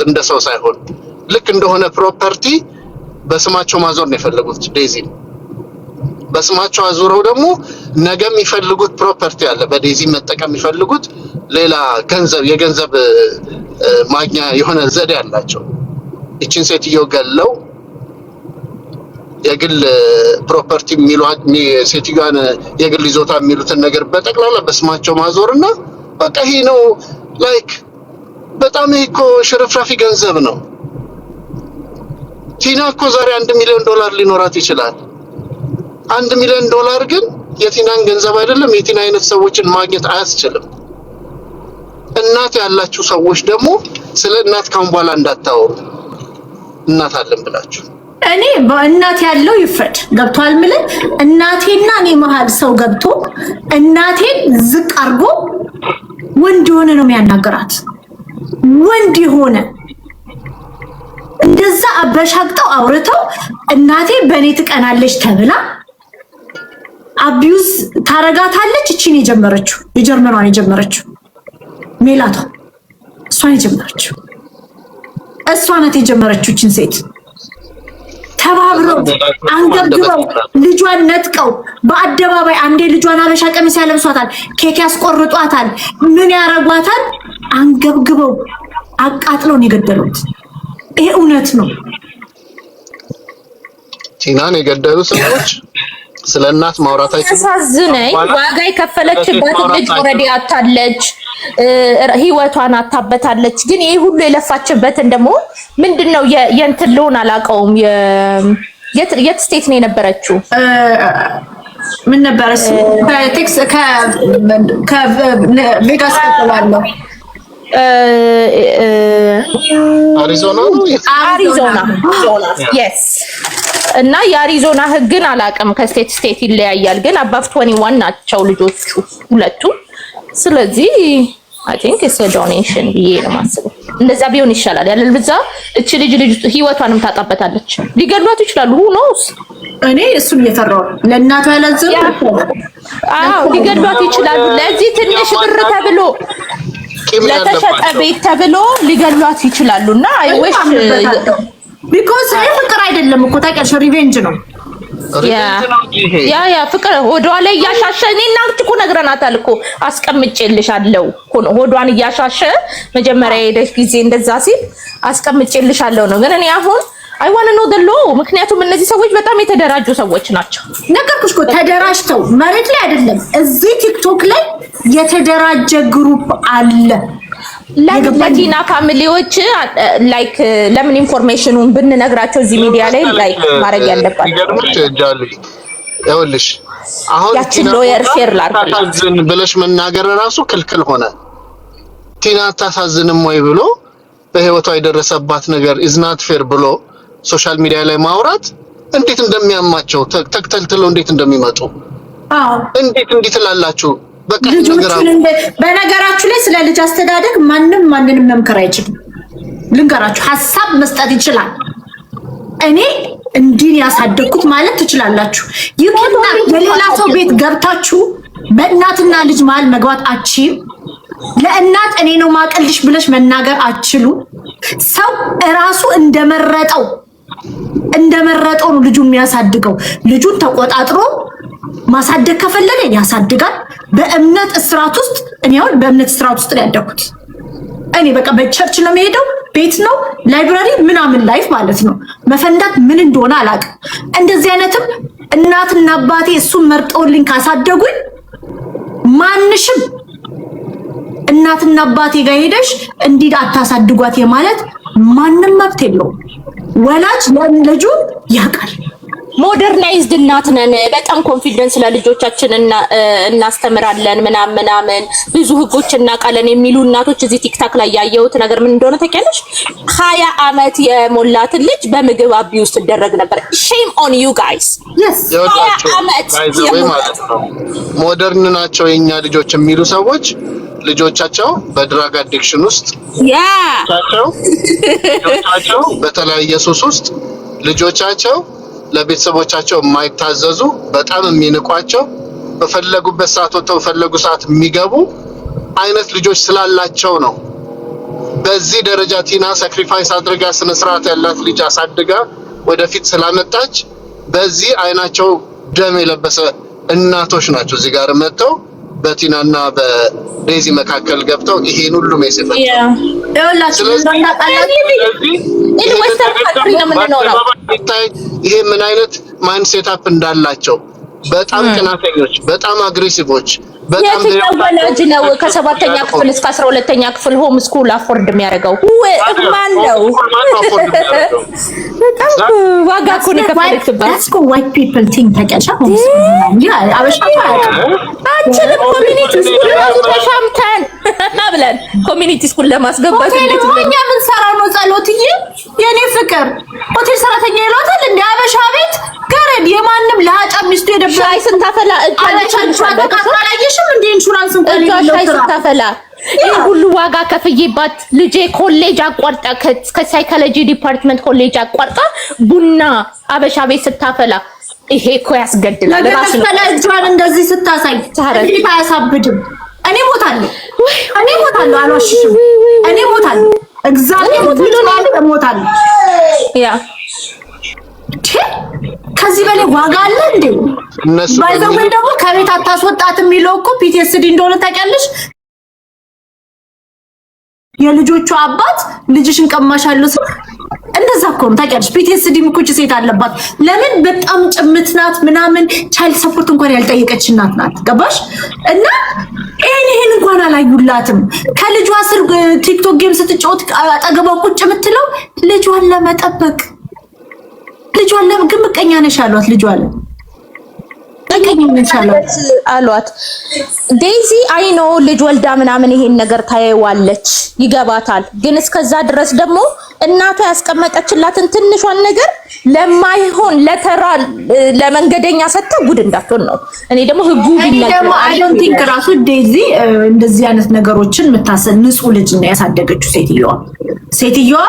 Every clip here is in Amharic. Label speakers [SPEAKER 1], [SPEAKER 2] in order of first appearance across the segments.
[SPEAKER 1] እንደ ሰው ሳይሆን ልክ እንደሆነ ፕሮፐርቲ በስማቸው ማዞር ነው የፈለጉት። ዴዚ በስማቸው አዙረው ደግሞ ነገ የሚፈልጉት ፕሮፐርቲ አለ በዴዚ መጠቀም የሚፈልጉት ሌላ የገንዘብ ማግኛ የሆነ ዘዴ አላቸው። እቺን ሴትዮ ገለው የግል ፕሮፐርቲ የሚሏት ሴትዮዋን የግል ይዞታ የሚሉትን ነገር በጠቅላላ በስማቸው ማዞርና በቃ ይሄ ነው ላይክ በጣም እኮ ሽርፍራፊ ገንዘብ ነው። ቲና እኮ ዛሬ $1 ሚሊዮን ሊኖራት ይችላል። $1 ሚሊዮን ግን የቲናን ገንዘብ አይደለም የቲና አይነት ሰዎችን ማግኘት አያስችልም። እናት ያላችሁ ሰዎች ደግሞ ስለ እናት ካሁን በኋላ እንዳታወሩ። እናት አለን ብላችሁ
[SPEAKER 2] እኔ በእናት ያለው ይፍረድ ገብቷል። ማለት እናቴና እኔ መሀል ሰው ገብቶ እናቴን ዝቅ አድርጎ ወንድ ሆነ ነው የሚያናገራት። ወንድ ሆነ እንደዛ አበሻግጠው አውርተው እናቴ በእኔ ትቀናለች ተብላ አቢዩዝ ታረጋታለች። እቺን የጀመረችው የጀርመኗን የጀመረችው ሜላቷ እሷን የጀመረችው እሷ ናት የጀመረችው። እቺን ሴት ተባብረው አንገብግበው ልጇን ነጥቀው በአደባባይ አንዴ ልጇን አበሻ ቀሚስ ያለብሷታል፣ ኬክ ያስቆርጧታል፣ ምን ያረጓታል። አንገብግበው አቃጥለው ነው የገደሉት። ይሄ እውነት ነው።
[SPEAKER 1] ቲናን የገደሉ ሰዎች ስለ እናት ማውራት አይችሉም።
[SPEAKER 3] ተሳዝነኝ ዋጋ የከፈለችበት ልጅ ኦሬዲ አታለች፣ ህይወቷን አታበታለች። ግን ይሄ ሁሉ የለፋችበትን ደግሞ ምንድነው የእንትን ልሆን አላውቀውም። የት ስቴት ነው የነበረችው?
[SPEAKER 2] ምን ነበረስ? ከቴክስ ከቬጋስ ቀጥላለሁ።
[SPEAKER 1] አሪዞና
[SPEAKER 3] yes እና የአሪዞና ህግን አላውቅም፣ ከስቴት ስቴት ይለያያል። ግን አባፍ 21 ናቸው ልጆቹ ሁለቱ። ስለዚህ I think it's a donation ብዬ ነው የማስበው። እንደዛ ቢሆን ይሻላል። ያለልብዛ እቺ ልጅ ህይወቷንም ታጣበታለች። ሊገድሏት ይችላሉ። who knows?
[SPEAKER 2] እኔ እሱን እየፈራሁ ለእናቷ ያላዘው
[SPEAKER 3] ሊገድሏት ይችላሉ። ለዚህ ትንሽ ብር ተብሎ ለተሸጠ ቤት ተብሎ ሊገድሏት ይችላሉና I wish
[SPEAKER 2] because ፍቅር አይደለም እኮ ታውቂያለሽ፣ ሪቬንጅ ነው።
[SPEAKER 3] ያ ፍቅር ሆዷ ላይ እያሻሸ እኔና እኮ ነግረናታል እኮ አስቀምጬልሻለሁ እኮ ነው። ሆዷን እያሻሸ መጀመሪያ ሄደሽ ጊዜ እንደዛ ሲል አስቀምጬልሻለሁ ነው። ግን እኔ አሁን I want to know the law። ምክንያቱም እነዚህ ሰዎች በጣም የተደራጁ ሰዎች ናቸው።
[SPEAKER 2] ነገርኩሽ እኮ ተደራጅተው መሬት ላይ አይደለም እዚህ ቲክቶክ ላይ የተደራጀ ግሩፕ አለ።
[SPEAKER 3] ለቲና ፋሚሊዎች ላይክ ለምን ኢንፎርሜሽኑን ብንነግራቸው እዚህ ሚዲያ ላይ ላይክ ማድረግ ያለባቸው
[SPEAKER 1] ይኸውልሽ አሁን
[SPEAKER 3] ያቺን ሎየር ሼር ላድርግ
[SPEAKER 1] ብለሽ መናገር ራሱ ክልክል ሆነ። ቲና ታሳዝንም ወይ ብሎ በህይወቷ የደረሰባት ነገር is not fair ብሎ ሶሻል ሚዲያ ላይ ማውራት እንዴት እንደሚያማቸው ተክተልትለው እንዴት እንደሚመጡ እንዴት ትላላችሁ? በቃ
[SPEAKER 2] በነገራችሁ ላይ ስለ ልጅ አስተዳደግ ማንንም መምከር አይችልም። ልንገራችሁ ሐሳብ መስጠት ይችላል። እኔ እንዲህ ያሳደግኩት ማለት ትችላላችሁ። ይሁንና የሌላ ሰው ቤት ገብታችሁ በእናትና ልጅ መሃል መግባት አትችሉ። ለእናት እኔ ነው ማቀልሽ ብለሽ መናገር አትችሉ። ሰው እራሱ እንደመረጠው ነው ልጁን የሚያሳድገው። ልጁን ተቆጣጥሮ ማሳደግ ከፈለገ ያሳድጋል። በእምነት እስራት ውስጥ እኔ አሁን በእምነት እስራት ውስጥ ያደኩት እኔ በቃ በቸርች ነው የምሄደው። ቤት ነው ላይብራሪ ምናምን ላይፍ ማለት ነው። መፈንዳት ምን እንደሆነ አላውቅም። እንደዚህ አይነትም እናትና አባቴ እሱን መርጠውልኝ ካሳደጉኝ ማንሽም እናትና አባቴ ጋር ሄደሽ እንዲህ አታሳድጓት የማለት ማንንም መብት የለውም። ወላጅ ለልጁ ያውቃል።
[SPEAKER 3] ሞደርናይዝድ እናት ነን። በጣም ኮንፊደንስ ለልጆቻችን እናስተምራለን ምናምን ብዙ ህጎች እናውቃለን የሚሉ እናቶች እዚህ ቲክታክ ላይ ያየሁት ነገር ምን እንደሆነ ታውቂያለሽ? 20 ዓመት የሞላትን ልጅ በምግብ አቢዩስ ትደረግ ነበር። ሼም ኦን ዩ ጋይስ።
[SPEAKER 2] yes
[SPEAKER 3] 20 ዓመት
[SPEAKER 1] ማለት ነው። ሞደርን ናቸው የኛ ልጆች የሚሉ ሰዎች ልጆቻቸው በድራግ አዲክሽን ውስጥ ልጆቻቸው በተለያየ ሱስ ውስጥ ልጆቻቸው ለቤተሰቦቻቸው የማይታዘዙ በጣም የሚንቋቸው በፈለጉበት ሰዓት ወጥተው በፈለጉ ሰዓት የሚገቡ አይነት ልጆች ስላላቸው ነው በዚህ ደረጃ ቲና ሳክሪፋይስ አድርጋ ስነ ስርዓት ያላት ልጅ አሳድጋ ወደፊት ስላመጣች በዚህ አይናቸው ደም የለበሰ እናቶች ናቸው እዚህ ጋር መጥተው በቲናና በዴዚ መካከል ገብተው ይሄን ሁሉ ሜስ ይሄ ምን አይነት ማይንድ ሴትአፕ እንዳላቸው በጣም ቅናተኞች፣ በጣም አግሬሲቮች፣ በጣም
[SPEAKER 3] ወላጅ ነው ከ7ኛ ክፍል እስከ 12ኛ ክፍል ሆም ስኩል አፎርድ የሚያደርገው ማን ነው? በጣም ዋጋ እኮ ነው ከፈለክበት
[SPEAKER 2] that's what white people think ታውቂያለሽ። አበሻ
[SPEAKER 3] አንቺንም ኮሚኒቲ ስኩል ራሱ ተሻምተን ብለን ኮሚኒቲ ስኩል ለማስገባት እንዴት ነው
[SPEAKER 2] እኛ ምን ሰራው ነው? ጸሎትዬ የኔ ፍቅር ሆቴል ሰራተኛ ይሏታል እንደ አበሻ ቤት ገረድ የማንም ለአጫ ሚስቱ የደብረ
[SPEAKER 3] ሻይ ስታፈላ
[SPEAKER 2] አላየሽም እንደ ኢንሹራንስ እንኳን
[SPEAKER 3] ሻይ ስታፈላ ይሄ ሁሉ ዋጋ ከፍዬባት ልጄ ኮሌጅ አቋርጣ ከሳይኮሎጂ ዲፓርትመንት ኮሌጅ አቋርጣ ቡና አበሻ ቤት ስታፈላ ይሄ እኮ ያስገድላል። ራሱ ነው
[SPEAKER 2] እጇን እንደዚህ ስታሳይ እንዴት አያሳብድም? እኔ ሞታለሁ አልዋሽሽም። እኔ ሞታለሁ እግዚአብሔር ሞታለሁ። ያ ከዚህ በላይ ዋጋ አለ እንዴ? ባይዘው ደግሞ ከቤት አታስወጣት የሚለው እኮ ፒቲኤስዲ እንደሆነ ታውቂያለሽ። የልጆቹ አባት ልጅሽን ቀማሻለሁ እንደዛ እኮ ነው ታውቂያለሽ። ፒቲኤስዲ ምኩጭ ሴት አለባት። ለምን በጣም ጭምት ናት ምናምን ቻይልድ ሰፖርት እንኳን ያልጠየቀች እናት ናት። ገባሽ? እና ይሄን እንኳን አላዩላትም። ከልጇ ስር ቲክቶክ ጌም ስትጫወት አጠገቧ ቁጭ የምትለው ልጇን ለመጠበቅ ልጇን ለምን ምቀኛ ነሽ አሏት። ልጇን
[SPEAKER 3] አሏት ዴዚ አይኖ ልጅ ወልዳ ምናምን ይሄን ነገር ታየዋለች ይገባታል። ግን እስከዛ ድረስ ደግሞ እናቷ ያስቀመጠችላትን ትንሿን ነገር ለማይሆን ለተራ ለመንገደኛ ሰጥታ ጉድ እንዳትሆን ነው። እኔ ደግሞ ህጉ ቢነገር
[SPEAKER 2] አይ ዶንት ቲንክ ራሱ ዴዚ እንደዚህ አይነት ነገሮችን የምታሰብ ንጹህ ልጅ ነው ያሳደገችው ሴትዮዋ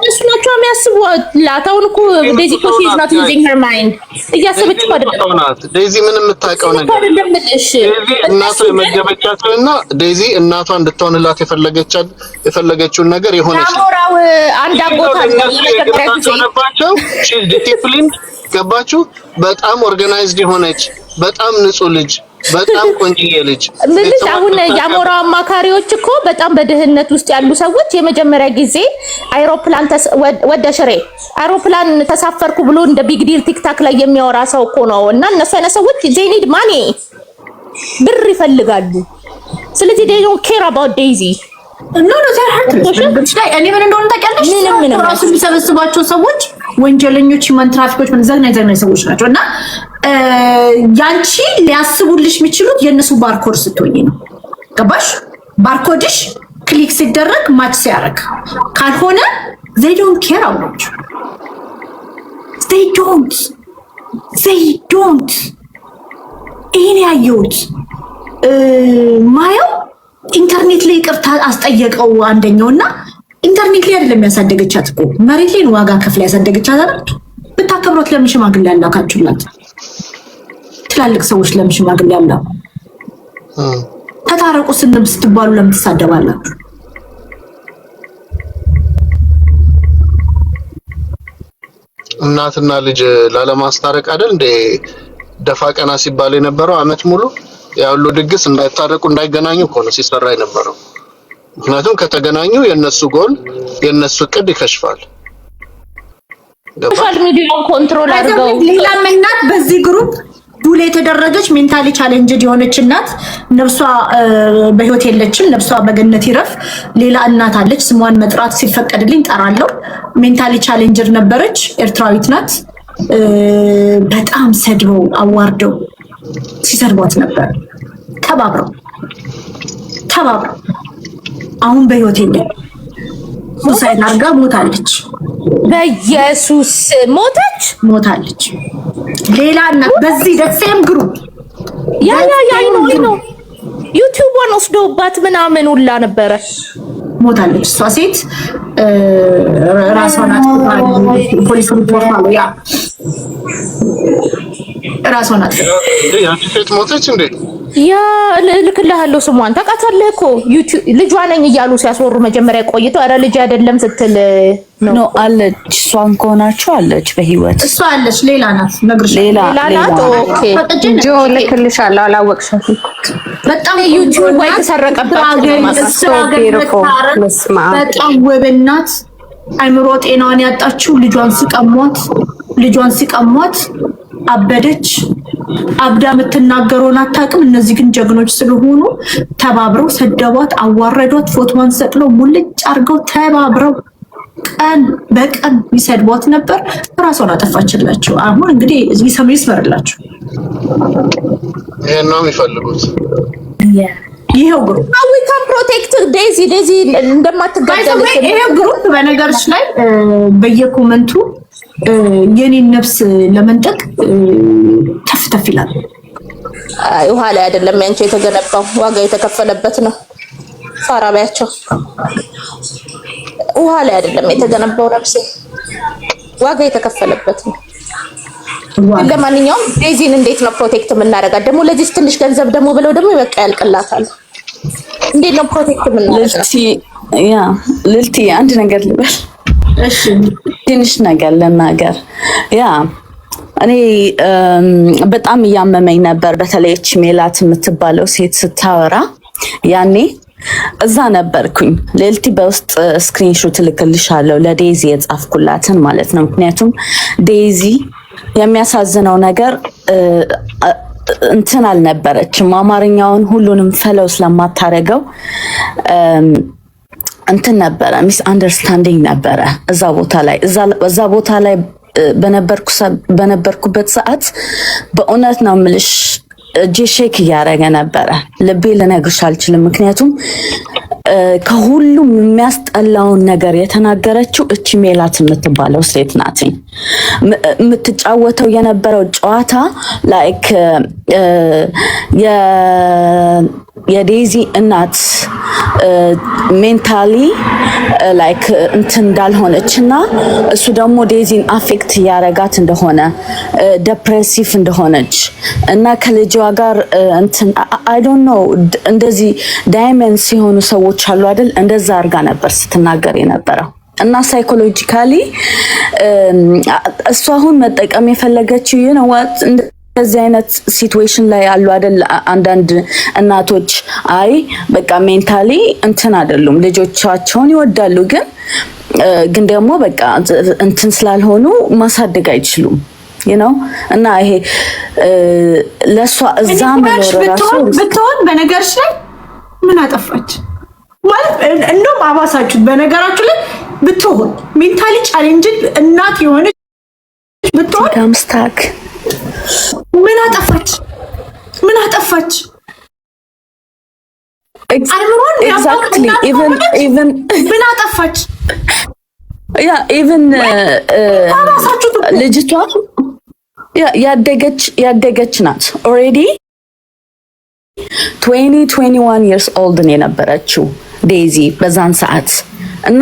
[SPEAKER 2] እሱ ናቸው የሚያስቡት። ላታውን እኮ ዴዚ እኮ she is not using her mind እያሰበች አይደለም።
[SPEAKER 1] ዴዚ ምንም የምታውቀው ነገር አይደለም። እሺ እናቷ የመገበቻቸውና ዴዚ እናቷ እንድትሆንላት የፈለገችውን ነገር የሆነች
[SPEAKER 3] አሞራው አንድ አጎታ
[SPEAKER 1] ነው she is disciplined ገባችሁ? በጣም ኦርጋናይዝድ የሆነች በጣም ንጹህ ልጅ በጣም ቆንጆዬ ልጅ
[SPEAKER 3] ምንስ አሁን የአሞራው አማካሪዎች እኮ በጣም በድህነት ውስጥ ያሉ ሰዎች የመጀመሪያ ጊዜ አይሮፕላን ወደ ሽሬ አይሮፕላን ተሳፈርኩ ብሎ እንደ ቢግ ዲል ቲክታክ ላይ የሚያወራ ሰው እኮ ነው። እና እነሱ አይነት ሰዎች they need money ብር ይፈልጋሉ። ስለዚህ they don't care about Daisy
[SPEAKER 2] እኔ ምን እንደሆነ ታውቂያለሽ? ምንም ራሱ የሚሰበስቧቸው ሰዎች ወንጀለኞች፣ ሂውማን ትራፊኮች፣ ዘግናኝ ሰዎች ናቸው። እና ያንቺ ሊያስቡልሽ የሚችሉት የእነሱ ባርኮድ ስትሆኚ ነው። ገባሽ? ባርኮድሽ ክሊክ ሲደረግ ማች ሲያደርግ ካልሆነ they don't care about you. they don't ይሄን ያየሁት ማየው ኢንተርኔት ላይ ይቅርታ አስጠየቀው አንደኛውና ኢንተርኔት ላይ አይደለም ያሳደገቻት እኮ መሬት ላይ ዋጋ ከፍላ ያሳደገቻት አይደል? ብታከብሯት ለምን ሽማግሌ ያላካችሁላት? ትላልቅ ሰዎች ለምን ሽማግሌ ያላ ተታረቁ ስንም ስትባሉ ለምን ትሳደባላችሁ?
[SPEAKER 1] እናትና ልጅ ላለማስታረቅ አይደል እንደ ደፋ ቀና ሲባል የነበረው አመት ሙሉ ያሉ ድግስ እንዳይታረቁ እንዳይገናኙ እኮ ነው ሲሰራ የነበረው። ምክንያቱም ከተገናኙ የነሱ ጎል የነሱ ቅድ ይከሽፋል።
[SPEAKER 3] ሶሻል ሚዲያውን ኮንትሮል አድርገው
[SPEAKER 2] ሌላ እናት በዚህ ግሩፕ ዱሌ የተደረገች ሜንታሊ ቻሌንጅድ የሆነች እናት ነፍሷ በህይወት የለችም። ነፍሷ በገነት ይረፍ። ሌላ እናት አለች። ስሟን መጥራት ሲፈቀድልኝ ጠራለሁ። ሜንታሊ ቻሌንጅድ ነበረች። ኤርትራዊት ናት። በጣም ሰድበው አዋርደው ሲሰርቧት ነበር። ተባብረው አሁን በህይወት የለም። ሱሳይድ አድርጋ ሞታለች።
[SPEAKER 3] በኢየሱስ ሞታለች። ሌላ እናት በዚህ ደሴም ግሩፕ ያ ነው ዩቲዩብን ወስዶባት ምናምን ሁላ ነበረ።
[SPEAKER 2] ሞታለች። እሷ ሴት ራሷን አጥፍታለች። ፖሊስ ሪፖርት አለው። ያ ራሷን አጥፍታለች።
[SPEAKER 1] ያቺ ሴት ሞተች እንዴ?
[SPEAKER 3] ያ ልክልሃለሁ ስሟን ታውቃታለህ እኮ ዩቲዩብ ልጇ ነኝ እያሉ ሲያስወሩ መጀመሪያ ቆይቶ ኧረ ልጅ አይደለም ስትል
[SPEAKER 4] ነው አለች። እሷን ከሆናችሁ አለች በህይወት
[SPEAKER 2] እሷ አለች። ሌላ ናት ነግርሻለሁ።
[SPEAKER 3] ሌላ ናት። ኦኬ
[SPEAKER 5] ጆ ልክልሻለሁ አላወቅሽም።
[SPEAKER 3] በጣም ዩቲዩብ ወይ ተሰረቀባት
[SPEAKER 2] በጣም ውብ ናት። አይምሮ ጤናዋን ያጣችው ልጇን ሲቀሟት አበደች። አብዳ የምትናገረውን አታውቅም። እነዚህ ግን ጀግኖች ስለሆኑ ተባብረው ሰደቧት፣ አዋረዷት። ፎቶዋን ሰቅለው ሙልጭ አድርገው ተባብረው ቀን በቀን ይሰድቧት ነበር። ራሷን አጠፋችላቸው። አሁን እንግዲህ ይስመርላችሁ።
[SPEAKER 1] ይሄን ነው የሚፈልጉት።
[SPEAKER 2] ይሄው ግሩፕ
[SPEAKER 3] we can protect ዴዚ እንደማትገደል
[SPEAKER 2] ይሄው ግሩፕ በነገርሽ ላይ በየኮመንቱ የኔን ነፍስ ለመንጠቅ ተፍተፍ ይላል።
[SPEAKER 3] አይ ውሃ ላይ አይደለም ያንቺ የተገነባው ዋጋ የተከፈለበት ነው። ፋራቢያቸው ውሃ ላይ አይደለም የተገነባው ነፍሴ ዋጋ የተከፈለበት ነው። ለማንኛውም ዴዚን እንዴት ነው ፕሮቴክት የምናደርጋት? ደግሞ ለዚህ ትንሽ ገንዘብ ደግሞ ብለው ደግሞ ይበቃ ያልቅላታል። እንዴት ነው ፕሮቴክት የምናደርጋት?
[SPEAKER 4] ልልቲ አንድ ነገር ልበል።
[SPEAKER 2] እሺ
[SPEAKER 4] ትንሽ ነገር ልናገር። እኔ በጣም እያመመኝ ነበር። በተለይ ሜላት የምትባለው ሴት ስታወራ ያኔ እዛ ነበርኩኝ። ልልቲ በውስጥ ስክሪንሾት ልክልሻለሁ ለዴዚ የጻፍኩላትን ማለት ነው። ምክንያቱም ዴዚ የሚያሳዝነው ነገር እንትን አልነበረችም። አማርኛውን ሁሉንም ፈለው ስለማታረገው እንትን ነበረ፣ ሚስ አንደርስታንዲንግ ነበረ እዛ ቦታ ላይ በነበርኩበት ሰዓት በእውነት ነው የምልሽ እጄ ሼክ እያደረገ ነበረ። ልቤ ልነግርሽ አልችልም። ምክንያቱም ከሁሉም የሚያስጠላውን ነገር የተናገረችው እቺ ሜላት የምትባለው ሴት ናት። የምትጫወተው የነበረው ጨዋታ ላይክ የዴዚ እናት ሜንታሊ ላይክ እንትን እንዳልሆነች እና እሱ ደግሞ ዴዚን አፌክት እያረጋት እንደሆነ ዲፕሬሲቭ እንደሆነች እና ከልጇ ጋር እንትን አይ ዶንት ኖ እንደዚህ ዳይመንስ የሆኑ ሰዎች አሉ አይደል? እንደዛ አድርጋ ነበር ስትናገር የነበረው እና ሳይኮሎጂካሊ እሱ አሁን መጠቀም የፈለገችው ይነዋት እንደዚህ አይነት ሲቹዌሽን ላይ ያሉ አይደል? አንዳንድ እናቶች አይ በቃ ሜንታሊ እንትን አይደሉም፣ ልጆቻቸውን ይወዳሉ፣ ግን ደግሞ በቃ እንትን ስላልሆኑ ማሳደግ አይችሉም እና ይሄ ለሷ እዛ መኖር ራሱ
[SPEAKER 2] ብትሆን በነገርሽ ላይ ምን አጠፋች ማለት እንደውም አባሳችሁ። በነገራችሁ ላይ ብትሆን ሜንታሊ ቻሌንጅ እናት የሆነች ብትሆን
[SPEAKER 4] ጋምስታክ
[SPEAKER 2] ምን አጠፋች?
[SPEAKER 4] ኤግዛክትሊ ኢቨን
[SPEAKER 2] ምን አጠፋች?
[SPEAKER 4] ኢቨን ልጅቷ ያደገች ናት። ኦልሬዲ 21 years old ነው የነበረችው ዴዚ በዛን ሰዓት እና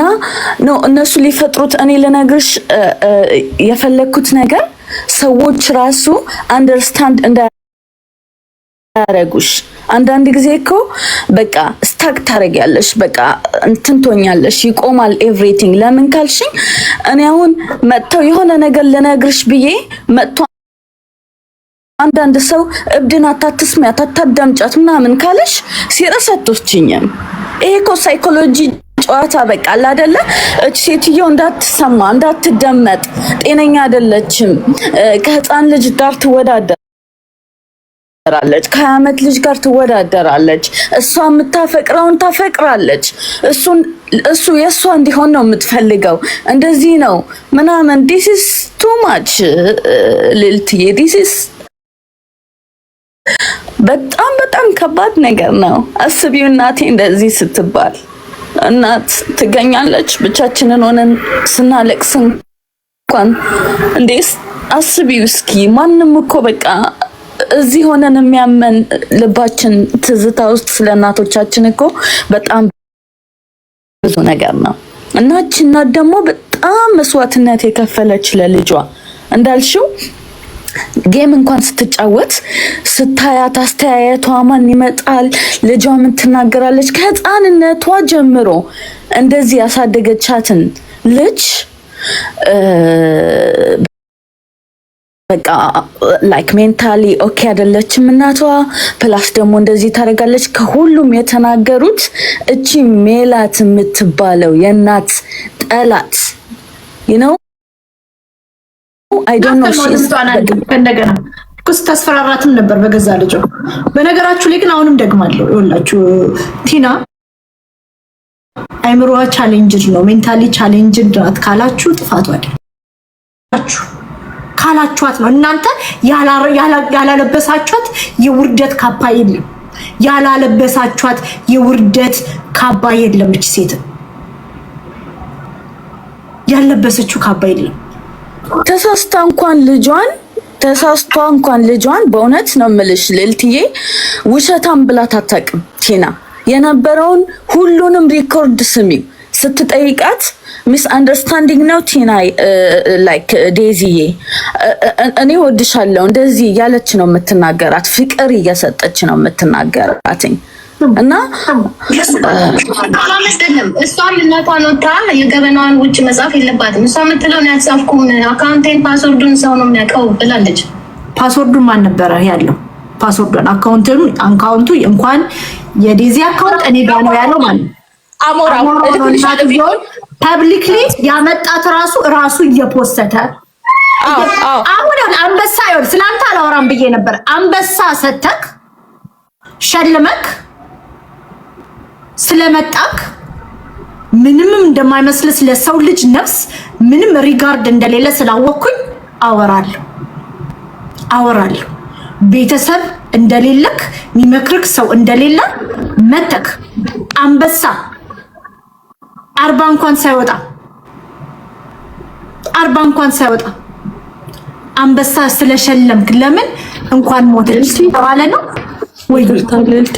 [SPEAKER 4] ነው እነሱ ሊፈጥሩት። እኔ ልነግርሽ የፈለኩት ነገር ሰዎች ራሱ አንደርስታንድ እንዳያረጉሽ። አንዳንድ ጊዜ እኮ በቃ ስታክ ታረጊያለሽ፣ በቃ እንትን ትሆኛለሽ፣ ይቆማል ኤቭሪቲንግ። ለምን ካልሽኝ እኔ አሁን መጥተው የሆነ ነገር ልነግርሽ ብዬ መጥቶ አንዳንድ ሰው እብድን አታትስሚያት አታዳምጫት ምናምን ካለሽ ሲሪየስ አትወስጂኝም። ይሄ እኮ ሳይኮሎጂ ጨዋታ በቃ አይደለ? እቺ ሴትዮ እንዳትሰማ እንዳትደመጥ ጤነኛ አይደለችም። ከህፃን ልጅ ጋር ትወዳደራለች፣ ከ20 ዓመት ልጅ ጋር ትወዳደራለች። እሷ የምታፈቅረውን ታፈቅራለች። እሱ የእሷ እንዲሆን ነው የምትፈልገው። እንደዚህ ነው ምናምን። this is too much ልልትዬ፣ this is በጣም ከባድ ነገር ነው። አስቢው እናቴ እንደዚህ ስትባል እናት ትገኛለች። ብቻችንን ሆነን ስናለቅስ እንኳን እንዴስ አስቢው እስኪ። ማንም እኮ በቃ እዚህ ሆነን የሚያመን ልባችን ትዝታ ውስጥ ስለ እናቶቻችን እኮ በጣም ብዙ ነገር ነው። እናችና ደግሞ በጣም መስዋዕትነት የከፈለች ለልጇ እንዳልሽው ጌም እንኳን ስትጫወት ስታያት አስተያየቷ ማን ይመጣል፣ ልጇ ምን ትናገራለች፣ ከህፃንነቷ ጀምሮ እንደዚህ ያሳደገቻትን ልጅ በቃ ላይክ ሜንታሊ ኦኬ አይደለችም እናቷ። ፕላስ ደግሞ እንደዚህ ታደርጋለች። ከሁሉም የተናገሩት እቺ ሜላት የምትባለው የእናት ጠላት ነው። አይ ዶንት ኖ
[SPEAKER 2] እንደገና ኩስ ተስፈራራትም ነበር በገዛ ልጇ። በነገራችሁ ላይ ግን አሁንም ደግማለሁ ይኸውላችሁ ቲና አይምሮዋ ቻሌንጅድ ነው፣ ሜንታሊ ቻሌንጅድ ናት ካላችሁ ጥፋቱ አይደል ካላችኋት ነው። እናንተ ያላለበሳችኋት የውርደት ካባ የለም፣ ያላለበሳችኋት የውርደት ካባ የለም። እቺ ሴት ያለበሰችው ካባ የለም።
[SPEAKER 4] ተሳስታ እንኳን ልጇን በእውነት ነው የምልሽ ልልትዬ ውሸታም ብላት አታውቅም። ቲና የነበረውን ሁሉንም ሪኮርድ ስሚው። ስትጠይቃት ሚስ አንደርስታንዲንግ ነው ቲና ላይክ ዴዚዬ እኔ ወድሻለሁ እንደዚህ ያለች ነው የምትናገራት፣ ፍቅር እየሰጠች ነው የምትናገራት። እና
[SPEAKER 6] እሷም እናቷን ወጣ የገበናዋን ውጭ መጻፍ የለባትም። እሷ የምትለውን ያጻፍኩም አካውንቴን ፓስወርዱን ሰው ነው የሚያውቀው ብላለች።
[SPEAKER 2] ፓስወርዱን ማን ነበረ ያለው? ፓስወርዱን አካውንቱ እንኳን የዴዚ አካውንት እኔ ጋር ነው ያለው ማለት
[SPEAKER 3] አሞራው
[SPEAKER 2] ፐብሊክሊ ያመጣት ራሱ እየፖስተተ አሁን አንበሳ ይወል ስላንተ አላወራም ብዬ ነበር። አንበሳ ሰተክ ሸልመክ ስለመጣክ ምንም እንደማይመስል ስለሰው ልጅ ነፍስ ምንም ሪጋርድ እንደሌለ ስላወቅኩኝ አወራለሁ። ቤተሰብ እንደሌለክ የሚመክርክ ሰው እንደሌለ መተክ አንበሳ 40 እንኳን ሳይወጣ አንበሳ ስለሸለምክ ለምን እንኳን ሞተች ተባለ ነው ወይ?
[SPEAKER 7] ታለልቲ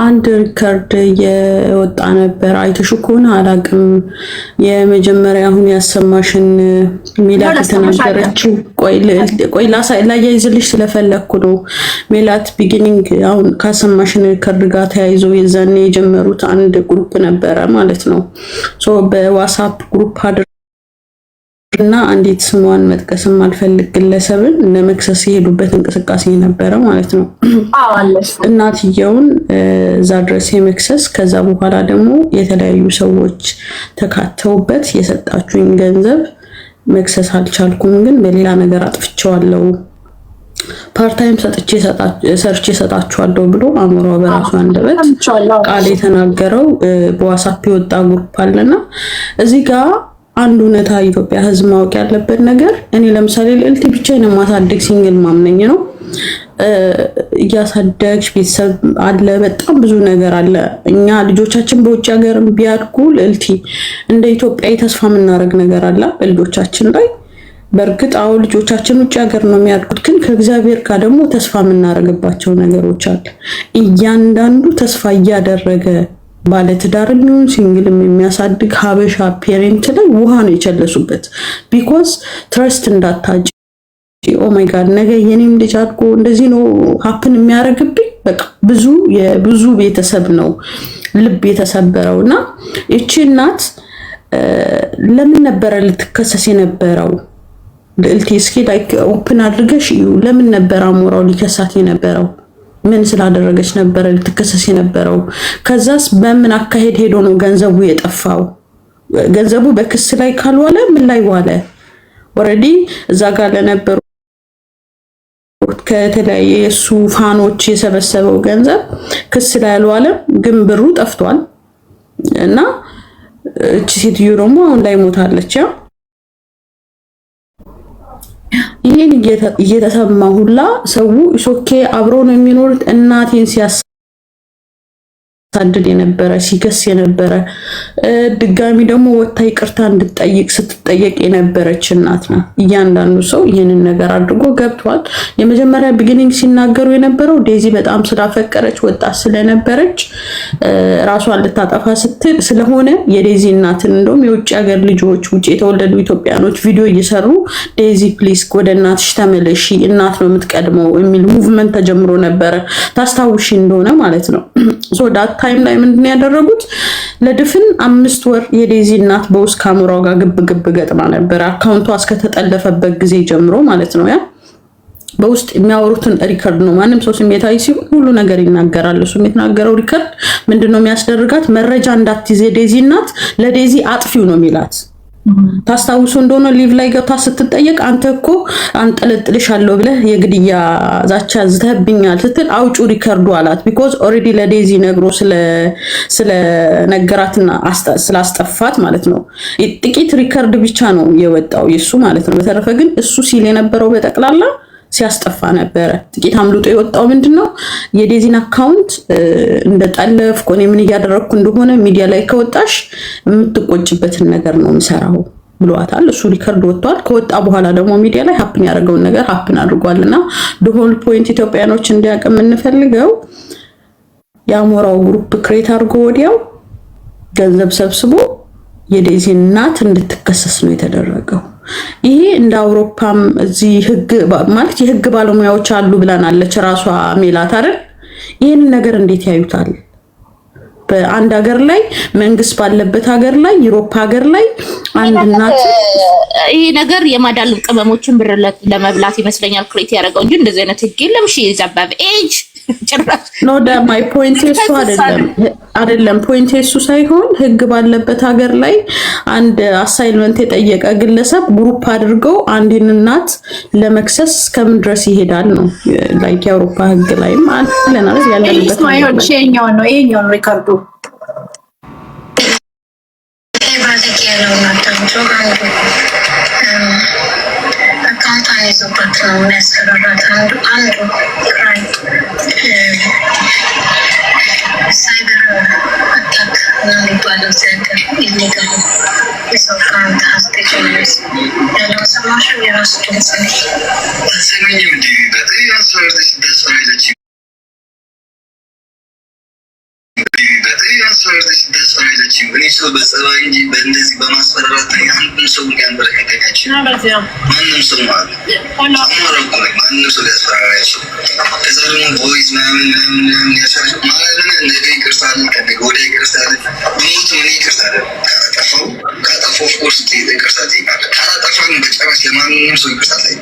[SPEAKER 7] አንድ ሪከርድ የወጣ ነበር አይተሽ ከሆነ አላቅም። የመጀመሪያ አሁን ያሰማሽን ሜላት ተናገረችው። ቆይ ላያይዝልሽ ስለፈለኩ ነው። ሜላት ቢጊኒንግ አሁን ካሰማሽን ሪከርድ ጋር ተያይዞ የዛኔ የጀመሩት አንድ ግሩፕ ነበረ ማለት ነው። ሶ በዋትስአፕ ግሩፕ እና አንዲት ስሟን መጥቀስም አልፈልግ ግለሰብን ለመክሰስ የሄዱበት እንቅስቃሴ ነበረ ማለት ነው። እናትየውን እዛ ድረስ የመክሰስ ከዛ በኋላ ደግሞ የተለያዩ ሰዎች ተካተውበት የሰጣችሁኝ ገንዘብ መክሰስ አልቻልኩም፣ ግን በሌላ ነገር አጥፍቼዋለሁ፣ ፓርታይም ሰርቼ ሰጣችኋለሁ ብሎ አሞራ በራሱ አንደበት ቃል የተናገረው በዋትስአፕ የወጣ ግሩፕ አለና እዚህ ጋር አንድ እውነታ ኢትዮጵያ ሕዝብ ማወቅ ያለበት ነገር እኔ ለምሳሌ ልዕልት ብቻዬን ማሳደግ ሲንግል ማምነኝ ነው። እያሳደግሽ ቤተሰብ አለ፣ በጣም ብዙ ነገር አለ። እኛ ልጆቻችን በውጭ ሀገር ቢያድጉ ልዕልቲ እንደ ኢትዮጵያዊ ተስፋ የምናደርግ ነገር አለ በልጆቻችን ላይ። በእርግጥ አሁን ልጆቻችን ውጭ ሀገር ነው የሚያድጉት፣ ግን ከእግዚአብሔር ጋር ደግሞ ተስፋ የምናደርግባቸው ነገሮች አለ። እያንዳንዱ ተስፋ እያደረገ ባለትዳር የሚሆን ሲንግልም የሚያሳድግ ሀበሻ ፔሬንት ላይ ውሃ ነው የቸለሱበት። ቢኮዝ ትረስት እንዳታጭ ኦ ማይ ጋድ ነገ የኔም ልጅ አድጎ እንደዚህ ነው ሀፕን የሚያደርግብኝ። በቃ ብዙ ቤተሰብ ነው ልብ የተሰበረው። እና እቺ እናት ለምን ነበረ ልትከሰስ የነበረው? ልዕልቲ እስኪ ላይክ ኦፕን አድርገሽ ለምን ነበር አሞራው ሊከሳት የነበረው? ምን ስላደረገች ነበር ልትከሰስ የነበረው? ከዛስ በምን አካሄድ ሄዶ ነው ገንዘቡ የጠፋው? ገንዘቡ በክስ ላይ ካልዋለ ምን ላይ ዋለ? ኦልሬዲ እዛ ጋር ለነበሩ ከተለያየ የሱ ፋኖች የሰበሰበው ገንዘብ ክስ ላይ አልዋለም፣ ግን ብሩ ጠፍቷል። እና እቺ ሴትዮ ደግሞ አሁን ላይ ሞታለች። ያ ይሄን እየተሰማ ሁላ ሰው ሶኬ አብሮ ነው የሚኖሩት። እናቴን ሲያሳድድ የነበረ ሲገስ የነበረ ድጋሚ ደግሞ ወታ ይቅርታ እንድትጠይቅ ስትጠየቅ የነበረች እናት ናት። እያንዳንዱ ሰው ይህንን ነገር አድርጎ ገብቷል። የመጀመሪያ ቢጊኒንግ ሲናገሩ የነበረው ዴዚ በጣም ስላፈቀረች ወጣት ስለነበረች ራሷን ልታጠፋ ስትል ስለሆነ የዴዚ እናትን እንደውም የውጭ ሀገር ልጆች ውጭ የተወለዱ ኢትዮጵያኖች ቪዲዮ እየሰሩ ዴዚ ፕሊስ ወደ እናትሽ ተመለሺ፣ እናት ነው የምትቀድመው የሚል ሙቭመንት ተጀምሮ ነበረ። ታስታውሺ እንደሆነ ማለት ነው። ሶ ዳት ታይም ላይ ምንድን ያደረጉት ለድፍን 5 ወር የዴዚ እናት በውስጥ ካሜራው ጋር ግብ ገጥማ ነበር። አካውንቷ እስከተጠለፈበት ጊዜ ጀምሮ ማለት ነው። ያ በውስጥ የሚያወሩትን ሪከርድ ነው። ማንም ሰው ስሜታዊ ሲሆን ሁሉ ነገር ይናገራል። እሱ የሚናገረው ሪከርድ ምንድነው የሚያስደርጋት? መረጃ እንዳትይዝ ዴዚ እናት ለዴዚ አጥፊው ነው የሚላት። ታስታውሱ እንደሆነ ሊቭ ላይ ገብታ ስትጠየቅ አንተ እኮ አንጠለጥልሻለሁ ብለህ የግድያ ዛቻ ዝተብኛል ስትል አውጩ ሪከርዱ አላት። ቢኮዝ ኦልሬዲ ለዴዚ ነግሮ ስለ ነገራትና ስላስጠፋት ማለት ነው። ጥቂት ሪከርድ ብቻ ነው የወጣው የሱ ማለት ነው። በተረፈ ግን እሱ ሲል የነበረው በጠቅላላ ሲያስጠፋ ነበረ። ጥቂት አምልጦ የወጣው ምንድነው የዴዚን አካውንት እንደጠለፍ ቆኔ ምን እያደረኩ እንደሆነ ሚዲያ ላይ ከወጣሽ የምትቆጭበትን ነገር ነው የምሰራው ብሏታል። እሱ ሪከርድ ወጥቷል። ከወጣ በኋላ ደግሞ ሚዲያ ላይ ሀፕን ያደረገውን ነገር ሀፕን አድርጓልና ሆል ፖይንት ኢትዮጵያኖች እንዲያውቅ የምንፈልገው የአሞራው ግሩፕ ክሬት አድርጎ ወዲያው ገንዘብ ሰብስቦ የዴዚ እናት እንድትከሰስ ነው የተደረገው። ይሄ እንደ አውሮፓም እዚህ ህግ ማለት የህግ ባለሙያዎች አሉ ብላናለች ራሷ ሜላት አይደል? ይሄን ነገር እንዴት ያዩታል? በአንድ ሀገር ላይ መንግስት ባለበት ሀገር ላይ ዩሮፕ ሀገር ላይ አንድ እናት
[SPEAKER 3] ይሄ ነገር የማዳሉ ቅመሞችን ብር ለመብላት ይመስለኛል ክሬት ያደረገው እንጂ እንደዚህ አይነት ህግ የለም። ሺ ዘባብ ኤጅ
[SPEAKER 7] ኖ ማይ ፖይንት እሱ አይደለም ፖይንት እሱ ሳይሆን ህግ ባለበት ሀገር ላይ አንድ አሳይንመንት የጠየቀ ግለሰብ ግሩፕ አድርገው አንድን እናት ለመክሰስ እስከምን ድረስ ይሄዳል ነው ላይክ የአውሮፓ ህግ ላይም አለና ያለበት
[SPEAKER 2] ነው ይሄኛው ሪካርዶ
[SPEAKER 6] አካውንቷን ይዞባት ነው የሚያስፈራራት። አንዱ ክራይ ሳይበር አታክ ነው የሚባለው ዘንድር ኢሌጋል የሰው አካውንት አስገጭ ያለው ሰማሽ የራሱ ድምፅ ነው ሰሚኝም እንዲበት ያስፈራርተሽ ደሳይለች ያስፈራርተሽ ደሳይለች እኔ ሰው በጸባይ እንጂ በእንደዚህ በማስፈራራት አንድም ሰው ሊያንበረከከኛችን ማንም ሰው ማለት አማራቁ ላይ ማንም ሰው ሊያስፈራራቸው ከዛ ደግሞ ቮይስ ምናምን ያሰራጭ ማለት ነገ ይቅርታል ከነገ ወዲያ ይቅርታል በሞት ምን ይቅርታል ካጠፋው ኦፍኮርስ ይቅርታ ጠይቃለህ ካላጠፋ ግን በጨራሽ ለማንም ሰው ይቅርታ ጠይቅ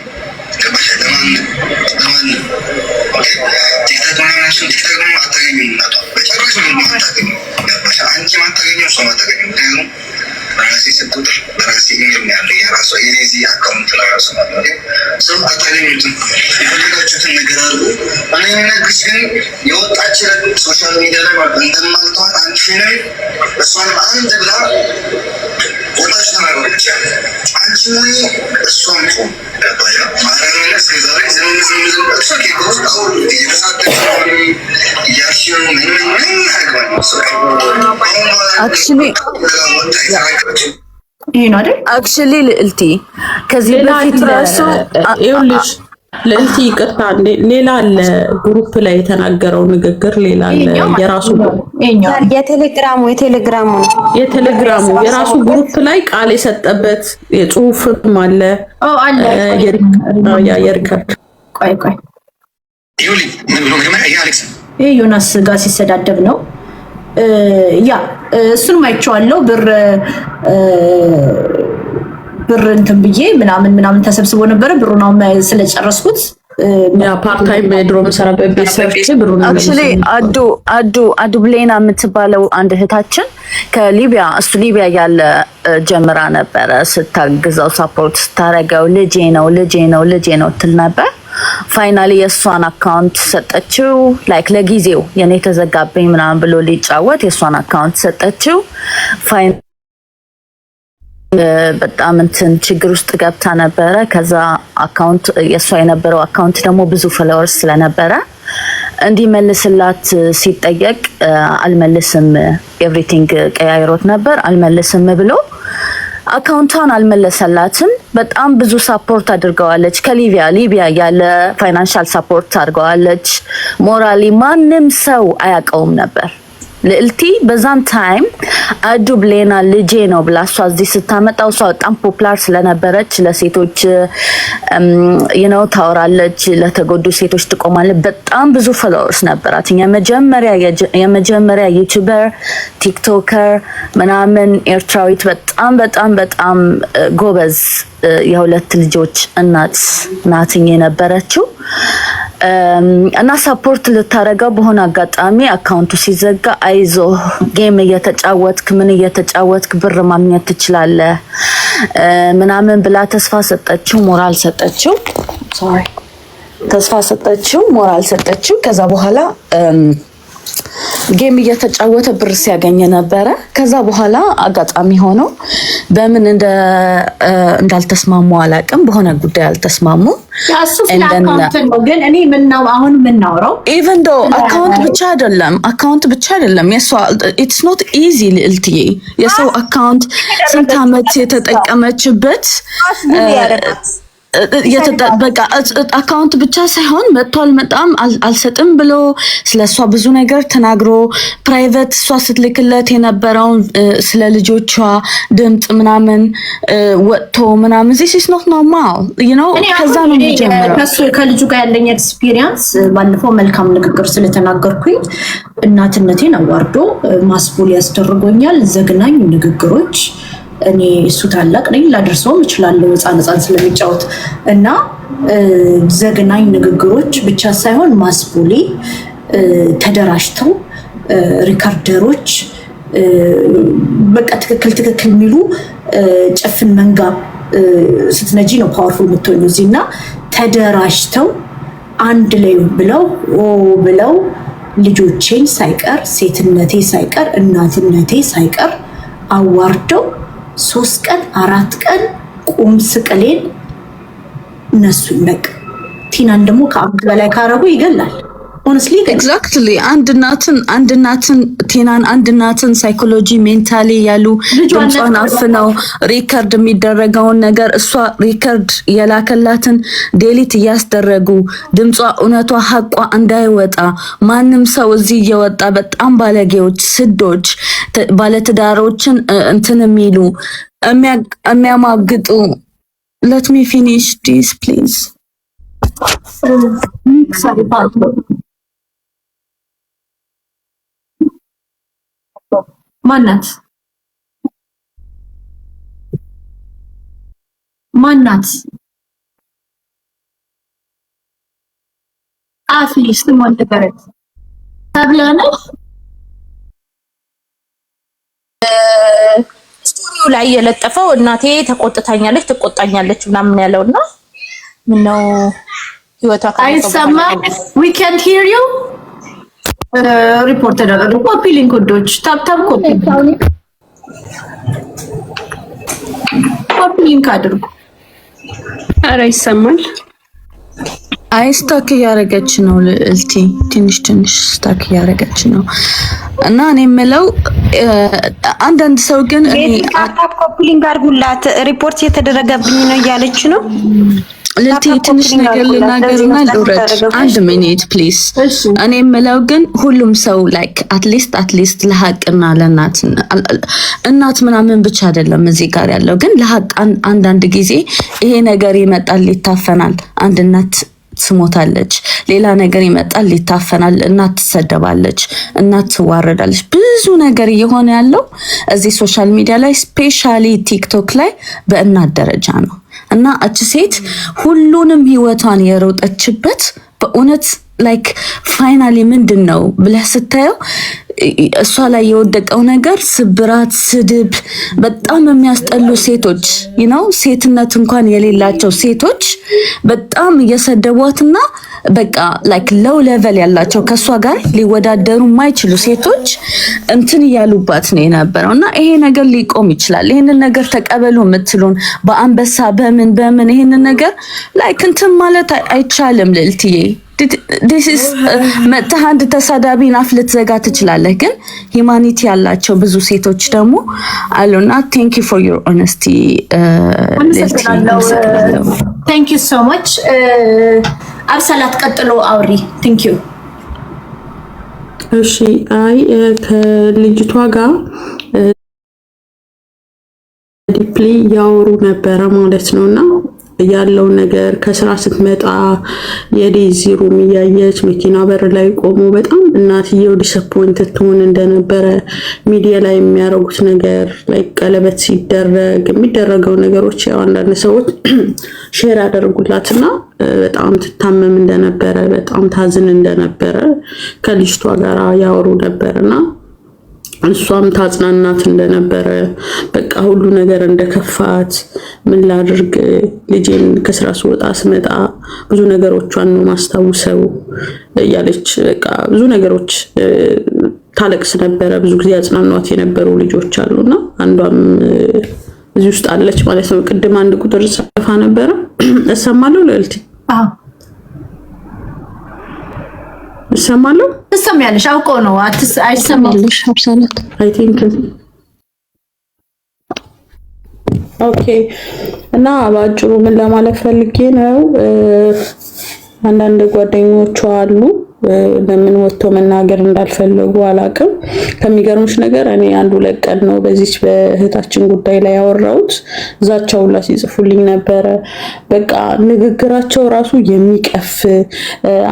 [SPEAKER 6] ገባሽ ለማንም ቲክታክ ማናሽን ቲክታክ ደግሞ አታገኙም እናቷ በጨራሽ ነው ማታገኙ ገባሽ አንቺ ማታገኘው ሰው ማታገኙ ምክንያቱም በራሴ ስትቁጥር በራሴ ኢሜል ያለ የራሷ የኔዚ አካውንት ለራሱ ማለት ሰው አታገኙትም። የፈለጋችሁትን ነገር አድርጉ። እኔ የምነግርሽ ግን የወጣችለት ሶሻል ሚዲያ ላይ ማለት እንደማልተዋት አንቺ ነው እሷንም አንድ ብላ ወጣች ተናገረች። አንቺ ወይ እሷም ጾም ገባሽ ማርያምን እስከዛሬ ዝም እሷ ከቆስ አሁን እየተሳደቀ ያሽው ምን አገባኝ ሰው
[SPEAKER 4] አክቹሊ
[SPEAKER 2] ይሄ ነው አይደል?
[SPEAKER 4] አክቹሊ ልዕልቲ ከዚህ በፊት ራሱ
[SPEAKER 7] ይኸውልሽ ልዕልቲ ይቅርታ ሌላ አለ ግሩፕ ላይ የተናገረው ንግግር ሌላ አለ የራሱ የቴሌግራሙ የራሱ ግሩፕ ላይ ቃል የሰጠበት የጽሁፍም አለ የሪከርድ
[SPEAKER 2] ቆይ ይሄ ዮናስ ጋር ሲሰዳደብ ነው ያ እሱንም አይቼዋለሁ። ብር እንትን ብዬ ምናምን ተሰብስቦ ነበረ። ብሩን አሁን ስለጨረስኩት
[SPEAKER 7] ያ ፓርት ታይም ድሮ መሰራበት ቤተሰብ ብሩን
[SPEAKER 4] አክቹሊ አዱ ብሌና የምትባለው አንድ እህታችን ከሊቢያ እሱ ሊቢያ ያለ ጀምራ ነበረ ስታግዘው ሳፖርት ስታረገው ልጄ ነው ትል ነበር። ፋይናሊ የሷን አካውንት ሰጠችው። ላይክ ለጊዜው የኔ ተዘጋብኝ ምናምን ብሎ ሊጫወት የሷን አካውንት ሰጠችው። በጣም እንትን ችግር ውስጥ ገብታ ነበረ። ከዛ አካውንት የሷ የነበረው አካውንት ደግሞ ብዙ ፎሎወርስ ስለነበረ እንዲመልስላት ሲጠየቅ አልመልስም ኤቭሪቲንግ ቀያይሮት ነበር አልመልስም ብሎ አካውንቷን አልመለሰላትም። በጣም ብዙ ሰፖርት አድርገዋለች። ሊቢያ ያለ ፋይናንሻል ሰፖርት አድርገዋለች። ሞራሊ ማንም ሰው አያውቀውም ነበር። ልዕልቲ በዛን ታይም አዱ ብሌና ልጄ ነው ብላ እሷ እዚህ ስታመጣው እሷ በጣም ፖፑላር ስለነበረች ለሴቶች ታወራለች፣ ለተጎዱ ሴቶች ትቆማለች። በጣም ብዙ ፎሎወርስ ነበራት። የመጀመሪያ ዩቲዩበር ቲክቶከር ምናምን ኤርትራዊት በጣም በጣም በጣም ጎበዝ የሁለት ልጆች እናት ናትኝ የነበረችው እና ሰፖርት ልታረጋው በሆነ አጋጣሚ አካውንቱ ሲዘጋ አይዞ ጌም እየተጫወትክ ምን እየተጫወትክ ብር ማግኘት ትችላለህ ምናምን ብላ ተስፋ ሰጠችው፣ ሞራል ሰጠችው። ተስፋ ሰጠችው፣ ሞራል ሰጠችው። ከዛ በኋላ ጌም እየተጫወተ ብር ሲያገኝ ነበረ። ከዛ በኋላ አጋጣሚ ሆኖ በምን እንዳልተስማሙ አላውቅም፣ በሆነ ጉዳይ አልተስማሙ።
[SPEAKER 2] ግን እኔ አሁን የምናወራው
[SPEAKER 4] ኢቨን ዶ አካውንት ብቻ አይደለም የሷ ኢትስ ኖት ኢዚ ልዕልትዬ። የሰው አካውንት ስንት ዓመት የተጠቀመችበት በቃ አካውንት ብቻ ሳይሆን መጥቷል መጣም አልሰጥም ብሎ ስለሷ ብዙ ነገር ተናግሮ ፕራይቬት እሷ ስትልክለት የነበረውን ስለ ልጆቿ ድምጽ ምናምን ወጥቶ ምናምን this is not normal ከዛ ነው የሚጀምረው።
[SPEAKER 2] ከልጁ ጋር ያለኝ ኤክስፒሪየንስ ባለፈው መልካም ንግግር ስለተናገርኩኝ እናትነቴን አዋርዶ ማስቡል ያስደርጎኛል። ዘግናኝ ንግግሮች እኔ እሱ ታላቅ ነኝ ላደርሰውም እችላለሁ ህፃን ስለሚጫወት እና ዘግናኝ ንግግሮች ብቻ ሳይሆን ማስቡሊ ተደራጅተው ሪካርደሮች በቃ ትክክል የሚሉ ጨፍን መንጋ ስትነጂ ነው ፓወርፉል የምትሆኚው እዚህና ተደራጅተው አንድ ላይ ብለው ልጆቼን ሳይቀር ሴትነቴ ሳይቀር እናትነቴ ሳይቀር አዋርደው 3 ቀን 4 ቀን ቁም ስቅሌን እነሱ ይመቅ ቲናን ደግሞ ከአንድ በላይ ካረጉ ይገላል። honestly
[SPEAKER 4] exactly አንድ እናትን ቲናን አንድ እናትን ሳይኮሎጂ ሜንታሊ ያሉ ድምጿን አፍነው ሪከርድ የሚደረገውን ነገር እሷ ሪከርድ የላከላትን ዴሊት እያስደረጉ ድምጿ እውነቷ ሀቋ እንዳይወጣ ማንም ሰው እዚህ እየወጣ በጣም ባለጌዎች ስዶች ባለትዳሮችን እንትን የሚሉ የሚያማግጡ let me finish this please
[SPEAKER 2] ማናት አትሊስት ሞልተረት ታብላነሽ
[SPEAKER 3] ስቶሪው ላይ የለጠፈው እናቴ ተቆጥታኛለች ትቆጣኛለች ምናምን ያለውና ምነው ህይወቷ
[SPEAKER 2] አይሰማ we can't hear you ሪፖርት ተደረገ። ኮፒ ሊንክ ወዶች ታፕ ኮፒ ሊንክ አድርጉ።
[SPEAKER 5] ኧረ ይሰማል።
[SPEAKER 4] ስታክ እያደረገች ነው ልዕልቲ፣ ትንሽ ስታክ እያደረገች ነው። እና እኔ የምለው አንዳንድ ሰው ግን
[SPEAKER 5] ታፕ ኮፒ ሊንክ አድርጉላት ሪፖርት የተደረገብኝ ነው እያለች ነው።
[SPEAKER 4] ልዕልቲ ትንሽ ነገር ልናገርና ልውረድ። 1 ሚኒት ፕሊዝ። እኔ የምለው ግን ሁሉም ሰው ላይክ አትሊስት ለሀቅና ለእናት እናት ምናምን ብቻ አይደለም እዚህ ጋር ያለው ግን ለሀቅ አንዳንድ ጊዜ ይሄ ነገር ይመጣል ይታፈናል። አንድ እናት ትሞታለች፣ ሌላ ነገር ይመጣል ይታፈናል፣ እናት ትሰደባለች፣ እናት ትዋረዳለች። ብዙ ነገር እየሆነ ያለው እዚህ ሶሻል ሚዲያ ላይ ስፔሻሊ ቲክቶክ ላይ በእናት ደረጃ ነው። እና እቺ ሴት ሁሉንም ህይወቷን የሮጠችበት በእውነት ላይክ ፋይናሊ ምንድነው ብለህ ስታየው እሷ ላይ የወደቀው ነገር ስብራት፣ ስድብ፣ በጣም የሚያስጠሉ ሴቶች ሴትነት እንኳን የሌላቸው ሴቶች በጣም እየሰደቧትና በቃ ላይክ ሎው ሌቨል ያላቸው ከሷ ጋር ሊወዳደሩ የማይችሉ ሴቶች እንትን እያሉባት ነው የነበረውና ይሄ ነገር ሊቆም ይችላል። ይሄንን ነገር ተቀበሉ የምትሉን በአንበሳ በምን ይሄንን ነገር ላይክ እንትን ማለት አይቻልም ልዕልትዬ። this is መጥተህ አንድ ተሳዳቢን አፍ ልትዘጋ ትችላለህ፣ ግን ሂማኒቲ ያላቸው ብዙ ሴቶች ደግሞ አሉና thank you for your honesty
[SPEAKER 2] thank you so much አብሰላት ቀጥሎ አውሪ thank you
[SPEAKER 7] እሺ አይ ከልጅቷ ጋር ዲፕሊ ያወሩ ነበረ ማለት ነውና ያለው ነገር ከስራ ስትመጣ የዴዚ ሩም ያየች መኪና በር ላይ ቆሞ በጣም እናትየው ዲስአፖይንትድ ትሆን እንደነበረ ሚዲያ ላይ የሚያረጉት ነገር ላይ ቀለበት ሲደረግ የሚደረገው ነገሮች ያው አንዳንድ ሰዎች ሼር ያደርጉላትና በጣም ትታመም እንደነበረ በጣም ታዝን እንደነበረ ከልጅቷ ጋር ያወሩ ነበርና እሷም ታጽናናት እንደነበረ በቃ ሁሉ ነገር እንደከፋት ምን ላድርግ ልጄን ከስራ ስወጣ ስመጣ ብዙ ነገሮቿን ነው ማስታውሰው ያለች በቃ ብዙ ነገሮች ታለቅስ ነበረ ብዙ ጊዜ ያጽናኗት የነበሩ ልጆች አሉና አንዷም እዚህ ውስጥ አለች ማለት ነው ቅድም አንድ ቁጥር ጽፋ ነበረ እሰማለሁ ለልቲ እሰማለሁ
[SPEAKER 2] ትሰሚያለሽ አውቆ ነው አይሰማልሽ
[SPEAKER 7] አብሰላት አይ ቲንክ ኦኬ እና ባጭሩ ምን ለማለት ፈልጌ ነው አንዳንድ ጓደኞቿ አሉ ለምን ወጥቶ መናገር እንዳልፈለጉ አላቅም ከሚገርምሽ ነገር እኔ አንዱ ለቀን ነው በዚህ በእህታችን ጉዳይ ላይ ያወራሁት ዛቻው ላይ ሲጽፉልኝ ነበር በቃ ንግግራቸው ራሱ የሚቀፍ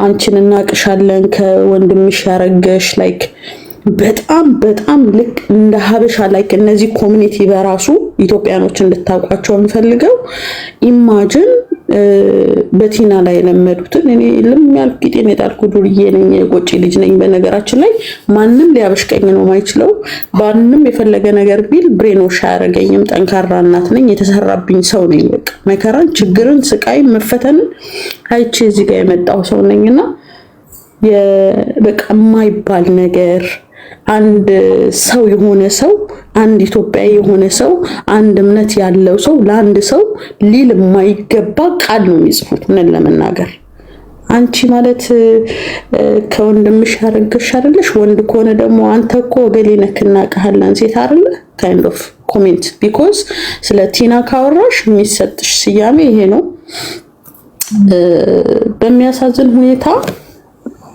[SPEAKER 7] አንቺን እናቅሻለን ከወንድምሽ ያረገሽ ላይክ በጣም ልክ እንደ ሀበሻ ላይክ እነዚህ ኮሚኒቲ በራሱ ኢትዮጵያኖች እንድታውቋቸው እንፈልገው ኢማጂን በቲና ላይ ለመዱትን እኔ ለሚያልፍ ቂጤን የጣልኩ ዱርዬ ነኝ የቆጪ ልጅ ነኝ በነገራችን ላይ ማንንም ሊያበሽቀኝ ነው ማይችለው ባንንም የፈለገ ነገር ቢል ብሬኖሽ ያረጋኝም ጠንካራ እናት ነኝ የተሰራብኝ ሰው ነኝ በቃ መከራን ችግርን ስቃይ መፈተንን አይቼ እዚህ ጋር የመጣው ሰው ነኝና በቃ የማይባል ነገር አንድ ሰው የሆነ ሰው አንድ ኢትዮጵያዊ የሆነ ሰው አንድ እምነት ያለው ሰው ለአንድ ሰው ሊል የማይገባ ቃል ነው የሚጽፉት ምን ለመናገር አንቺ ማለት ከወንድምሽ ያረገሽ አይደለሽ ወንድ ከሆነ ደግሞ አንተ እኮ ገሌነክና ቀሃላን ሴት አይደለ kind of comment because ስለ ቲና ካወራሽ የሚሰጥሽ ስያሜ ይሄ ነው በሚያሳዝን ሁኔታ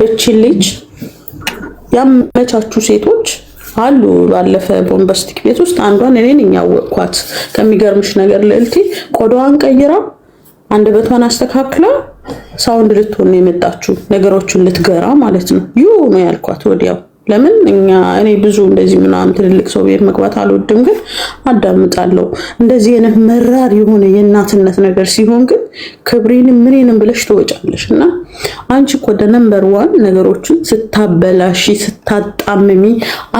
[SPEAKER 7] እቺ ልጅ ያመቻቹ ሴቶች አሉ ባለፈ ቦምባስቲክ ቤት ውስጥ አንዷን እኔ ነኝ ያወቅኳት ከሚገርምሽ ነገር ለልቲ ቆዳዋን ቀይራ አንደበቷን አስተካክላ ሳውንድ ልትሆን ነው የመጣችው ነገሮችን ልትገራ ማለት ነው ነው ያልኳት ወዲያው ለምን እኔ ብዙ እንደዚህ ምናምን ትልልቅ ሰው ቤት መግባት አልወድም ግን አዳምጣለሁ እንደዚህ የነ መራር የሆነ የእናትነት ነገር ሲሆን ግን ክብሬንም ምንንም ብለሽ ተወጫለሽና አንቺ እኮ ነምበር 1 ነገሮችን ስታበላሽ ስታጣምሚ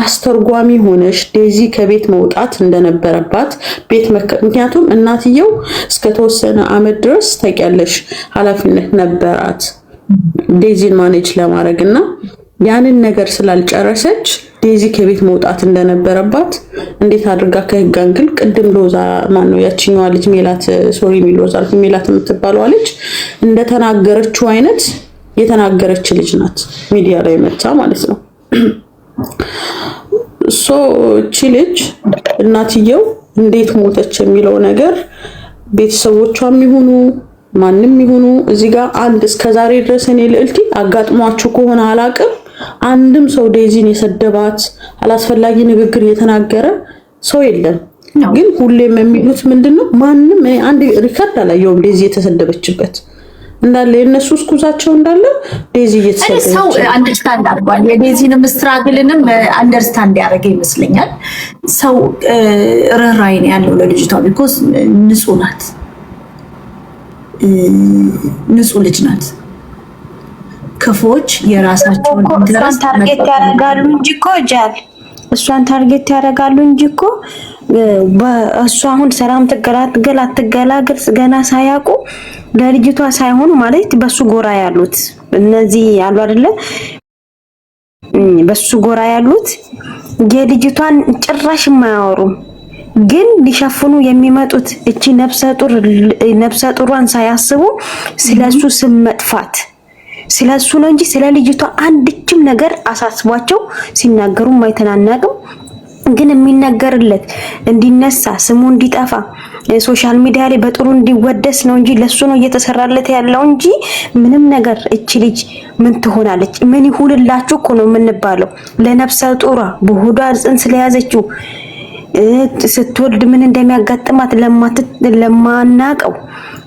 [SPEAKER 7] አስተርጓሚ ሆነሽ ዴዚ ከቤት መውጣት እንደነበረባት ቤት ምክንያቱም እናትየው እስከ ተወሰነ አመት ድረስ ታውቂያለሽ ኃላፊነት ነበራት ዴዚን ማኔጅ ለማድረግና ያንን ነገር ስላልጨረሰች ዴዚ ከቤት መውጣት እንደነበረባት እንዴት አድርጋ ከህጋንግል ቅድም ሎዛ ማን ነው ያቺኛዋ ልጅ ሜላት ሶሪ ሎዛ ሜላት የምትባለው ልጅ እንደተናገረችው አይነት የተናገረች ልጅ ናት ሚዲያ ላይ መጣ ማለት ነው እቺ ልጅ እናትየው እንዴት ሞተች የሚለው ነገር ቤተሰቦቿም ይሁኑ ማንንም ይሁኑ እዚህ ጋር አንድ እስከዛሬ ድረስ እኔ ልዕልቲ አጋጥሟችሁ ከሆነ አላቅም አንድም ሰው ዴዚን የሰደባት አላስፈላጊ ንግግር የተናገረ ሰው የለም ግን ሁሌም የሚሉት ምንድነው ማንንም አንድ ሪከርድ አላየውም ዴዚ የተሰደበችበት እንዳለ የነሱ ስኩዛቸው እንዳለ ዴዚ እየተሰደበች
[SPEAKER 2] ሰው አንደርስታንድ አድርጓል የዴዚንም ስትራግልንም አንደርስታንድ ያደረገ ይመስለኛል ሰው ራራይ ነው ያለው ለልጅቷ ቢኮዝ ንጹህ ናት ንጹህ ልጅ ናት ክፎች የራሳቸውን ኢንተረስ
[SPEAKER 5] ታርጌት ያደርጋሉ እንጂ እኮ ጃል እሷን ታርጌት ያደርጋሉ እንጂ እኮ በእሷ አሁን ሰላም ትገላገል ገና ሳያውቁ ለልጅቷ ሳይሆን ማለት በሱ ጎራ ያሉት እነዚህ ያሉ አይደለ በሱ ጎራ ያሉት የልጅቷን ጭራሽ የማያወሩ ግን ሊሸፍኑ የሚመጡት እቺ ነፍሰ ጡሯን ሳያስቡ ስለሱ ስም መጥፋት ስለሱ ነው እንጂ ስለ ልጅቷ አንድችም ነገር አሳስቧቸው ሲናገሩም አይተናናቅም። ግን የሚነገርለት እንዲነሳ ስሙ እንዲጠፋ ሶሻል ሚዲያ ላይ በጥሩ እንዲወደስ ነው እንጂ ለሱ ነው እየተሰራለት ያለው እንጂ ምንም ነገር እቺ ልጅ ምን ትሆናለች? ምን ይሁንላችሁ እኮ ነው የምንባለው። ለነፍሰ ጡሯ በሆዷ ጽንስ ስለያዘችው ስትወልድ ምን እንደሚያጋጥማት ለማናቀው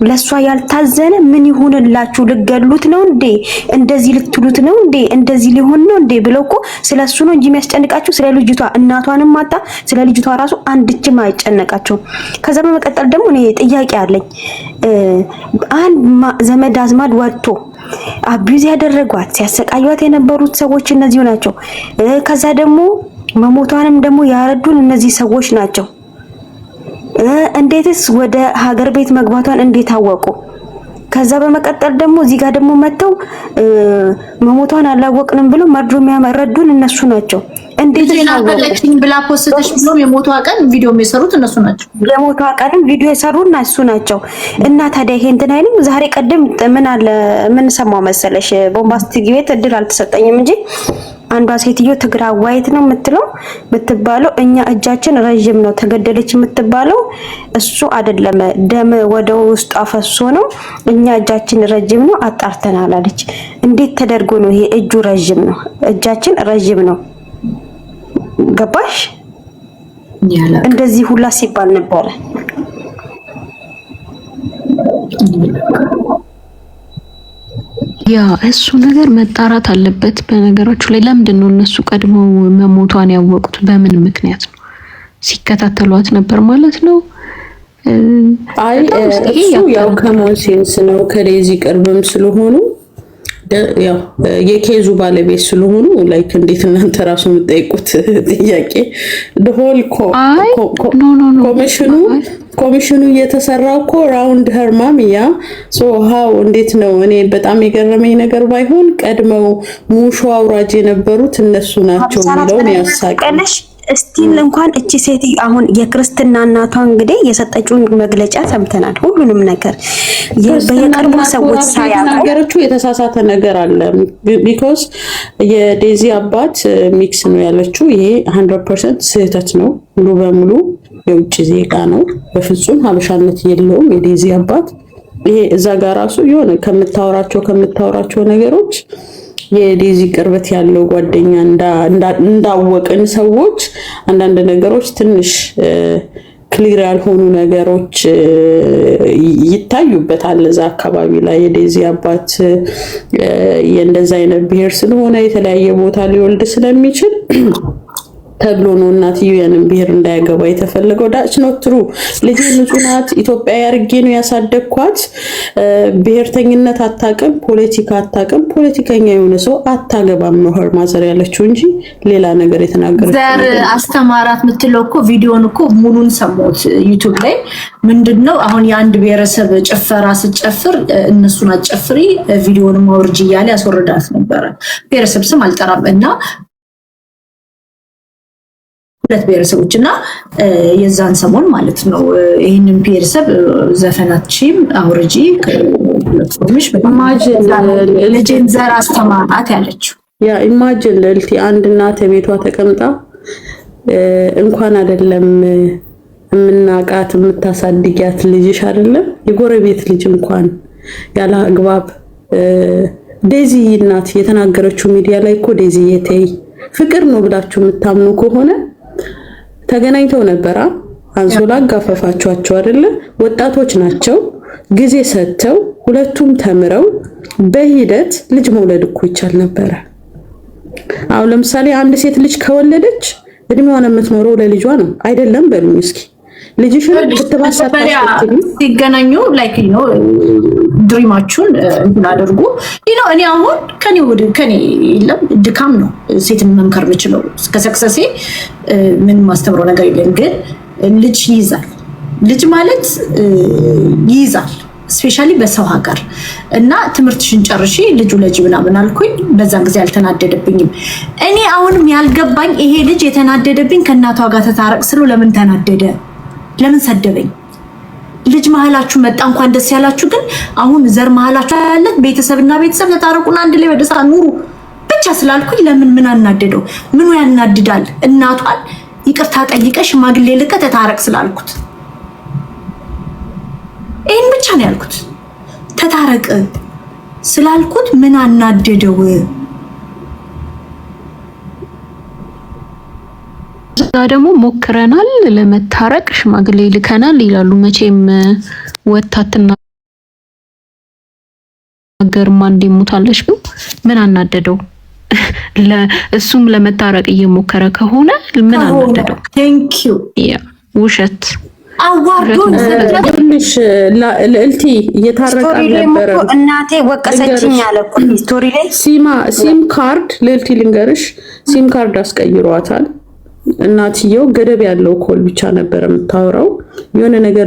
[SPEAKER 5] ለሷ ያልታዘነ ምን ይሁንላችሁ? ልገሉት ነው እንዴ? እንደዚህ ልትሉት ነው እንዴ? እንደዚህ ሊሆን ነው እንዴ ብለው እኮ ስለሱ ነው እንጂ የሚያስጨንቃቸው ስለ ልጅቷ እናቷንም ማጣ ስለ ልጅቷ ራሱ አንድችም አይጨነቃቸው። ከዛ በመቀጠል ደግሞ እኔ ጥያቄ አለኝ። አንድ ዘመድ አዝማድ ወጥቶ አቢዩዝ ያደረጓት ሲያሰቃዩት የነበሩት ሰዎች እነዚሁ ናቸው። ከዛ ደግሞ መሞቷንም ደግሞ ያረዱን እነዚህ ሰዎች ናቸው። እንዴትስ ወደ ሀገር ቤት መግባቷን እንዴት አወቁ? ከዛ በመቀጠል ደግሞ እዚህ ጋር ደግሞ መተው መሞቷን አላወቅንም ብሎ መርዶ የሚያመረዱን እነሱ ናቸው። እንዴት
[SPEAKER 2] ነው ብላ ፖስተሽ ብሎ የሞቷ ቀን ቪዲዮ የሚሰሩት እነሱ ናቸው።
[SPEAKER 5] የሞቷ ቀን ቪዲዮ የሰሩና እሱ ናቸው። እና ታዲያ ይሄ እንትን አይልም። ዛሬ ቀደም ምን አለ ምን ሰማው መሰለሽ? ቦምባስቲክ ቤት እድል አልተሰጠኝም እንጂ አንዷ ሴትዮ ትግራዋይት ነው የምትባለው እኛ እጃችን ረጅም ነው ተገደለች የምትባለው እሱ አይደለም ደም ወደ ውስጥ አፈሶ ነው እኛ እጃችን ረጅም ነው አጣርተናል አለች። እንዴት ተደርጎ ነው ይሄ እጁ ረጅም ነው እጃችን ረጅም ነው? ገባሽ? እንደዚህ ሁላ ሲባል ነበር።
[SPEAKER 8] ያ እሱ ነገር መጣራት አለበት። በነገራችሁ ላይ ለምንድን ነው እነሱ ቀድመው መሞቷን ያወቁት? በምን ምክንያት ነው? ሲከታተሏት ነበር ማለት ነው።
[SPEAKER 7] አይ እሱ ያው ከሞን ሴንስ ነው ከዴዚ ቅርብም ስለሆኑ ያው የኬዙ ባለቤት ስለሆኑ ላይክ እንዴት እናንተ ራሱ የምትጠይቁት ጥያቄ ሆል ኮሚሽኑ እየተሰራው እኮ ራውንድ ሄር ማሚያ ሶ ሃው እንዴት ነው? እኔ በጣም የገረመኝ ነገር ባይሆን ቀድመው ሙሾ አውራጅ የነበሩት እነሱ ናቸው የሚለውን ያሳቀነሽ።
[SPEAKER 5] እስቲል እንኳን እቺ ሴት አሁን የክርስትና እናቷ እንግዲህ የሰጠችውን መግለጫ ሰምተናል። ሁሉንም ነገር በየቅርቡ ሰዎች ሳያናገረቹ
[SPEAKER 7] የተሳሳተ ነገር አለ። ቢኮዝ የዴዚ አባት ሚክስ ነው ያለችው። ይሄ 100% ስህተት ነው። ሙሉ በሙሉ የውጭ ዜጋ ነው። በፍጹም ሀበሻነት የለውም የዴዚ አባት። ይሄ እዛ ጋር ራሱ የሆነ ከምታወራቸው ነገሮች የዴዚ ቅርበት ያለው ጓደኛ እንዳወቅን ሰዎች አንዳንድ ነገሮች ትንሽ ክሊር ያልሆኑ ነገሮች ይታዩበታል። እዛ አካባቢ ላይ የዴዚ አባት የእንደዛ አይነት ብሄር ስለሆነ የተለያየ ቦታ ሊወልድ ስለሚችል ተብሎ ነው እናትየው ያንን ብሄር እንዳያገባ የተፈለገው። ዳች ኖት ትሩ። ልጅ ንጹህ ናት። ኢትዮጵያ ያርጌ ነው ያሳደግኳት። ብሄርተኝነት አታውቅም፣ ፖለቲካ አታውቅም። ፖለቲከኛ የሆነ ሰው አታገባም ነው ሄር ማዘር ያለችው እንጂ ሌላ ነገር የተናገረችው
[SPEAKER 2] ዘር አስተማራት የምትለው እኮ ቪዲዮን እኮ ሙሉን ሰማሁት ዩቲዩብ ላይ። ምንድነው አሁን የአንድ ብሄረሰብ ጭፈራ ስጨፍር እነሱን አጨፍሪ ቪዲዮንም አውርጂ እያለ ያስወርዳት ነበረ። ብሄረሰብ ስም አልጠራም እና ሁለት ብሄረሰቦች እና የዛን ሰሞን ማለት ነው ይሄንን ብሄረሰብ ዘፈናችም አውርጂ ከፕላትፎርምሽ ለጀን ዘር አስተማራት ያለችው።
[SPEAKER 7] ያ ኢማጂን ለልቲ አንድ እናት ቤቷ ተቀምጣ እንኳን አይደለም የምናቃት የምታሳድጊያት ልጅሽ አይደለም የጎረቤት ልጅ እንኳን ያለ አግባብ ዴዚ እናት የተናገረችው ሚዲያ ላይ እኮ ዴዚ የተይ ፍቅር ነው ብላችሁ የምታምኑ ከሆነ ተገናኝተው ነበር። አንሶላ ጋፈፋቸው አይደለ? ወጣቶች ናቸው። ጊዜ ሰጥተው ሁለቱም ተምረው በሂደት ልጅ መውለድ እኮ ይቻል ነበር። አሁን ለምሳሌ አንድ ሴት ልጅ ከወለደች እድሜዋን የምትኖረው ለልጇ ነው አይደለም? በሉኝ እስኪ ልጅሽን ከተባሰባችሁ
[SPEAKER 2] ሲገናኙ ላይክ ነው ድሪማችሁን አድርጉ። እኔ አሁን ከኔ የለም ድካም ነው ሴትን መምከር የምችለው ከሰክሰሴ ምን ማስተምረው ነገር የለም። ግን ልጅ ይይዛል። ልጅ ማለት ይይዛል ስፔሻሊ በሰው ሀገር እና ትምህርትሽን ጨርሺ ልጁ ለጅ ምናምን አልኩኝ። በዛን ጊዜ አልተናደደብኝም። እኔ አሁንም ያልገባኝ ይሄ ልጅ የተናደደብኝ ከእናቷ ጋር ተታረቅ ስለው ለምን ተናደደ? ለምን ሰደበኝ? ልጅ መሀላችሁ መጣ እንኳን ደስ ያላችሁ። ግን አሁን ዘር መሀላችሁ ያለ ቤተሰብና ቤተሰብ ተታረቁና አንድ ላይ በደስታ ኑሩ ብቻ ስላልኩኝ ለምን ምን አናደደው? ምኑ ያናድዳል? እናቷን ይቅርታ ጠይቀ ሽማግሌ ልከ ተታረቅ ስላልኩት ይሄን ብቻ ነው ያልኩት። ተታረቅ ስላልኩት ምን አናደደው?
[SPEAKER 8] እዛ ደግሞ ሞክረናል ለመታረቅ ሽማግሌ ልከናል ይላሉ። መቼም ወታትና ገርማ እንደሞታለሽ ነው። ምን አናደደው? እሱም ለመታረቅ እየሞከረ ከሆነ ምን አናደደው?
[SPEAKER 2] ቴንክ ዩ
[SPEAKER 8] ያ ውሸት
[SPEAKER 2] አዋርዶን
[SPEAKER 7] ትንሽ ለልቲ እየታረቀ ነበር።
[SPEAKER 5] እናቴ ወቀሰችኝ አለ እኮ ስቶሪ ላይ
[SPEAKER 7] ሲም ካርድ ለልቲ ልንገርሽ፣ ሲም ካርድ አስቀይሯታል። እናትየው ገደብ ያለው ኮል ብቻ ነበር የምታወራው። የሆነ ነገር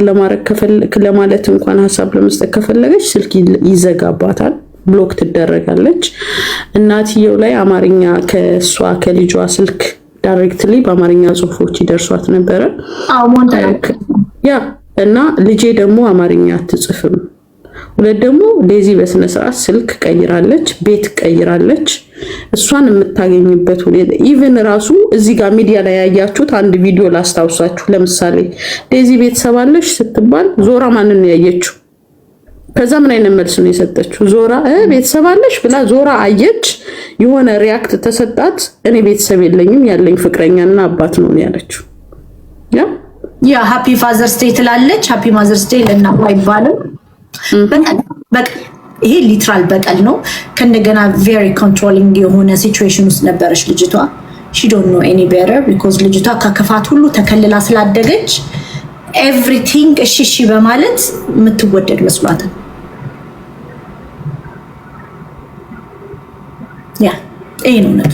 [SPEAKER 7] ለማለት እንኳን ሐሳብ ለመስጠት ከፈለገች ስልክ ይዘጋባታል፣ ብሎክ ትደረጋለች። እናትየው ላይ አማርኛ ከሷ ከልጇ ስልክ ዳይሬክትሊ በአማርኛ ጽሁፎች ይደርሷት ነበር። ያ እና ልጄ ደግሞ አማርኛ አትጽፍም። ሁለት ደግሞ ዴዚ በስነ ስርዓት ስልክ ቀይራለች፣ ቤት ቀይራለች። እሷን የምታገኝበት ሁኔታ ኢቭን ራሱ እዚህ ጋር ሚዲያ ላይ ያያችሁት አንድ ቪዲዮ ላስታውሳችሁ። ለምሳሌ ዴዚ ቤተሰብ አለሽ ስትባል ዞራ ማንን ነው ያየችው? ከዛ ምን አይነት መልስ ነው የሰጠችው? ዞራ ቤተሰብ አለሽ ብላ ዞራ አየች፣ የሆነ ሪያክት ተሰጣት። እኔ ቤተሰብ የለኝም ያለኝ ፍቅረኛና አባት ነው ያለችው።
[SPEAKER 2] ያ ሃፒ ፋዘርስ ዴይ ትላለች። ሃፒ ማዘርስ ዴይ ለእናቷ አይባልም። በቃ ይሄ ሊትራል በቀል ነው። ከእንደገና ቬሪ ኮንትሮሊንግ የሆነ ሲቹዌሽን ውስጥ ነበረች ልጅቷ። ሺ ዶንት ኖ ኤኒ ቤተር ቢኮዝ ልጅቷ ከክፋት ሁሉ ተከልላ ስላደገች ኤቭሪቲንግ እሺ በማለት የምትወደድ መስሏታል። ያ ይሄ ነው ነው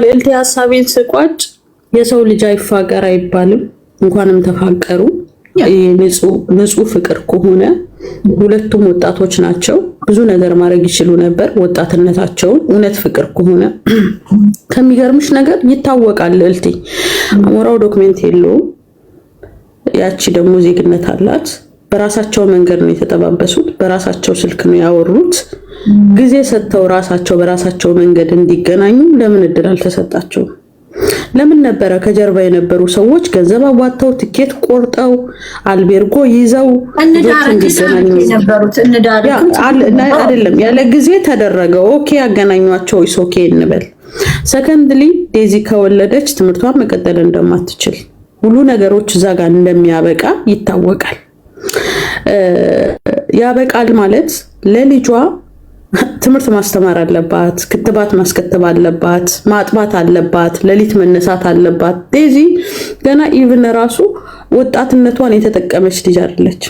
[SPEAKER 7] ለልቲ ሐሳቤን ስቋጭ የሰው ልጅ አይፋቀር አይባልም። እንኳንም ተፋቀሩ። ንጹህ ፍቅር ከሆነ ሁለቱም ወጣቶች ናቸው፣ ብዙ ነገር ማድረግ ይችሉ ነበር ወጣትነታቸውን። እውነት ፍቅር ከሆነ ከሚገርምሽ ነገር ይታወቃል። ልዕልቲ አሞራው ዶክመንት የለውም፣ ያቺ ደግሞ ዜግነት አላት። በራሳቸው መንገድ ነው የተጠባበሱት፣ በራሳቸው ስልክ ነው ያወሩት። ጊዜ ሰጥተው ራሳቸው በራሳቸው መንገድ እንዲገናኙ ለምን እድል አልተሰጣቸውም? ለምን ነበረ ከጀርባ የነበሩ ሰዎች ገንዘብ አዋጥተው ትኬት ቆርጠው አልቤርጎ ይዘው አይደለም ያለ ጊዜ ተደረገ። ኦኬ ያገናኟቸው ኦኬ እንበል። ሰከንድሊ ዴዚ ከወለደች ትምህርቷን መቀጠል እንደማትችል ሁሉ ነገሮች እዛ ጋር እንደሚያበቃ ይታወቃል። ያበቃል ማለት ለልጇ ትምህርት ማስተማር አለባት፣ ክትባት ማስከተብ አለባት፣ ማጥባት አለባት፣ ለሊት መነሳት አለባት። ዴዚ ገና ኢቭን ራሱ ወጣትነቷን የተጠቀመች ልጅ አይደለች።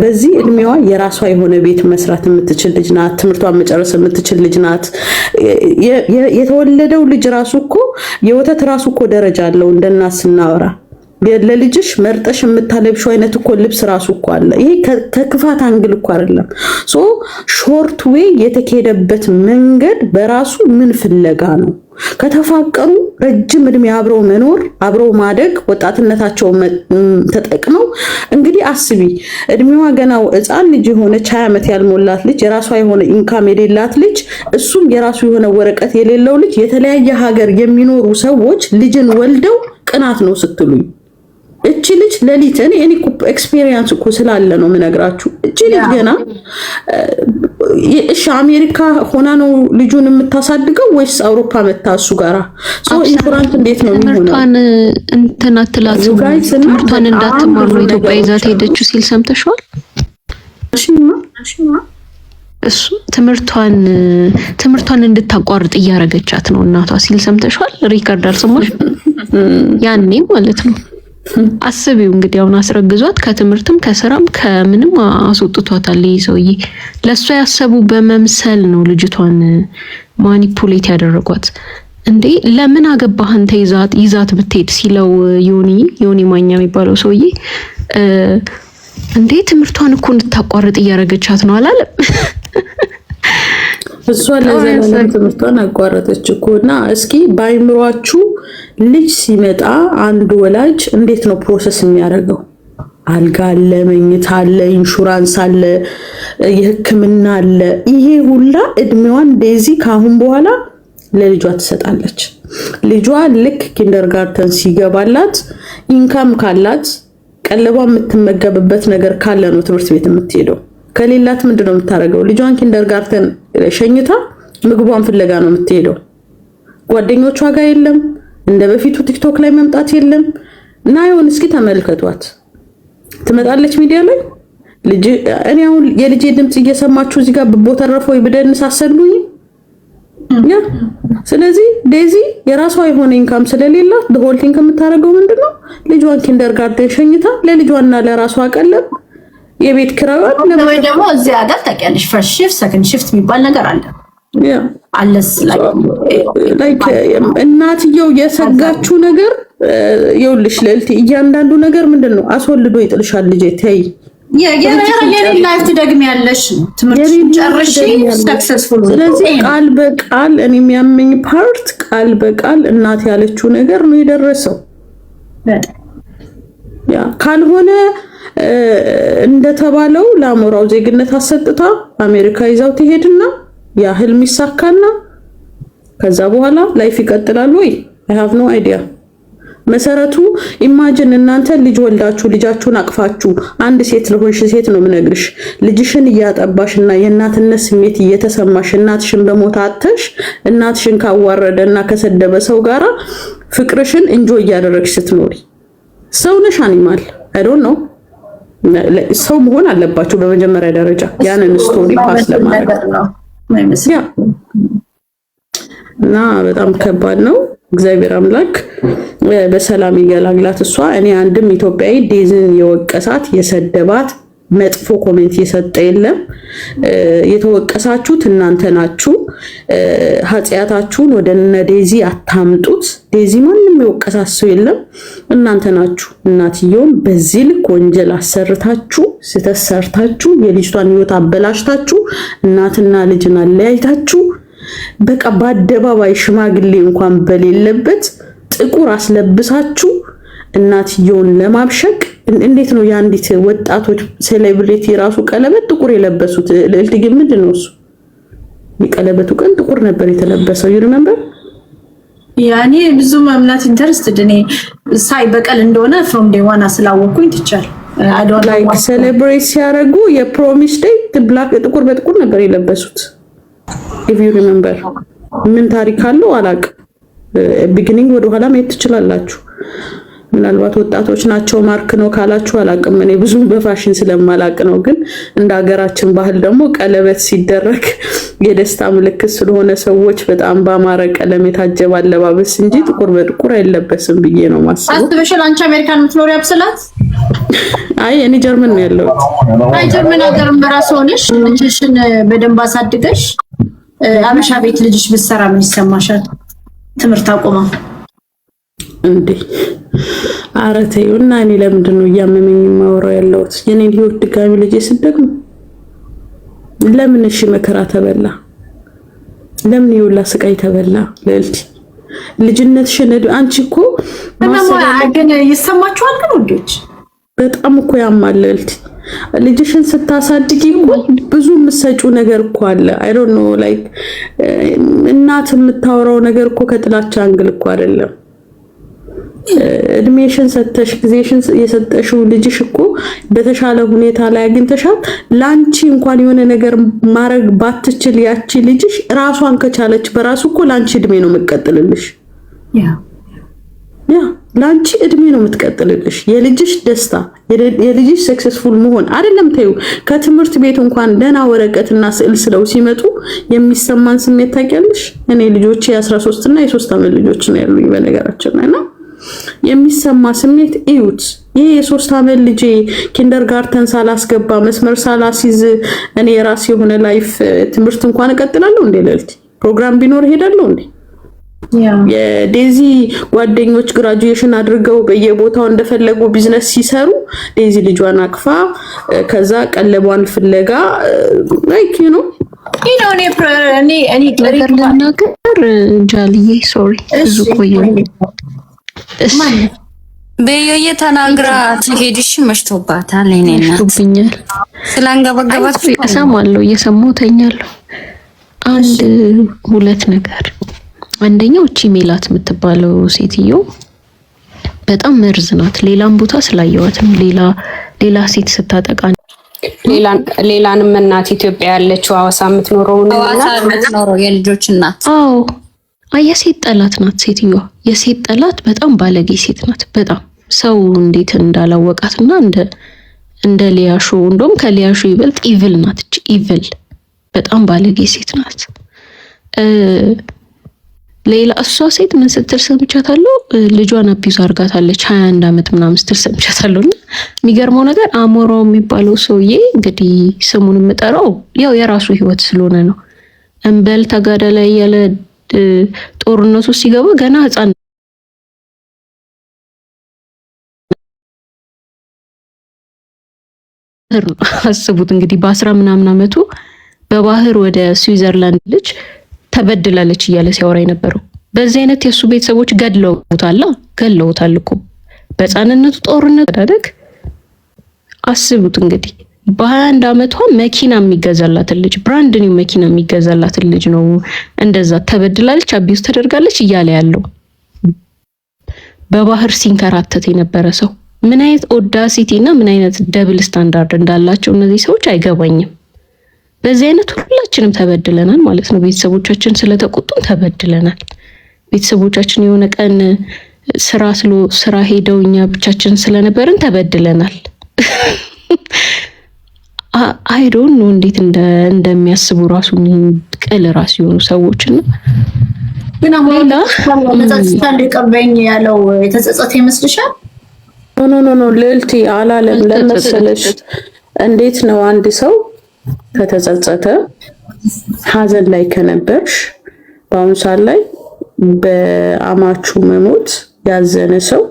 [SPEAKER 7] በዚህ እድሜዋ የራሷ የሆነ ቤት መስራት የምትችል ልጅ ናት። ትምህርቷን መጨረስ የምትችል ልጅ ናት። የተወለደው ልጅ ራሱ እኮ የወተት ራሱ እኮ ደረጃ አለው። እንደናት ስናወራ ለልጅሽ መርጠሽ የምታለብሽው አይነት እኮ ልብስ ራሱ እኮ አለ። ይሄ ከክፋት አንግል እኮ አይደለም። ሶ ሾርት ዌይ የተከሄደበት መንገድ በራሱ ምን ፍለጋ ነው? ከተፋቀሩ ረጅም እድሜ አብረው መኖር አብረው ማደግ ወጣትነታቸው ተጠቅመው እንግዲህ አስቢ፣ እድሜዋ ገና ሕፃን ልጅ የሆነች 20 ዓመት ያልሞላት ልጅ የራሷ የሆነ ኢንካም የሌላት ልጅ እሱም የራሱ የሆነ ወረቀት የሌለው ልጅ የተለያየ ሀገር የሚኖሩ ሰዎች ልጅን ወልደው ቅናት ነው ስትሉኝ እቺ ልጅ ለሊት እኔ ኤክስፒሪየንስ እኮ ስላለ ነው የምነግራችሁ። እቺ ልጅ ገና እሺ አሜሪካ ሆና ነው ልጁን የምታሳድገው ወይስ አውሮፓ መታ እሱ ጋራ? ሶ ኢንሹራንስ እንዴት ነው የሚሆነው?
[SPEAKER 8] ትምህርቷን እንትን አትላት፣ ትምህርቷን እንዳትማር ነው ኢትዮጵያ ይዛት ሄደችው ሲል ሰምተሽዋል? እሱ ትምህርቷን እንድታቋርጥ እያረገቻት ነው እናቷ ሲል ሰምተሽዋል? ሪካርድ አልሰማሽ? ያኔ ማለት ነው። አስቢው እንግዲህ አሁን አስረግዟት ከትምህርትም ከስራም ከምንም አስወጥቷታል። ይሄ ሰውዬ ለሷ ያሰቡ በመምሰል ነው ልጅቷን ማኒፑሌት ያደረጓት። እንዴ ለምን አገባህ አንተ ይዛት ብትሄድ ሲለው ዮኒ ማኛ የሚባለው ሰውዬ እንዴ ትምህርቷን እኮ እንድታቋርጥ እያረገቻት ነው አላለም?
[SPEAKER 7] እሷ ለዘላለም ትምህርቷን አቋረጠች እኮና እስኪ ባይምሯችሁ ልጅ ሲመጣ አንድ ወላጅ እንዴት ነው ፕሮሰስ የሚያደርገው? አልጋ አለ፣ መኝታ አለ፣ ኢንሹራንስ አለ፣ የሕክምና አለ። ይሄ ሁላ እድሜዋን ዴዚ ካሁን በኋላ ለልጇ ትሰጣለች። ልጇ ልክ ኪንደርጋርተን ሲገባላት ኢንካም ካላት ቀለቧ የምትመገብበት ነገር ካለ ነው ትምህርት ቤት የምትሄደው። ከሌላት ምንድነው የምታደርገው? ልጇን ኪንደርጋርተን ሸኝታ ምግቧን ፍለጋ ነው የምትሄደው። ጓደኞቿ ጋር የለም፣ እንደ በፊቱ ቲክቶክ ላይ መምጣት የለም። እና ይሁን እስኪ ተመልከቷት፣ ትመጣለች ሚዲያ ላይ ልጅ እኔ አሁን የልጄ ድምጽ እየሰማችሁ እዚህ ጋር በቦተረፈው ይብደንስ አሰሉኝ ያ። ስለዚህ ዴዚ የራሷ የሆነ ኢንካም ስለሌላት በሆልቲንግ የምታደርገው ምንድነው? ልጇን ኪንደርጋርተን ሸኝታ ለልጇና ለራሷ ቀለብ የቤት ኪራዩን
[SPEAKER 2] ወይ ደግሞ እዚህ ሀገር ታውቂያለሽ ፈርስት ሺፍት ሰከንድ ሺፍት የሚባል ነገር አለ።
[SPEAKER 7] ያ
[SPEAKER 2] አለስ
[SPEAKER 7] ላይክ እናትየው የሰጋችሁ ነገር ይኸውልሽ ልዕልት፣ እያንዳንዱ ነገር ምንድነው አስወልዶ ይጥልሻል ልጄ ተይ።
[SPEAKER 2] የኔ ላይፍ ትደግሚያለሽ ትምህርት ጨርሺ ሰክሰስፉል።
[SPEAKER 7] ስለዚህ ቃል በቃል እኔ የሚያመኝ ፓርት ቃል በቃል እናት ያለችው ነገር ነው የደረሰው። ያ ካልሆነ እንደተባለው ለአሞራው ዜግነት አሰጥታ አሜሪካ ይዛው ትሄድና ያ ህልም ይሳካና ከዛ በኋላ ላይፍ ይቀጥላል ወይ? I have no idea። መሰረቱ ኢማጂን እናንተ ልጅ ወልዳችሁ ልጃችሁን አቅፋችሁ አንድ ሴት ለሆንሽ ሴት ነው ምነግርሽ ልጅሽን እያጠባሽና የእናትነት ስሜት እየተሰማሽ እናትሽን በሞት አጥተሽ እናትሽን ካዋረደና ከሰደበ ሰው ጋራ ፍቅርሽን እንጆይ እያደረግሽ ስትኖሪ ሰው ነሽ አኒማል I don't know። ሰው መሆን አለባችሁ በመጀመሪያ ደረጃ ያንን ስቶሪ ፓስ ለማድረግ ነው። እና በጣም ከባድ ነው። እግዚአብሔር አምላክ በሰላም ይገላግላት። እሷ እኔ አንድም ኢትዮጵያዊ ዴዝን የወቀሳት የሰደባት መጥፎ ኮሜንት የሰጠ የለም። የተወቀሳችሁት እናንተ ናችሁ። ኃጢያታችሁን ወደ እነ ዴዚ አታምጡት። ዴዚ ማንንም የወቀሳት ሰው የለም፣ እናንተ ናችሁ። እናትየውም በዚህ ልክ ወንጀል አሰርታችሁ ስተሰርታችሁ የልጅቷን ህይወት አበላሽታችሁ እናትና ልጅን አለያይታችሁ በቃ በአደባባይ ሽማግሌ እንኳን በሌለበት ጥቁር አስለብሳችሁ እናትየውን ለማብሸቅ እንዴት ነው የአንዲት ወጣቶች ሴሌብሪቲ ራሱ ቀለበት ጥቁር የለበሱት? ልዕልት ግን ምንድን ነው እሱ? የቀለበቱ ቀን ጥቁር ነበር የተለበሰው። ይሪመምበር
[SPEAKER 2] ያኔ ብዙ ማምናት ኢንተረስትድ እኔ ሳይ በቀል እንደሆነ ፍሮም ዴይ ዋን ስላወኩኝ ትቻል አዶን
[SPEAKER 7] ላይክ ሴሌብሬት ሲያደርጉ የፕሮሚስ ዴይ ብላክ ጥቁር በጥቁር ነበር የለበሱት። if you remember ምን ታሪክ አለው አላውቅም። ቢጊኒንግ ወደ ኋላ ማየት ትችላላችሁ። ምናልባት ወጣቶች ናቸው ማርክ ነው ካላችሁ አላውቅም። እኔ ብዙም በፋሽን ስለማላቅ ነው። ግን እንደ ሀገራችን ባህል ደግሞ ቀለበት ሲደረግ የደስታ ምልክት ስለሆነ ሰዎች በጣም ባማረ ቀለም የታጀበ አለባበስ እንጂ ጥቁር በጥቁር አይለበስም ብዬ ነው ማስበው።
[SPEAKER 2] አስተበሽል አንቺ አሜሪካን ምትኖር ያብስላት?
[SPEAKER 7] አይ እኔ ጀርመን ነው ያለሁት።
[SPEAKER 2] አይ ጀርመን ሀገር በራስ ሆነሽ ልጅሽን በደንብ አሳድገሽ አበሻ ቤት ልጅሽ ብትሰራ ምን ይሰማሻል? ትምህርት አቆማ
[SPEAKER 7] እንዴ አረተዩ እና እኔ ለምንድን ነው እያመመኝ የማወራው ያለሁት? የኔን ህይወት ድጋሚ ልጄ ስደግም ለምን እሺ መከራ ተበላ? ለምን ይውላ ስቃይ ተበላ? ለልቲ ልጅነትሽን አንቺ እኮ
[SPEAKER 2] ግን ይሰማችኋል? ግን ወንዶች
[SPEAKER 7] በጣም እኮ ያማል። ለልቲ ልጅሽን ስታሳድጊ እኮ ብዙ የምትሰጪው ነገር እኮ አለ። አይ ዶንት ኖ ላይክ እናት የምታወራው ነገር እኮ ከጥላቻ አንግል እኮ አይደለም። እድሜሽን ሰተሽ ጊዜሽን የሰጠሽው ልጅሽ እኮ በተሻለ ሁኔታ ላይ አግኝተሻት ላንቺ እንኳን የሆነ ነገር ማድረግ ባትችል ያቺ ልጅሽ ራሷን ከቻለች በራሱ እኮ ላንቺ እድሜ ነው የምትቀጥልልሽ። ያ ላንቺ እድሜ ነው የምትቀጥልልሽ። የልጅሽ ደስታ የልጅሽ ሰክሰስፉል መሆን አይደለም ተይው፣ ከትምህርት ቤት እንኳን ደህና ወረቀትና ስዕል ስለው ሲመጡ የሚሰማን ስሜት ታውቂያለሽ? እኔ ልጆቼ የ13 እና የ3 ዓመት ልጆች ነው ያሉኝ በነገራችን ላይ እና የሚሰማ ስሜት እዩት። ይሄ የ3 ዓመት ልጅ ኪንደርጋርተን ሳላስገባ መስመር ሳላሲዝ እኔ የራሴ የሆነ ላይፍ ትምህርት እንኳን እቀጥላለሁ እንዴ? ለልቲ ፕሮግራም ቢኖር ሄዳለሁ እንዴ? የዴዚ ጓደኞች ግራጁዌሽን አድርገው በየቦታው እንደፈለጉ ቢዝነስ ሲሰሩ ዴዚ ልጇን አቅፋ ከዛ ቀለቧን ፍለጋ ላይክ ዩ ኖ
[SPEAKER 8] ነገር ልናገር ጃልዬ ሶሪ ብዙ ቆየሁ።
[SPEAKER 5] በዮዬ ተናግራ ትሄድሽ መሽቶባታል። እኔ እናት
[SPEAKER 8] መሽቶብኛል
[SPEAKER 5] ስላንገበገባት
[SPEAKER 8] እሰማለሁ፣ እየሰማሁ ተኛለሁ። አንድ ሁለት ነገር። አንደኛው እቺ ሜላት የምትባለው ሴትዮ በጣም መርዝ ናት። ሌላም ቦታ ስላየዋትም ሌላ ሴት ስታጠቃ
[SPEAKER 9] ሌላንም እናት ኢትዮጵያ ያለችው ሐዋሳ የምትኖረው የልጆች እናት።
[SPEAKER 8] አዎ የሴት ጠላት ናት ሴትዮዋ። የሴት ጠላት በጣም ባለጌ ሴት ናት። በጣም ሰው እንዴት እንዳላወቃትና እንደ ሊያሾ እንደውም ከሊያሾ ይበልጥ ኢቭል ናት። እቺ ኢቭል በጣም ባለጌ ሴት ናት። ሌላ እሷ ሴት ምን ስትል ሰምቻታለሁ? ልጇን አቢዩዝ አርጋታለች 21 ዓመት ምናምን ስትል ሰምቻታለሁና የሚገርመው ነገር አሞራው የሚባለው ሰውዬ እንግዲህ ስሙን የምጠራው ያው የራሱ ህይወት ስለሆነ ነው። እንበል ተጋዳ ላይ ያለ ጦርነቱ ሲገባ ገና ህፃን አስቡት እንግዲህ በ10 ምናምን ዓመቱ በባህር ወደ ስዊዘርላንድ ልጅ ተበድላለች እያለ ሲያወራ የነበረው በዚህ አይነት የሱ ቤተሰቦች ገድለውታል እኮ በህፃንነቱ ጦርነት አደረግ። አስቡት እንግዲህ በ21 ዓመቷ መኪና የሚገዛላት ልጅ ብራንድ ኒው መኪና የሚገዛላት ልጅ ነው እንደዛ ተበድላለች፣ አቢዩዝ ተደርጋለች እያለ ያለው በባህር ሲንከራተት የነበረ ሰው። ምን አይነት ኦዳሲቲ እና ምን አይነት ደብል ስታንዳርድ እንዳላቸው እነዚህ ሰዎች አይገባኝም። በዚህ አይነት ሁላችንም ተበድለናል ማለት ነው። ቤተሰቦቻችን ስለተቆጡን ተበድለናል። ቤተሰቦቻችን የሆነ ቀን ስራ ሄደው እኛ ብቻችን ስለነበርን ተበድለናል። አይዶን ነው እንዴት እንደሚያስቡ ራሱ ቅል ራሱ የሆኑ ሰዎች ነው።
[SPEAKER 2] ግን አሁን ተጸጸተ እንደቀበኝ ያለው የተጸጸተ ይመስልሻል?
[SPEAKER 7] ኖ ልልቲ አላለም። ለመሰለሽ እንዴት ነው አንድ ሰው ከተጸጸተ ሀዘን ላይ ከነበርሽ በአሁኑ ሰዓት ላይ በአማቹ መሞት ያዘነ ሰው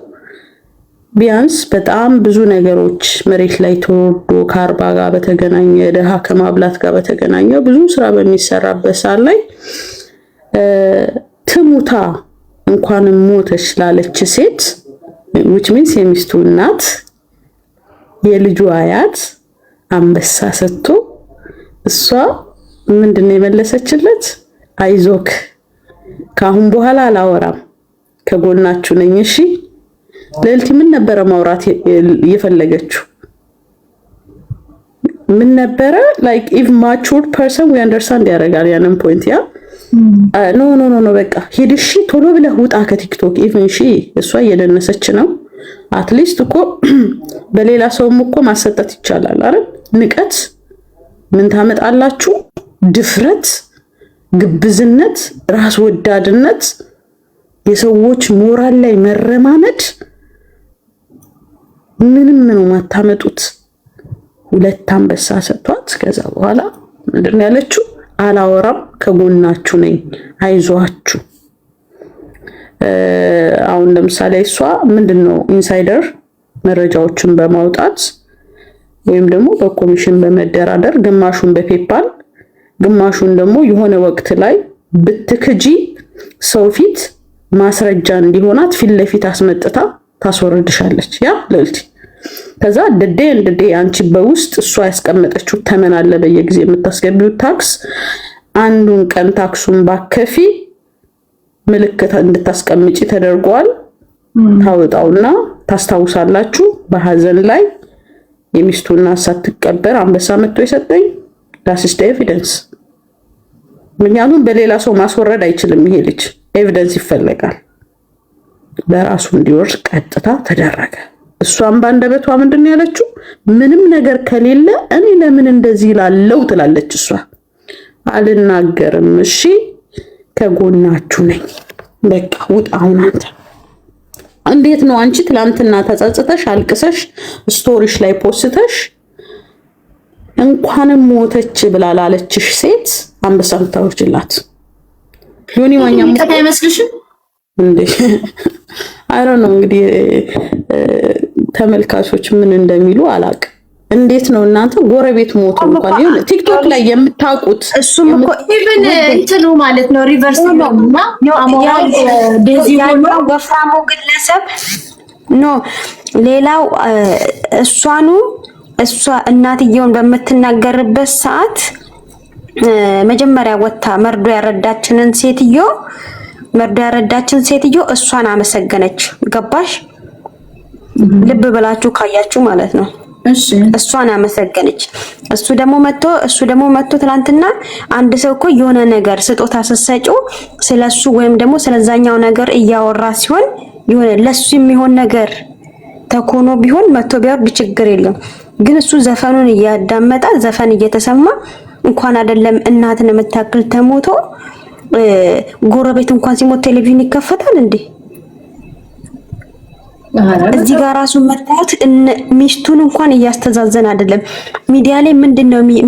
[SPEAKER 7] ቢያንስ በጣም ብዙ ነገሮች መሬት ላይ ተወርዶ ከአርባ ጋር በተገናኘ ድሃ ከማብላት ጋር በተገናኘ ብዙ ስራ በሚሰራበት ሰዓት ላይ ትሙታ እንኳንም ሞተች ላለች ሴት which means የሚስቱ እናት የልጁ አያት አንበሳ ሰጥቶ እሷ ምንድነው የመለሰችለት? አይዞክ ካሁን በኋላ አላወራም ከጎናችሁ ነኝ። እሺ ልዕልቲ ምን ነበረ ማውራት የፈለገችው? ምን ነበረ? like if matured person we understand ያደርጋል ያንን ፖይንት። ያ ኖ በቃ ሂድ እሺ ቶሎ ብለህ ውጣ ከቲክቶክ። ኢቭን እሺ እሷ እየደነሰች ነው። አትሊስት እኮ በሌላ ሰውም እኮ ማሰጠት ይቻላል አይደል? ንቀት ምን ታመጣላችሁ? ድፍረት፣ ግብዝነት፣ ራስ ወዳድነት፣ የሰዎች ሞራል ላይ መረማመድ ምንም ነው ማታመጡት። ሁለት አንበሳ ሰጥቷት ከዛ በኋላ ምንድነው ያለችው? አላወራም ከጎናችሁ ነኝ አይዟችሁ። አሁን ለምሳሌ እሷ ምንድነው ኢንሳይደር መረጃዎችን በማውጣት ወይም ደግሞ በኮሚሽን በመደራደር ግማሹን በፔፓል ግማሹን ደግሞ የሆነ ወቅት ላይ ብትክጂ ሰው ፊት ማስረጃ እንዲሆናት ፊት ለፊት አስመጥታ ታስወርድሻለች። ያ ልዕልቲ ከዛ እንድዴ አንቺ በውስጥ እሷ ያስቀመጠችው ተመን አለ በየጊዜ የምታስገቢው ታክስ፣ አንዱን ቀን ታክሱን ባከፊ ምልክት እንድታስቀምጪ ተደርጓል። ታወጣውና ታስታውሳላችሁ። በሐዘን ላይ የሚስቱና ሳትቀበር አንበሳ መጥቶ የሰጠኝ ዳስስ ኤቪደንስ። ምክንያቱም በሌላ ሰው ማስወረድ አይችልም ይሄ ልጅ፣ ኤቪደንስ ይፈልጋል። በራሱ እንዲወርድ ቀጥታ ተደረገ። እሷም ባንደበቷ ምንድነው ያለችው? ምንም ነገር ከሌለ እኔ ለምን እንደዚህ ላለው ትላለች እሷ። አልናገርም እሺ ከጎናችሁ ነኝ በቃ ውጣ። አሁን አንተ እንዴት ነው አንቺ ትላንትና ተጸጽተሽ አልቅሰሽ ስቶሪሽ ላይ ፖስተሽ እንኳንም ሞተች ብላ ላለችሽ ሴት አንበሳ ምታወርጅላት? ዮኒ ማኛ
[SPEAKER 2] ሞት አይመስልሽም
[SPEAKER 7] እንዴ? አይ ዶንት ኖ እንግዲህ ተመልካቾች ምን እንደሚሉ አላቅ። እንዴት ነው እናንተ ጎረቤት ሞቶ እንኳን ይሁን ቲክቶክ ላይ የምታውቁት
[SPEAKER 2] እሱም እኮ ኢቭን እንትኑ ማለት ነው ሪቨርስ ነውና አሞራ ዴዚ ሆኖ
[SPEAKER 5] ወፍራሙ ግለሰብ ኖ ሌላው እሷ እናትየውን በምትናገርበት ሰዓት መጀመሪያ ወጣ መርዶ ያረዳችን ሴትዮ እሷን አመሰገነች። ገባሽ? ልብ ብላችሁ ካያችሁ ማለት ነው።
[SPEAKER 2] እሺ
[SPEAKER 5] እሷን አመሰገነች። እሱ ደግሞ መጥቶ ትናንትና አንድ ሰው እኮ የሆነ ነገር ስጦታ ስትሰጪው ስለሱ ወይም ደግሞ ስለዛኛው ነገር እያወራ ሲሆን የሆነ ለሱ የሚሆን ነገር ተኮኖ ቢሆን መጥቶ ቢያወርድ ችግር የለም። ግን እሱ ዘፈኑን እያዳመጣ ዘፈን እየተሰማ እንኳን አይደለም እናትን የምታክል ተሞቶ ጎረቤት እንኳን ሲሞት ቴሌቪዥን ይከፈታል እንዴ? እዚህ ጋር ራሱ መጣት ሚስቱን እንኳን እያስተዛዘን አይደለም። ሚዲያ ላይ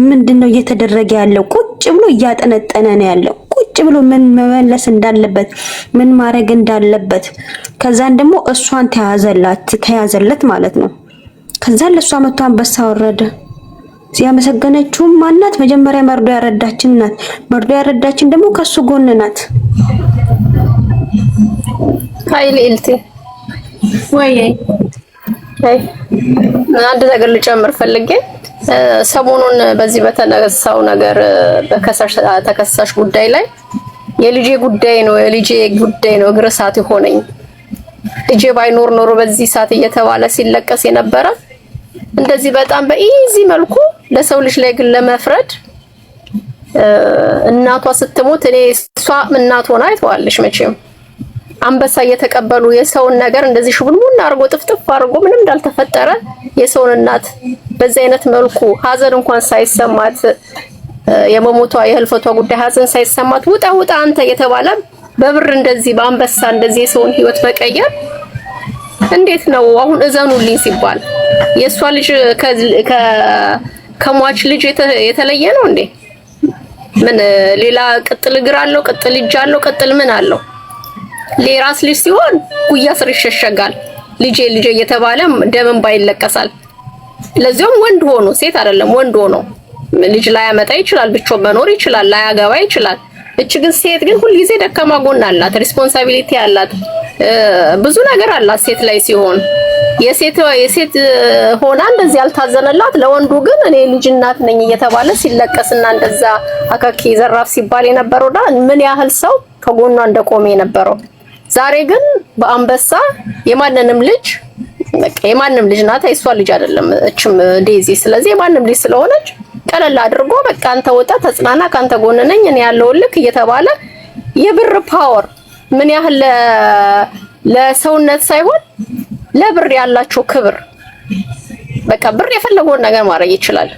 [SPEAKER 5] ምንድነው እየተደረገ ያለው? ቁጭ ብሎ እያጠነጠነ ነው ያለው። ቁጭ ብሎ ምን መመለስ እንዳለበት ምን ማድረግ እንዳለበት። ከዛን ደግሞ እሷን ተያዘለት ማለት ነው። ከዛን ለሷ መጥቶ አንበሳ ወረደ። ሲያመሰገነችውም ማናት? መጀመሪያ መርዶ ያረዳችን ናት። መርዶ ያረዳችን ደግሞ ከሱ ጎን ናት።
[SPEAKER 9] ኃይሌልቲ
[SPEAKER 3] ወይ
[SPEAKER 9] አንድ ነገር ልጨምር ፈልጌ ሰሞኑን በዚህ በተነሳው ነገር ተከሳሽ ጉዳይ ላይ የልጄ ጉዳይ ነው እግረ ሰዓት ሆነኝ ልጄ ባይኖር ኖሮ በዚህ ሰዓት እየተባለ ሲለቀስ የነበረ እንደዚህ በጣም በኢዚ መልኩ ለሰው ልጅ ላይ ግን ለመፍረድ እናቷ ስትሞት እሷ እናት ሆና አይተዋለሽ መቼም አንበሳ እየተቀበሉ የሰውን ነገር እንደዚህ ሽቡልሙና አርጎ ጥፍጥፍ አርጎ ምንም እንዳልተፈጠረ የሰውን እናት በዚህ አይነት መልኩ ሀዘን እንኳን ሳይሰማት የመሞቷ የህልፈቷ ጉዳይ ሀዘን ሳይሰማት ውጣ አንተ የተባለ በብር እንደዚህ በአንበሳ እንደዚህ የሰውን ህይወት መቀየር እንዴት ነው? አሁን እዘኑልኝ ሲባል የሷ ልጅ ከሟች ልጅ የተለየ ነው እንዴ? ምን ሌላ ቅጥል እግር አለው? ቅጥል እጅ አለው? ቅጥል ምን አለው? ለራስ ልጅ ሲሆን ጉያ ስር ይሸሸጋል። ልጄ እየተባለ ደምን ባይለቀሳል። ለዚያም ወንድ ሆኖ ሴት አይደለም ወንድ ሆኖ ልጅ ላይ ያመጣ ይችላል፣ ብቻ መኖር ይችላል፣ ላይ ያገባ ይችላል። እቺ ግን ሴት ግን ሁሉ ጊዜ ደካማ ጎን አላት፣ ሪስፖንሲቢሊቲ አላት፣ ብዙ ነገር አላት። ሴት ላይ ሲሆን የሴት ሆና እንደዚህ ያልታዘነላት ለወንዱ ግን እኔ ልጅ እናት ነኝ እየተባለ ሲለቀስና እንደዛ አካኪ ዘራፍ ሲባል የነበረው ምን ያህል ሰው ከጎኗ እንደቆመ የነበረው። ዛሬ ግን በአንበሳ የማንንም ልጅ ናት፣ አይሷ ልጅ አይደለም እችም ዴዚ። ስለዚህ የማንም ልጅ ስለሆነች ቀለል አድርጎ በቃ አንተ ወጣ ተጽናና፣ ካንተ ጎን ነኝ እኔ ያለው ልክ እየተባለ የብር ፓወር ምን ያህል ለሰውነት ሳይሆን ለብር ያላቸው ክብር፣ በቃ ብር የፈለገውን ነገር ማድረግ ይችላል።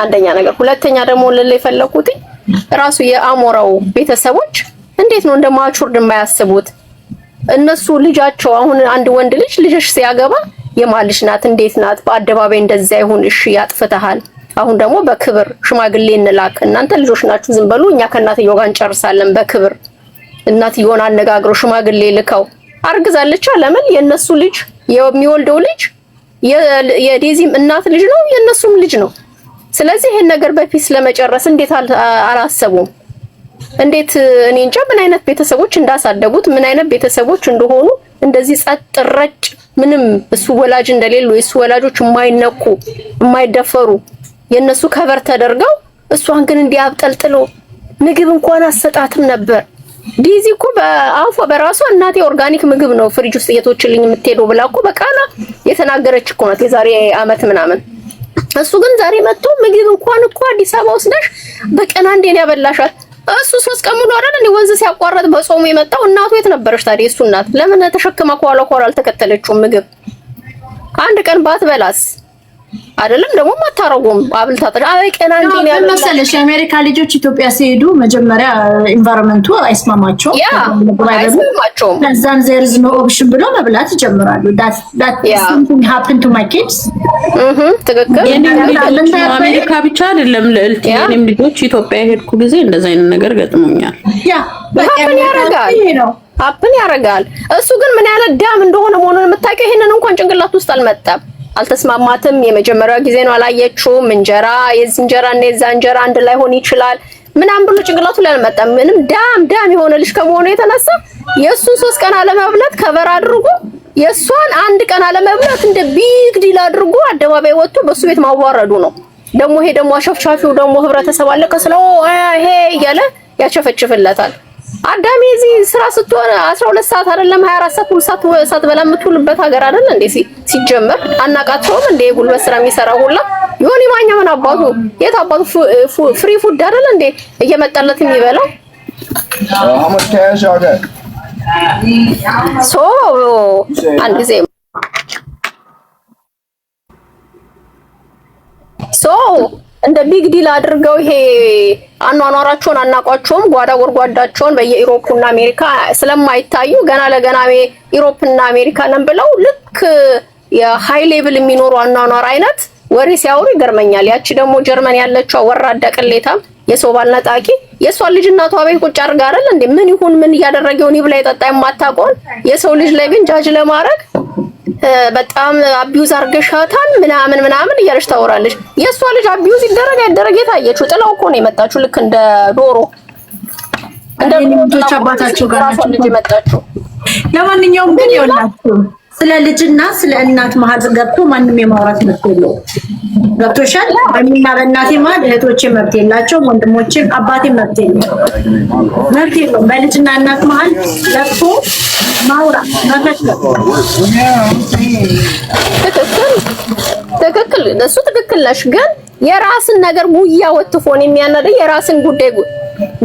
[SPEAKER 9] አንደኛ ነገር። ሁለተኛ ደግሞ የፈለኩት ራሱ የአሞራው ቤተሰቦች እንዴት ነው እንደማቹርድ የማያስቡት? እነሱ ልጃቸው አሁን አንድ ወንድ ልጅሽ ሲያገባ የማልሽ ናት እንዴት ናት በአደባባይ እንደዛ ይሁን፣ እሺ ያጥፍተሃል፣ አሁን ደግሞ በክብር ሽማግሌ እንላክ፣ እናንተ ልጆች ናችሁ ዝም በሉ፣ እኛ ከእናትየው ጋር እንጨርሳለን። በክብር እናትየውን አነጋግረው ሽማግሌ ልከው አርግዛለች። ለምን የነሱ ልጅ የሚወልደው ልጅ የዴዚም እናት ልጅ ነው፣ የነሱም ልጅ ነው። ስለዚህ ይሄን ነገር በፊት ለመጨረስ እንዴት አላሰቡም? እንዴት እኔ እንጃ ምን አይነት ቤተሰቦች እንዳሳደጉት ምን አይነት ቤተሰቦች እንደሆኑ እንደዚህ ጸጥ ረጭ ምንም እሱ ወላጅ እንደሌሉ የሱ ወላጆች የማይነኩ የማይደፈሩ የነሱ ከበር ተደርገው እሷን ግን እንዲያብጠልጥሎ ምግብ እንኳን አሰጣትም ነበር። ዲዚ እኮ በአፏ በራሷ እናቴ ኦርጋኒክ ምግብ ነው ፍሪጅ ውስጥ እየተወችልኝ የምትሄደው ብላ እኮ በቃና የተናገረች እኮ ናት የዛሬ አመት ምናምን። እሱ ግን ዛሬ መጥቶ ምግብ እንኳን እኮ አዲስ አበባ ወስደሽ በቀን አንዴ ነው ያበላሻት። እሱ 3 ቀን ሙሉ አይደል እንዴ ወንዝ ሲያቋርጥ በጾሙ የመጣው? እናቱ የት ነበረች ታዲያ? እሱ እናት ለምን ተሸክማ ኳላ አልተከተለችውም? ምግብ አንድ ቀን ባትበላስ አይደለም ደግሞ ማታረጉም አብልታ ቀን አንዴ ነው ያለው
[SPEAKER 2] መሰለሽ። የአሜሪካ ልጆች ኢትዮጵያ ሲሄዱ መጀመሪያ ኢንቫይሮንመንቱ አይስማማቸውም፣ ከዛን there is no option ብሎ መብላት ይጀምራሉ። that something happened to my kids።
[SPEAKER 9] ትክክል።
[SPEAKER 7] አሜሪካ ብቻ አይደለም ልዕልት፣ የኔም ልጆች ኢትዮጵያ ሄድኩ ጊዜ እንደዛ አይነት ነገር ገጥሞኛል።
[SPEAKER 9] ሀፕን ያረጋል። እሱ ግን ምን ያለ ዳም እንደሆነ መሆኑን የምታውቂው ይሄንን እንኳን ጭንቅላት ውስጥ አልመጣም። አልተስማማትም። የመጀመሪያው ጊዜ ነው አላየችውም። እንጀራ የዚህ እንጀራ እና የዛ እንጀራ አንድ ላይ ሆን ይችላል ምናምን ብሎ ጭንቅላቱ ላይ አልመጣም። ምንም ዳም የሆነ ልጅ ከመሆኑ የተነሳ የእሱን 3 ቀን አለመብላት ከበር አድርጎ የእሷን 1 ቀን አለመብላት እንደ ቢግ ዲል አድርጎ አደባባይ ወጥቶ በሱ ቤት ማዋረዱ ነው። ደግሞ ይሄ ደግሞ አሸፍቻፊው ደግሞ ህብረተሰብ አለቀ ስለው ይሄ እያለ ያቸፈችፍለታል። አዳሚ እዚህ ስራ ስትሆን 12 ሰዓት አይደለም 24 ሰዓት ሁሉ ሰዓት በላ የምትውልበት ሀገር አይደል እንዴ? ሲጀመር አናቃቸውም እንዴ? ጉልበት ስራ የሚሰራ ሁላ ዮኒ ማኛ ምን አባቱ የት አባቱ ፍሪ ፉድ አይደል እንዴ እየመጣለት የሚበላው? አንድ ጊዜ እንደ ቢግ ዲል አድርገው ይሄ አኗኗራቸውን አናቋቸውም። ጓዳ ጎርጓዳቸውን በየኢሮፕና አሜሪካ ስለማይታዩ ገና ለገና ኢሮፕና አሜሪካ ነን ብለው ልክ የሃይ ሌቭል የሚኖሩ አኗኗር አይነት ወሬ ሲያወሩ ይገርመኛል። ያቺ ደግሞ ጀርመን ያለችው ወራዳ ቅሌታም የሰው ባል ነጣቂ የሷ ልጅ እናቷ ቤት ቁጭ አድርጋ አይደል እንዴ ምን ይሁን ምን እያደረገው ይብላ ይጠጣ የማታውቀው የሰው ልጅ ላይ ግን ጃጅ ለማድረግ በጣም አቢዩዝ አርገሻታል ምናምን እያለች ታወራለች። የሷ ልጅ አቢዩዝ ይደረግ የታየችው ጥላው እኮ ነው የመጣችው። ልክ እንደ ዶሮ እንደ ልጆች አባታቸው ጋር ነው የመጣችው።
[SPEAKER 2] ለማንኛውም ግን ይኸውላችሁ ስለ ልጅና ስለ እናት መሀል ገብቶ ማንም የማውራት መብት የለውም። ገብቶሻል? በእኔና በእናቴ መሀል እህቶቼ መብት የላቸውም፣ ወንድሞቼ አባቴ መብት የለውም። በልጅና እናት መሀል ገብቶ ማውራት መፈለግ
[SPEAKER 9] ትክክል እሱ ትክክል ነሽ። ግን የራስን ነገር ጉያ ወጥፎን የሚያናደኝ የራስን ጉዳይ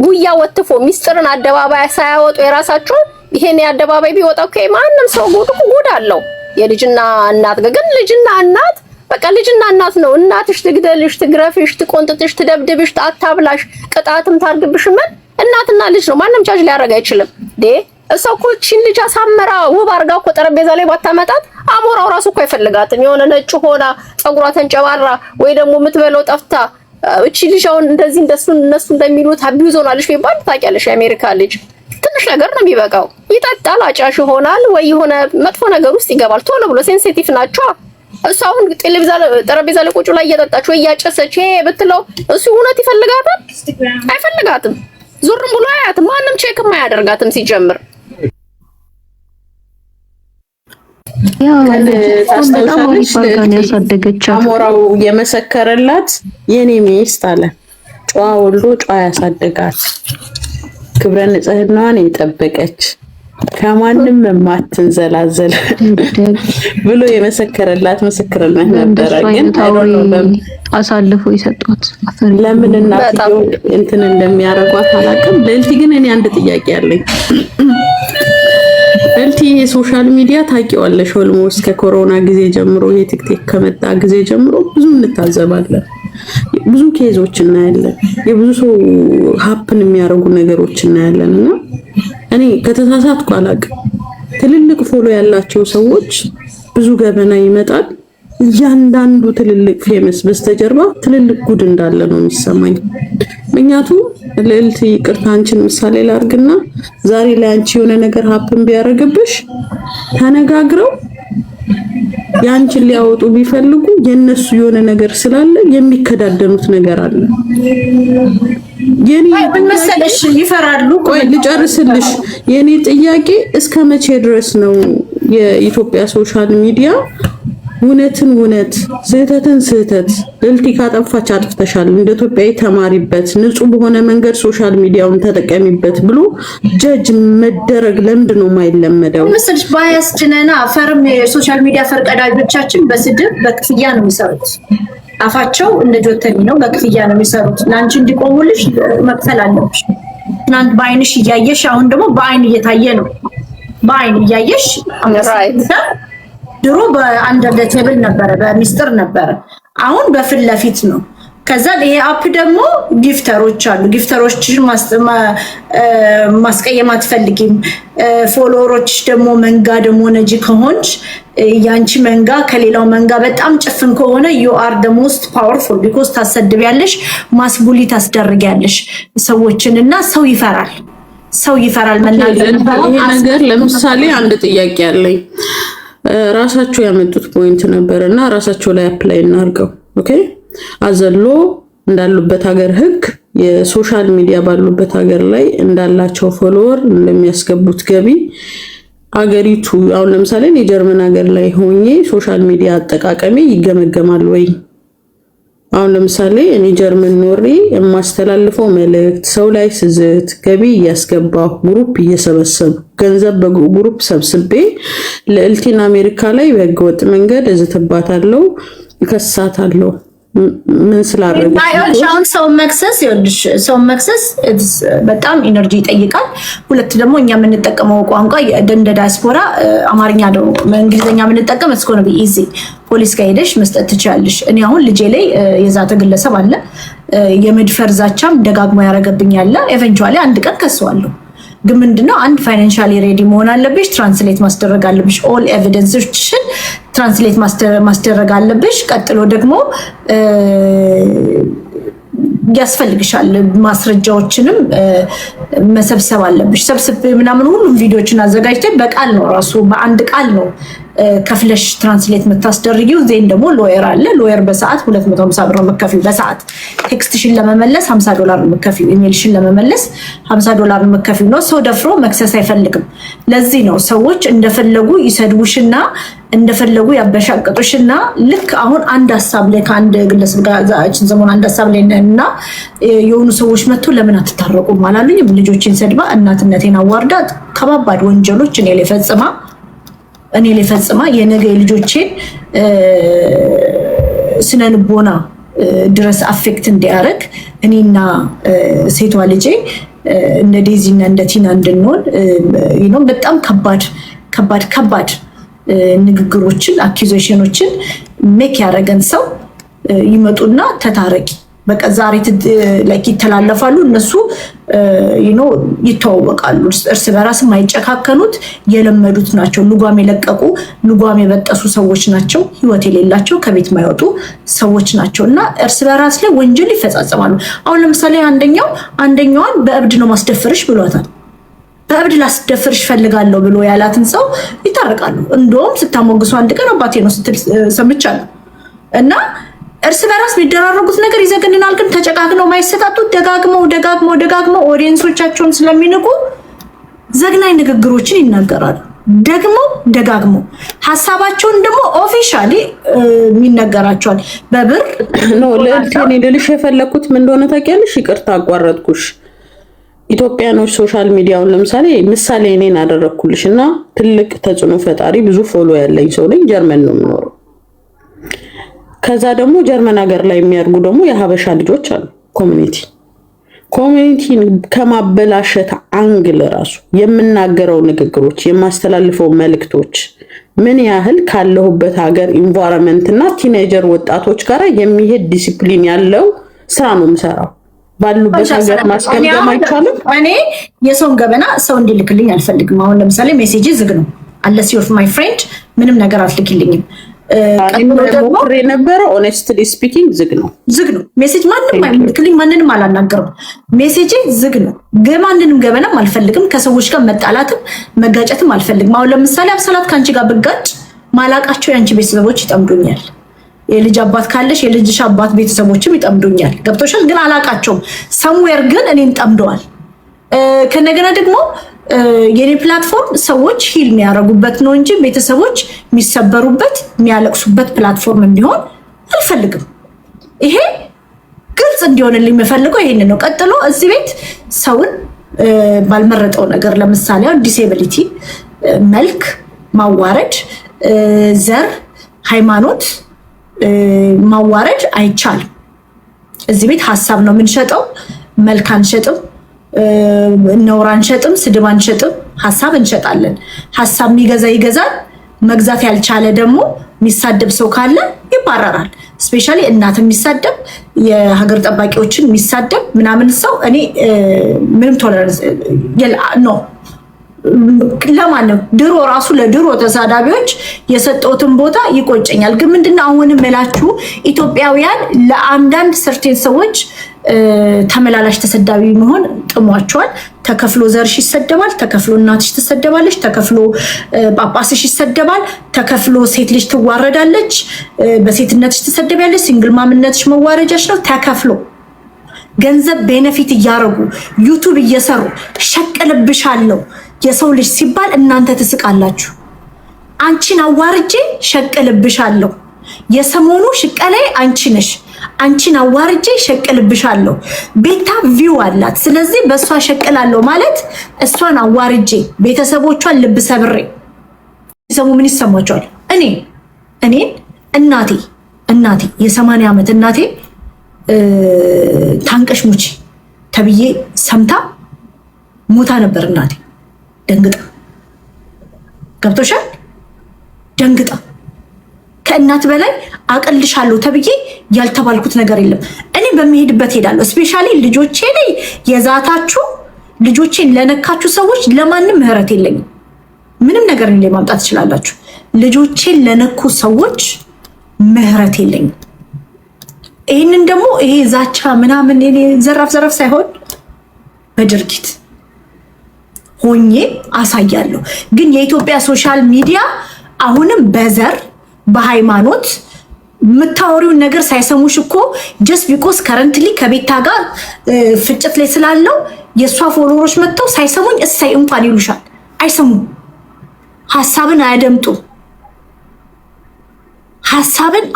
[SPEAKER 9] ጉያ ወጥፎ ሚስጥርን አደባባይ ሳያወጡ የራሳቸው ይሄን የአደባባይ ቢወጣው ማንም ሰው ጉድ አለው። የልጅና እናት ግን ልጅና እናት በቃ ልጅና እናት ነው። እናትሽ ትግደልሽ፣ ትግረፍሽ፣ ትቆንጥጥሽ፣ ትደብድብሽ፣ አታብላሽ፣ ቅጣትም ታርግብሽ ምን እናትና ልጅ ነው። ማንም ቻጅ ሊያደርግ አይችልም። እሷ እኮ እቺን ልጅ አሳምራ ውብ አድርጋ እኮ ጠረጴዛ ላይ ባታመጣት አሞራው ራሱ እኮ አይፈልጋትም። የሆነ ነጭ ሆና ፀጉሯ ተንጨባራ ወይ ደግሞ የምትበለው ጠፍታ እቺ ልጅ አሁን እንደዚህ እነሱ እንደሚሉት አቢዩዝ ሆናለሽ ቢባል ታውቂያለሽ፣ የአሜሪካ ልጅ ትንሽ ነገር ነው የሚበቃው። ይጠጣል፣ አጫሽ ይሆናል ወይ የሆነ መጥፎ ነገር ውስጥ ይገባል። ቶሎ ብሎ ሴንሲቲቭ ናቸው። እሱ አሁን ጠረጴዛ ላይ ቁጭ ላይ እየጠጣች ወይ እያጨሰች ብትለው እሱ እውነት ይፈልጋታል? አይፈልጋትም። ዞርም ብሎ አያትም። ማንም ቼክም አያደርጋትም ሲጀምር።
[SPEAKER 7] አሞራው የመሰከረላት የኔ ሚስት አለ ጨዋ ወልዶ ጨዋ ያሳደጋት ክብረ ንጽህናዋን የጠበቀች ከማንም የማትንዘላዘል ብሎ የመሰከረላት ምስክርነት ነበረ። ግን
[SPEAKER 8] አሳልፎ ይሰጧት
[SPEAKER 7] ለምን እናትየው እንትን እንደሚያረጓት አላውቅም። ልዕልቲ ግን እኔ አንድ ጥያቄ አለኝ። ልዕልቲ የሶሻል ሚዲያ ታውቂዋለሽ፣ ኦልሞስት ከኮሮና ጊዜ ጀምሮ የቲክቶክ ከመጣ ጊዜ ጀምሮ ብዙ እንታዘባለን፣ ብዙ ኬዞች እናያለን፣ የብዙ ሰው ሀፕን የሚያደርጉ ነገሮች እናያለን። እና እኔ ከተሳሳትኩ አላውቅም፣ ትልልቅ ፎሎ ያላቸው ሰዎች ብዙ ገበና ይመጣል። እያንዳንዱ ትልልቅ ፌመስ በስተጀርባ ትልልቅ ጉድ እንዳለ ነው የሚሰማኝ። ምክንያቱም ልዕልት ይቅርታ አንቺን ምሳሌ ላርግና ዛሬ ላይ አንቺ የሆነ ነገር ሀፕን ቢያረግብሽ ተነጋግረው ያንቺን ሊያወጡ ቢፈልጉ የነሱ የሆነ ነገር ስላለ የሚከዳደኑት ነገር አለ። የኔ
[SPEAKER 2] መሰለሽ ይፈራሉ።
[SPEAKER 7] ቆይ ልጨርስልሽ። የኔ ጥያቄ እስከ መቼ ድረስ ነው የኢትዮጵያ ሶሻል ሚዲያ እውነትን እውነት ስህተትን ስህተት ልዕልቲ ካጠፋች አጥፍተሻል፣ እንደ ኢትዮጵያዊ ተማሪበት፣ ንጹህ በሆነ መንገድ ሶሻል ሚዲያውን ተጠቀሚበት ብሎ ጀጅ መደረግ ለምንድን ነው የማይለመደው?
[SPEAKER 2] ምስልሽ ባያስችነና ፈርም የሶሻል ሚዲያ ፈርቀዳጆቻችን በስድብ በክፍያ ነው የሚሰሩት። አፋቸው እንደ ጆተኒ ነው፣ በክፍያ ነው የሚሰሩት። ለአንቺ እንዲቆሙልሽ መክፈል አለብሽ። ትናንት በአይንሽ እያየሽ አሁን ደግሞ በአይን እየታየ ነው። በአይን እያየሽ ድሮ በአንደር ቴብል ነበረ፣ በሚስጥር ነበረ። አሁን በፊት ለፊት ነው። ከዛ ይሄ አፕ ደግሞ ጊፍተሮች አሉ። ጊፍተሮችሽን ማስቀየም አትፈልጊም። ፎሎወሮችሽ ደግሞ መንጋ ደግሞ ነጂ ከሆንሽ ያንቺ መንጋ ከሌላው መንጋ በጣም ጭፍን ከሆነ you are the most powerful because ታሰድቢያለሽ፣ ማስቡሊ ታስደርጊያለሽ ሰዎችን እና ሰው ይፈራል። ሰው ይፈራል መናገር።
[SPEAKER 7] ይሄ ነገር ለምሳሌ አንድ ጥያቄ አለኝ። ራሳቸው ያመጡት ፖይንት ነበርና ራሳቸው ላይ አፕላይ እናርገው። ኦኬ አዘሎ እንዳሉበት ሀገር ህግ የሶሻል ሚዲያ ባሉበት ሀገር ላይ እንዳላቸው ፎሎወር እንደሚያስገቡት ገቢ አገሪቱ አሁን ለምሳሌ የጀርመን ሀገር ላይ ሆኜ ሶሻል ሚዲያ አጠቃቀሚ ይገመገማል ወይ? አሁን ለምሳሌ እኔ ጀርመን ኖሬ የማስተላልፈው መልእክት ሰው ላይ ስዝት ገቢ እያስገባሁ ግሩፕ እየሰበሰቡ ገንዘብ በግሩፕ ሰብስቤ ለልቲን አሜሪካ ላይ በህገወጥ መንገድ እዝትባታለሁ፣ እከሳታለሁ። ምን ስላደረገ
[SPEAKER 2] አሁን ሰው መክሰስ በጣም ኢነርጂ ይጠይቃል። ሁለት ደግሞ እኛ የምንጠቀመው ቋንቋ እንደ ዲያስፖራ አማርኛ ነው። እንግሊዝኛ የምንጠቀም እስኮ ነው ኢዚ ፖሊስ ጋር ሄደሽ መስጠት ትችላለሽ። እኔ አሁን ልጄ ላይ የዛተ ግለሰብ አለ የመድፈር ዛቻም ደጋግሞ ያረገብኛል። ኤቨንቹዋሊ አንድ ቀን ከሰዋለሁ። ግን ምንድነው አንድ ፋይናንሻሊ ሬዲ መሆን አለብሽ፣ ትራንስሌት ማስደረግ አለብሽ፣ ኦል ኤቪደንስሽን ትራንስሌት ማስደረግ አለብሽ። ቀጥሎ ደግሞ ያስፈልግሻል ማስረጃዎችንም መሰብሰብ አለብሽ። ሰብስብ ምናምን ሁሉም ቪዲዮዎችን አዘጋጅተሽ በቃል ነው ራሱ በአንድ ቃል ነው ከፍለሽ ትራንስሌት የምታስደርጊው። ዜን ደግሞ ሎየር አለ። ሎየር በሰዓት 250 ብር መከፊው በሰዓት ቴክስትሽን ለመመለስ $50 መከፊው፣ ኢሜልሽን ለመመለስ $50 መከፊው ነው። ሰው ደፍሮ መክሰስ አይፈልግም። ለዚህ ነው ሰዎች እንደፈለጉ ይሰድቡሽና እንደፈለጉ ያበሻቀጡሽና ልክ አሁን አንድ ሐሳብ ላይ ከአንድ ግለሰብ ጋር ዛችን ዘመን አንድ ሐሳብ ላይ ነንና የሆኑ ሰዎች መጥቶ ለምን አትታረቁም አላሉኝም። ልጆችን ሰድባ እናትነቴን አዋርዳ ከባባድ ወንጀሎች እኔ ላይ ፈጽማ የነገ ልጆቼን ስነልቦና ድረስ አፌክት እንዲያረግ እኔና ሴቷ ልጄ እንደ ዴዚና እንደ ቲና እንድንሆን በጣም ከባድ ንግግሮችን አኪዩዜሽኖችን ሜክ ያረገን ሰው ይመጡና ተታረቂ በቃ ዛሬ ይተላለፋሉ። እነሱ ይተዋወቃሉ። እርስ በራስ የማይጨካከኑት የለመዱት ናቸው። ልጓም የለቀቁ ልጓም የበጠሱ ሰዎች ናቸው። ህይወት የሌላቸው ከቤት የማይወጡ ሰዎች ናቸው እና እርስ በራስ ላይ ወንጀል ይፈጻጸማሉ። አሁን ለምሳሌ አንደኛዋን በእብድ ነው ማስደፈርሽ ብሏታል። በእብድ ላስደፍርሽ ፈልጋለሁ ብሎ ያላትን ሰው ይታረቃሉ። እንደውም ስታሞግሱ አንድ ቀን አባቴ ነው ስትል ሰምቻለሁ። እና እርስ በራስ የሚደራረጉት ነገር ይዘግንናል። ግን ተጨቃግነው ማይሰጣጡት ደጋግመው ኦዲየንሶቻቸውን ስለሚንቁ ዘግናኝ ንግግሮችን ይናገራሉ። ደጋግመው ሀሳባቸውን ደግሞ ኦፊሻሊ የሚነገራቸዋል በብር
[SPEAKER 7] ነው። ለእኔ ልልሽ የፈለኩት ምን እንደሆነ ታውቂያለሽ? ይቅርታ አቋረጥኩሽ። ኢትዮጵያኖች ሶሻል ሚዲያውን ለምሳሌ ምሳሌ እኔን አደረኩልሽ እና ትልቅ ተጽዕኖ ፈጣሪ ብዙ ፎሎ ያለኝ ሰው ነኝ። ጀርመን ነው የምኖረው። ከዛ ደግሞ ጀርመን ሀገር ላይ የሚያርጉ ደግሞ የሀበሻ ልጆች አሉ። ኮሚኒቲን ከማበላሸት አንግል ራሱ የምናገረው ንግግሮች የማስተላልፈው መልእክቶች ምን ያህል ካለሁበት ሀገር ኢንቫይሮንመንት እና ቲኔጀር ወጣቶች ጋር የሚሄድ ዲሲፕሊን ያለው ስራ ነው የምሰራው። ባሉበት ሀገር ማስገምገም አይቻልም።
[SPEAKER 2] እኔ የሰውን ገበና ሰው እንዲልክልኝ አልፈልግም። አሁን ለምሳሌ ሜሴጅ ዝግ ነው unless you're my friend ምንም ነገር አትልክልኝም።
[SPEAKER 7] ሞክሬ ነበረ ሆነስትሊ ስፒኪንግ ዝግ ነው
[SPEAKER 2] ሜሴጅ ማንንም አይልክልኝ። ማንንም አላናገርም። ሜሴጅ ዝግ ነው። ማንንም ገበናም አልፈልግም። ከሰዎች ጋር መጣላትም መጋጨትም አልፈልግም። አሁን ለምሳሌ አብሰላት ካንቺ ጋር ብጋጭ ማላቃቸው ያንቺ ቤተሰቦች ይጠምዱኛል። የልጅ አባት ካለሽ የልጅሽ አባት ቤተሰቦችም ይጠምዱኛል። ገብቶሻል? ግን አላቃቸውም። ሰምዌር ግን እኔን ጠምደዋል። ከነገና ደግሞ የኔ ፕላትፎርም ሰዎች ሂል የሚያረጉበት ነው እንጂ ቤተሰቦች የሚሰበሩበት የሚያለቅሱበት ፕላትፎርም እንዲሆን አልፈልግም። ይሄ ግልጽ እንዲሆንልኝ የምፈልገው ይሄንን ነው። ቀጥሎ እዚህ ቤት ሰውን ባልመረጠው ነገር ለምሳሌ ዲሴቢሊቲ፣ መልክ ማዋረድ፣ ዘር፣ ሃይማኖት ማዋረድ አይቻልም። እዚህ ቤት ሀሳብ ነው የምንሸጠው። መልክ አንሸጥም፣ ነውር አንሸጥም፣ ስድብ አንሸጥም። ሀሳብ እንሸጣለን። ሀሳብ የሚገዛ ይገዛል። መግዛት ያልቻለ ደግሞ የሚሳደብ ሰው ካለ ይባረራል። ስፔሻሊ እናት የሚሳደብ የሀገር ጠባቂዎችን የሚሳደብ ምናምን ሰው እኔ ምንም ቶለራንስ ነው ለማንም ድሮ ራሱ ለድሮ ተሳዳቢዎች የሰጠውትን ቦታ ይቆጨኛል። ግን ምንድነው አሁንም መላችሁ ኢትዮጵያውያን ለአንዳንድ ሰርቴን ሰዎች ተመላላሽ ተሰዳቢ መሆን ጥሟቸዋል። ተከፍሎ ዘርሽ ይሰደባል፣ ተከፍሎ እናትሽ ትሰደባለች፣ ተከፍሎ ጳጳስሽ ይሰደባል፣ ተከፍሎ ሴት ልጅ ትዋረዳለች፣ በሴትነትሽ ትሰደቢያለሽ፣ ሲንግል ማምነትሽ መዋረጃሽ ነው። ተከፍሎ ገንዘብ ቤኔፊት እያረጉ ዩቲዩብ እየሰሩ ሸቅልብሻለሁ የሰው ልጅ ሲባል እናንተ ትስቃላችሁ። አንቺን አዋርጄ ሸቅልብሻለሁ፣ የሰሞኑ ሽቀላይ አንቺ ነሽ። አንቺን አዋርጄ ሸቅልብሻለሁ። ቤታ ቪው አላት። ስለዚህ በእሷ ሸቅላለሁ ማለት እሷን አዋርጄ ቤተሰቦቿን ልብ ሰብሬ ሲሰሙ ምን ይሰማቸዋል? እኔ እናቴ የ80 ዓመት እናቴ ታንቀሽ ሙቺ ተብዬ ሰምታ ሞታ ነበር። እናቴ ደንግጣ ገብቶሻል? ደንግጣ ከእናት በላይ አቀልሻለሁ ተብዬ ያልተባልኩት ነገር የለም። እኔ በሚሄድበት ሄዳለሁ። ስፔሻሊ ልጆቼ ላይ የዛታችሁ ልጆቼን ለነካችሁ ሰዎች ለማንም ምህረት የለኝም። ምንም ነገር ላይ ማምጣት ትችላላችሁ። ልጆቼን ለነኩ ሰዎች ምህረት የለኝም። ይህንን ደግሞ ይሄ ዛቻ ምናምን ዘራፍ ሳይሆን በድርጊት ሆኜ አሳያለሁ። ግን የኢትዮጵያ ሶሻል ሚዲያ አሁንም በዘር በሃይማኖት የምታወሪውን ነገር ሳይሰሙሽ እኮ ጀስት ቢኮዝ ከረንትሊ ከቤታ ጋር ፍጭት ላይ ስላለው የእሷ ፎሎወሮች መጥተው ሳይሰሙኝ እሰይ እንኳን ይሉሻል። አይሰሙም። ሀሳብን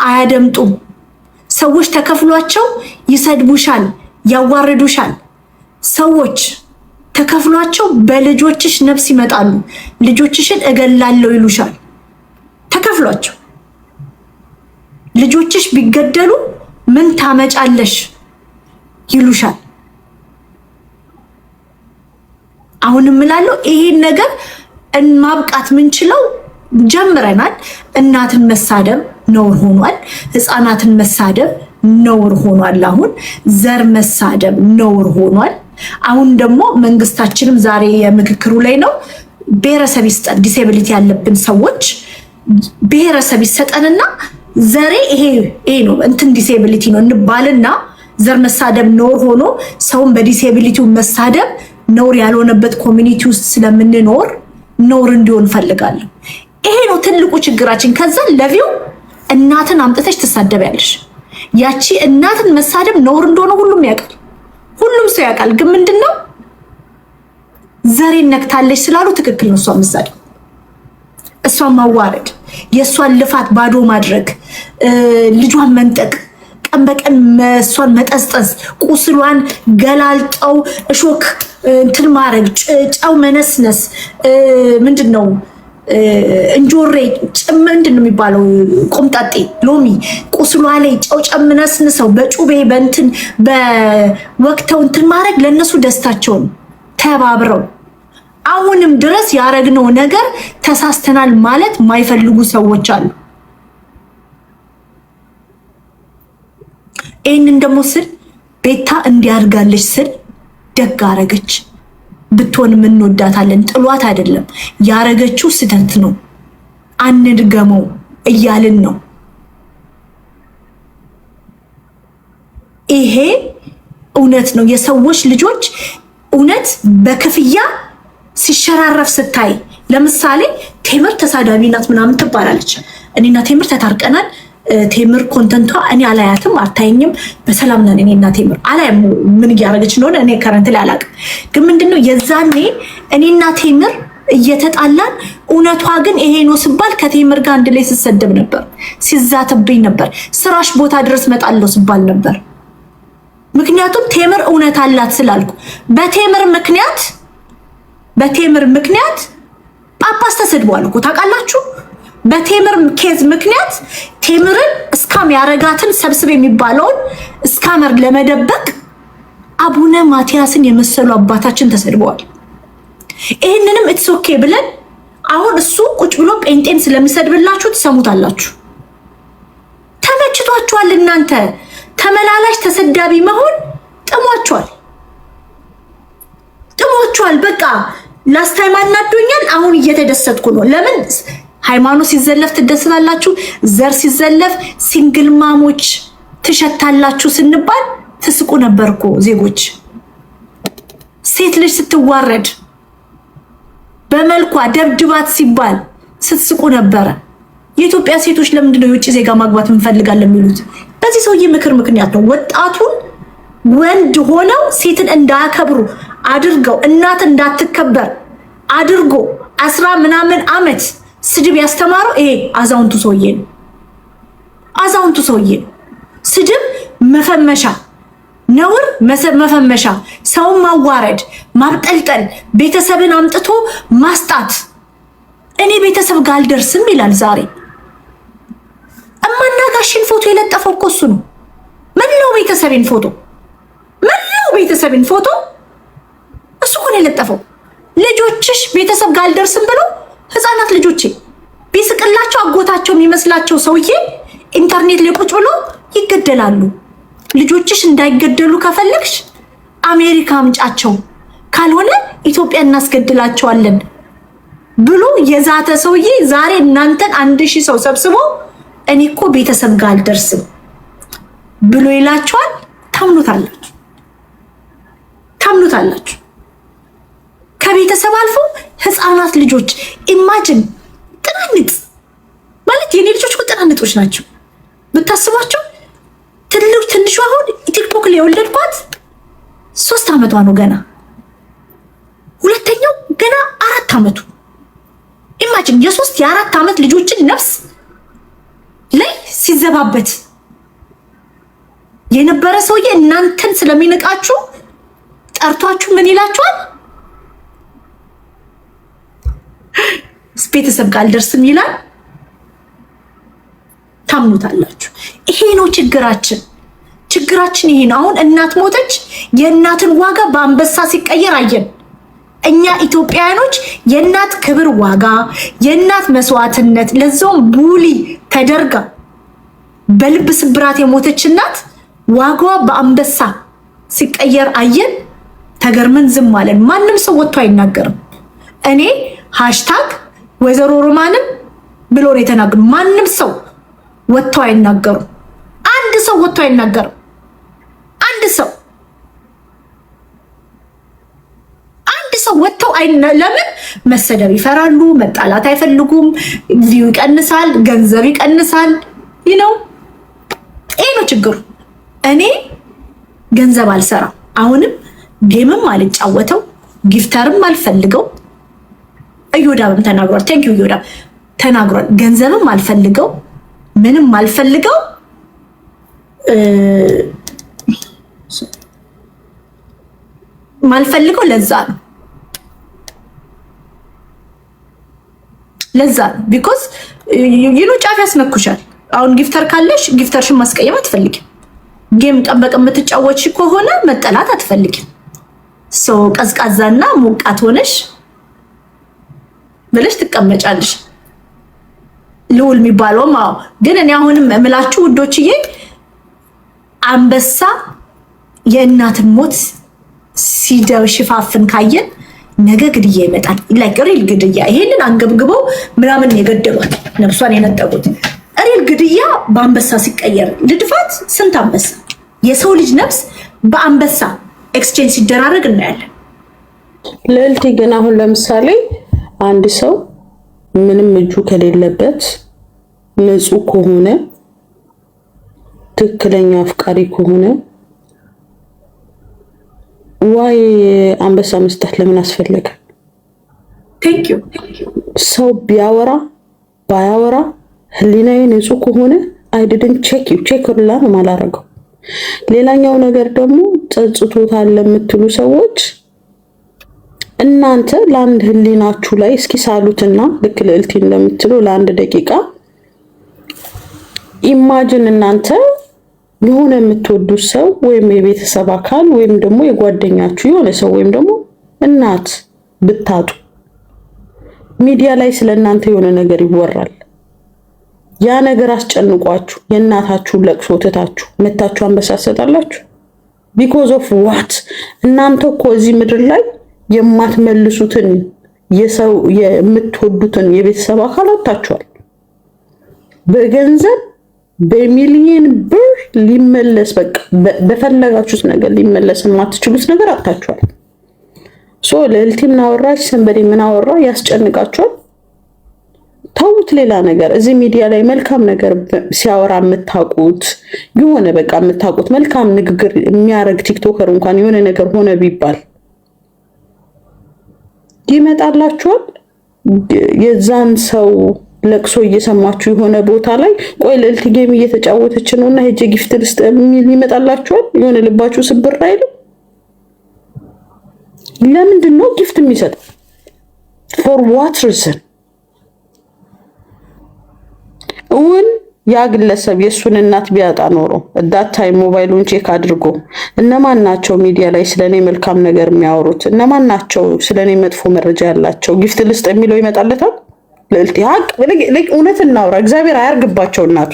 [SPEAKER 2] አያደምጡም። ሰዎች ተከፍሏቸው ይሰድቡሻል፣ ያዋርዱሻል። ሰዎች ተከፍሏቸው በልጆችሽ ነፍስ ይመጣሉ። ልጆችሽን እገላለሁ ይሉሻል። ተከፍሏቸው ልጆችሽ ቢገደሉ ምን ታመጫለሽ ይሉሻል። አሁንም እላለሁ ይሄን ነገር ማብቃት ምንችለው ጀምረናል። እናትን መሳደብ ነውር ሆኗል። ህፃናትን መሳደብ ነውር ሆኗል። አሁን ዘር መሳደብ ነውር ሆኗል። አሁን ደግሞ መንግስታችንም ዛሬ የምክክሩ ላይ ነው። ብሔረሰብ ይስጠን፣ ዲሴቢሊቲ ያለብን ሰዎች ብሔረሰብ ይሰጠንና ዘሬ ይሄ ነው እንትን ዲሴቢሊቲ ነው እንባልና ዘር መሳደብ ነውር ሆኖ ሰውን በዲሴቢሊቲው መሳደብ ነውር ያልሆነበት ኮሚኒቲ ውስጥ ስለምንኖር ነውር እንዲሆን ፈልጋለሁ። ይሄ ነው ትልቁ ችግራችን። ከዛ ለቪው እናትን አምጥተሽ ትሳደቢያለሽ። ያቺ እናትን መሳደብ ነውር እንደሆነ ሁሉም ያውቃል፣ ሁሉም ሰው ያውቃል። ግን ምንድነው ዘሬን ነክታለሽ ስላሉ ትክክል ነው። እሷ መሳደብ፣ እሷን ማዋረድ፣ የእሷን ልፋት ባዶ ማድረግ፣ ልጇን መንጠቅ፣ ቀን በቀን እሷን መጠስጠስ፣ ቁስሏን ገላልጠው እሾክ እንትን ማድረግ፣ ጨው መነስነስ፣ ምንድነው እንጆሬ ምንድን ነው የሚባለው? ቆምጣጤ ሎሚ ቁስሏ ላይ ጨው ጨምነስንሰው በጩቤ በእንትን በወቅተው እንትን ማድረግ ለነሱ ደስታቸውን ተባብረው አሁንም ድረስ ያረግነው ነገር ተሳስተናል ማለት ማይፈልጉ ሰዎች አሉ። ይህንን ደግሞ ስል ቤታ እንዲያርጋለች ስል ደግ አረገች ብትሆን እንወዳታለን። ጥሏት አይደለም። ያረገችው ስተት ነው፣ አንድገመው እያልን ነው። ይሄ እውነት ነው። የሰዎች ልጆች እውነት በክፍያ ሲሸራረፍ ስታይ፣ ለምሳሌ ቴምር ተሳዳቢ ናት ምናምን ትባላለች። እኔና ቴምር ተታርቀናል። ቴምር ኮንተንቷ እኔ አላያትም፣ አታየኝም። በሰላም ነን። እኔና ቴምር አላየም ምን እያደረገች እንደሆነ እኔ ከረንት ላይ አላውቅም። ግን ምንድነው የዛኔ እኔና ቴምር እየተጣላን እውነቷ ግን ይሄ ነው ስባል ከቴምር ጋር አንድ ላይ ስሰደብ ነበር፣ ሲዛትብኝ ነበር። ስራሽ ቦታ ድረስ መጣለው ስባል ነበር። ምክንያቱም ቴምር እውነት አላት ስላልኩ። በቴምር ምክንያት ጳጳስ ተሰድቧል እኮ ታውቃላችሁ። በቴምር ኬዝ ምክንያት ቴምርን እስካም ያረጋትን ሰብስብ የሚባለውን እስካመር ለመደበቅ አቡነ ማቲያስን የመሰሉ አባታችን ተሰድበዋል። ይህንንም ኢትስ ኦኬ ብለን አሁን እሱ ቁጭ ብሎ ጴንጤን ስለሚሰድብላችሁ ትሰሙታላችሁ። ተመችቷችኋል። እናንተ ተመላላሽ ተሰዳቢ መሆን ጥሟችኋል። በቃ ላስት ታይም አናዶኛል። አሁን እየተደሰትኩ ነው። ለምን ሃይማኖት ሲዘለፍ ትደሰታላችሁ፣ ዘር ሲዘለፍ ሲንግል ማሞች ትሸታላችሁ ስንባል ትስቁ ነበርኮ ዜጎች። ሴት ልጅ ስትዋረድ በመልኳ ደብድባት ሲባል ስትስቁ ነበረ። የኢትዮጵያ ሴቶች ለምንድን ነው የውጭ ዜጋ ማግባት እንፈልጋለን የሚሉት? በዚህ ሰውዬ ምክር ምክንያት ነው። ወጣቱን ወንድ ሆነው ሴትን እንዳያከብሩ አድርገው እናት እንዳትከበር አድርጎ 10 ምናምን ዓመት ስድብ ያስተማረው ይሄ አዛውንቱ ሰውዬ ነው። አዛውንቱ ሰውዬ ነው። ስድብ መፈመሻ፣ ነውር መፈመሻ፣ ሰውን ማዋረድ፣ ማብጠልጠል፣ ቤተሰብን አምጥቶ ማስጣት። እኔ ቤተሰብ ጋር አልደርስም ይላል ዛሬ። እማናጋሽን ፎቶ የለጠፈው እኮ እሱ ነው። መላው ቤተሰብን ፎቶ እሱ እኮ ነው የለጠፈው። ልጆችሽ ቤተሰብ ጋር አልደርስም ብሎ ህፃናት ልጆቼ ቢስቅላቸው አጎታቸው የሚመስላቸው ሰውዬ ኢንተርኔት ላይ ቁጭ ብሎ ይገደላሉ። ልጆችሽ እንዳይገደሉ ከፈለግሽ አሜሪካ አምጫቸው፣ ካልሆነ ኢትዮጵያ እናስገድላቸዋለን ብሎ የዛተ ሰውዬ ዛሬ እናንተን 1000 ሰው ሰብስቦ እኔ እኮ ቤተሰብ ጋር አልደርስም ብሎ ይላችኋል። ታምኑታላችሁ። ከቤተሰብ አልፎ ህፃናት ልጆች ኢማጂን፣ ጥናንጥ ማለት የኔ ልጆች እኮ ጥናንጦች ናቸው ብታስቧቸው። ትንሹ አሁን ቲክቶክ ላይ የወለድኳት 3 ዓመቷ ነው ገና። ሁለተኛው ገና 4 ዓመቱ። ኢማጂን የ3 የ4 ዓመት ልጆችን ነፍስ ላይ ሲዘባበት የነበረ ሰውዬ እናንተን ስለሚንቃችሁ ጠርቷችሁ ምን ይላችኋል? ቤተሰብ ጋር አልደርስም ይላል። ታምኑታላችሁ። ይሄ ነው ችግራችን ይሄ ነው። አሁን እናት ሞተች፣ የእናትን ዋጋ በአንበሳ ሲቀየር አየን። እኛ ኢትዮጵያውያኖች የእናት ክብር ዋጋ፣ የእናት መስዋዕትነት፣ ለዛውም ቡሊ ተደርጋ በልብ ስብራት የሞተች እናት ዋጋዋ በአንበሳ ሲቀየር አየን። ተገርመን ዝም አለን። ማንም ሰው ወጥቶ አይናገርም። እኔ ሃሽታግ ወይዘሮ ሮማንም ብሎ ነው የተናገሩ። ማንም ሰው ወጥቶ አይናገሩም። አንድ ሰው ወጥቶ አይናገርም። አንድ ሰው ወጥተው ለምን መሰደብ ይፈራሉ? መጣላት አይፈልጉም። ቪው ይቀንሳል፣ ገንዘብ ይቀንሳል። ይሄ ነው ችግሩ። እኔ ገንዘብ አልሰራም። አሁንም ጌምም አልጫወተው፣ ጊፍተርም አልፈልገው። እዮዳብም ተናግሯል። ቴንክ ዩ እዮዳብ ተናግሯል። ገንዘብም አልፈልገው፣ ምንም አልፈልገው። ማልፈልገው ለዛ ነው ቢኮዝ ጫፍ ያስነኩሻል። አሁን ጊፍተር ካለሽ ጊፍተርሽን ማስቀየም አትፈልጊም። ጌም ቀን በቀን የምትጫወች ከሆነ መጠላት አትፈልጊም። ሰው ቀዝቃዛና ሞቃት ሆነሽ ብለሽ ትቀመጫለሽ። ልውል የሚባለውም አዎ። ግን እኔ አሁንም እምላችሁ ውዶችዬ፣ አንበሳ የእናትን ሞት ሲደው ሽፋፍን ካየን ነገ ግድያ ይመጣል። ላይክ ሪል ግድያ። ይሄንን አንገብግበው ምናምን የገደሏት ነፍሷን የነጠቁት ሪል ግድያ በአንበሳ ሲቀየር ልድፋት። ስንት አንበሳ የሰው ልጅ ነፍስ በአንበሳ ኤክስቼንጅ ሲደራረግ እናያለን።
[SPEAKER 7] ልዕልቴ ግን አሁን ለምሳሌ አንድ ሰው ምንም እጁ ከሌለበት ንጹህ ከሆነ ትክክለኛ አፍቃሪ ከሆነ ዋይ አንበሳ መስጠት ለምን አስፈለገ?
[SPEAKER 2] ቴንክ ዩ።
[SPEAKER 7] ሰው ቢያወራ ባያወራ ህሊናዬ ንጹህ ከሆነ አይደለም ቼክ ሁላ ነው ማላረገው። ሌላኛው ነገር ደግሞ ጸጽቶታል ለምትሉ ሰዎች እናንተ ለአንድ ህሊናችሁ ላይ እስኪ ሳሉትና ልክ ልዕልቲ እንደምትሉ ለአንድ ደቂቃ ኢማጂን እናንተ የሆነ የምትወዱት ሰው ወይም የቤተሰብ አካል ወይም ደግሞ የጓደኛችሁ የሆነ ሰው ወይም ደግሞ እናት ብታጡ ሚዲያ ላይ ስለእናንተ የሆነ ነገር ይወራል። ያ ነገር አስጨንቋችሁ የእናታችሁን ለቅሶ ትታችሁ መታችሁ አንበሳ ትሰጣላችሁ? ቢኮዝ ኦፍ ዋት? እናንተ እኮ እዚህ ምድር ላይ የማትመልሱትን የሰው የምትወዱትን የቤተሰብ አካል አጣችኋል። በገንዘብ በሚሊየን ብር ሊመለስ በቃ በፈለጋችሁት ነገር ሊመለስ የማትችሉት ነገር አጣችኋል። ልዕልቲ ምን አወራች ሰንበዴ ምን አወራ ያስጨንቃቸዋል። ተውት ሌላ ነገር። እዚህ ሚዲያ ላይ መልካም ነገር ሲያወራ የምታውቁት የሆነ በቃ የምታውቁት መልካም ንግግር የሚያደርግ ቲክቶከር እንኳን የሆነ ነገር ሆነ ቢባል ይመጣላችኋል። የዛን ሰው ለቅሶ እየሰማችሁ የሆነ ቦታ ላይ ቆይ ልዕልቲ ጌም እየተጫወተች ነውና ሄጄ ጊፍት ልስጥ የሚል ይመጣላችኋል። የሆነ ልባችሁ ስብር አይልም? ለምንድን ነው ጊፍት የሚሰጠው? for what reason? እውን ያ ግለሰብ የሱን እናት ቢያጣ ኖሮ that time ሞባይሉን ቼክ አድርጎ እነማን ናቸው ሚዲያ ላይ ስለኔ መልካም ነገር የሚያወሩት፣ እነማን ናቸው ስለኔ መጥፎ መረጃ ያላቸው ጊፍት ልስጥ የሚለው ይመጣለታል? ልዕልቲ ሀቅ እውነት እናውራ። እግዚአብሔር አያርግባቸው እናቱ፣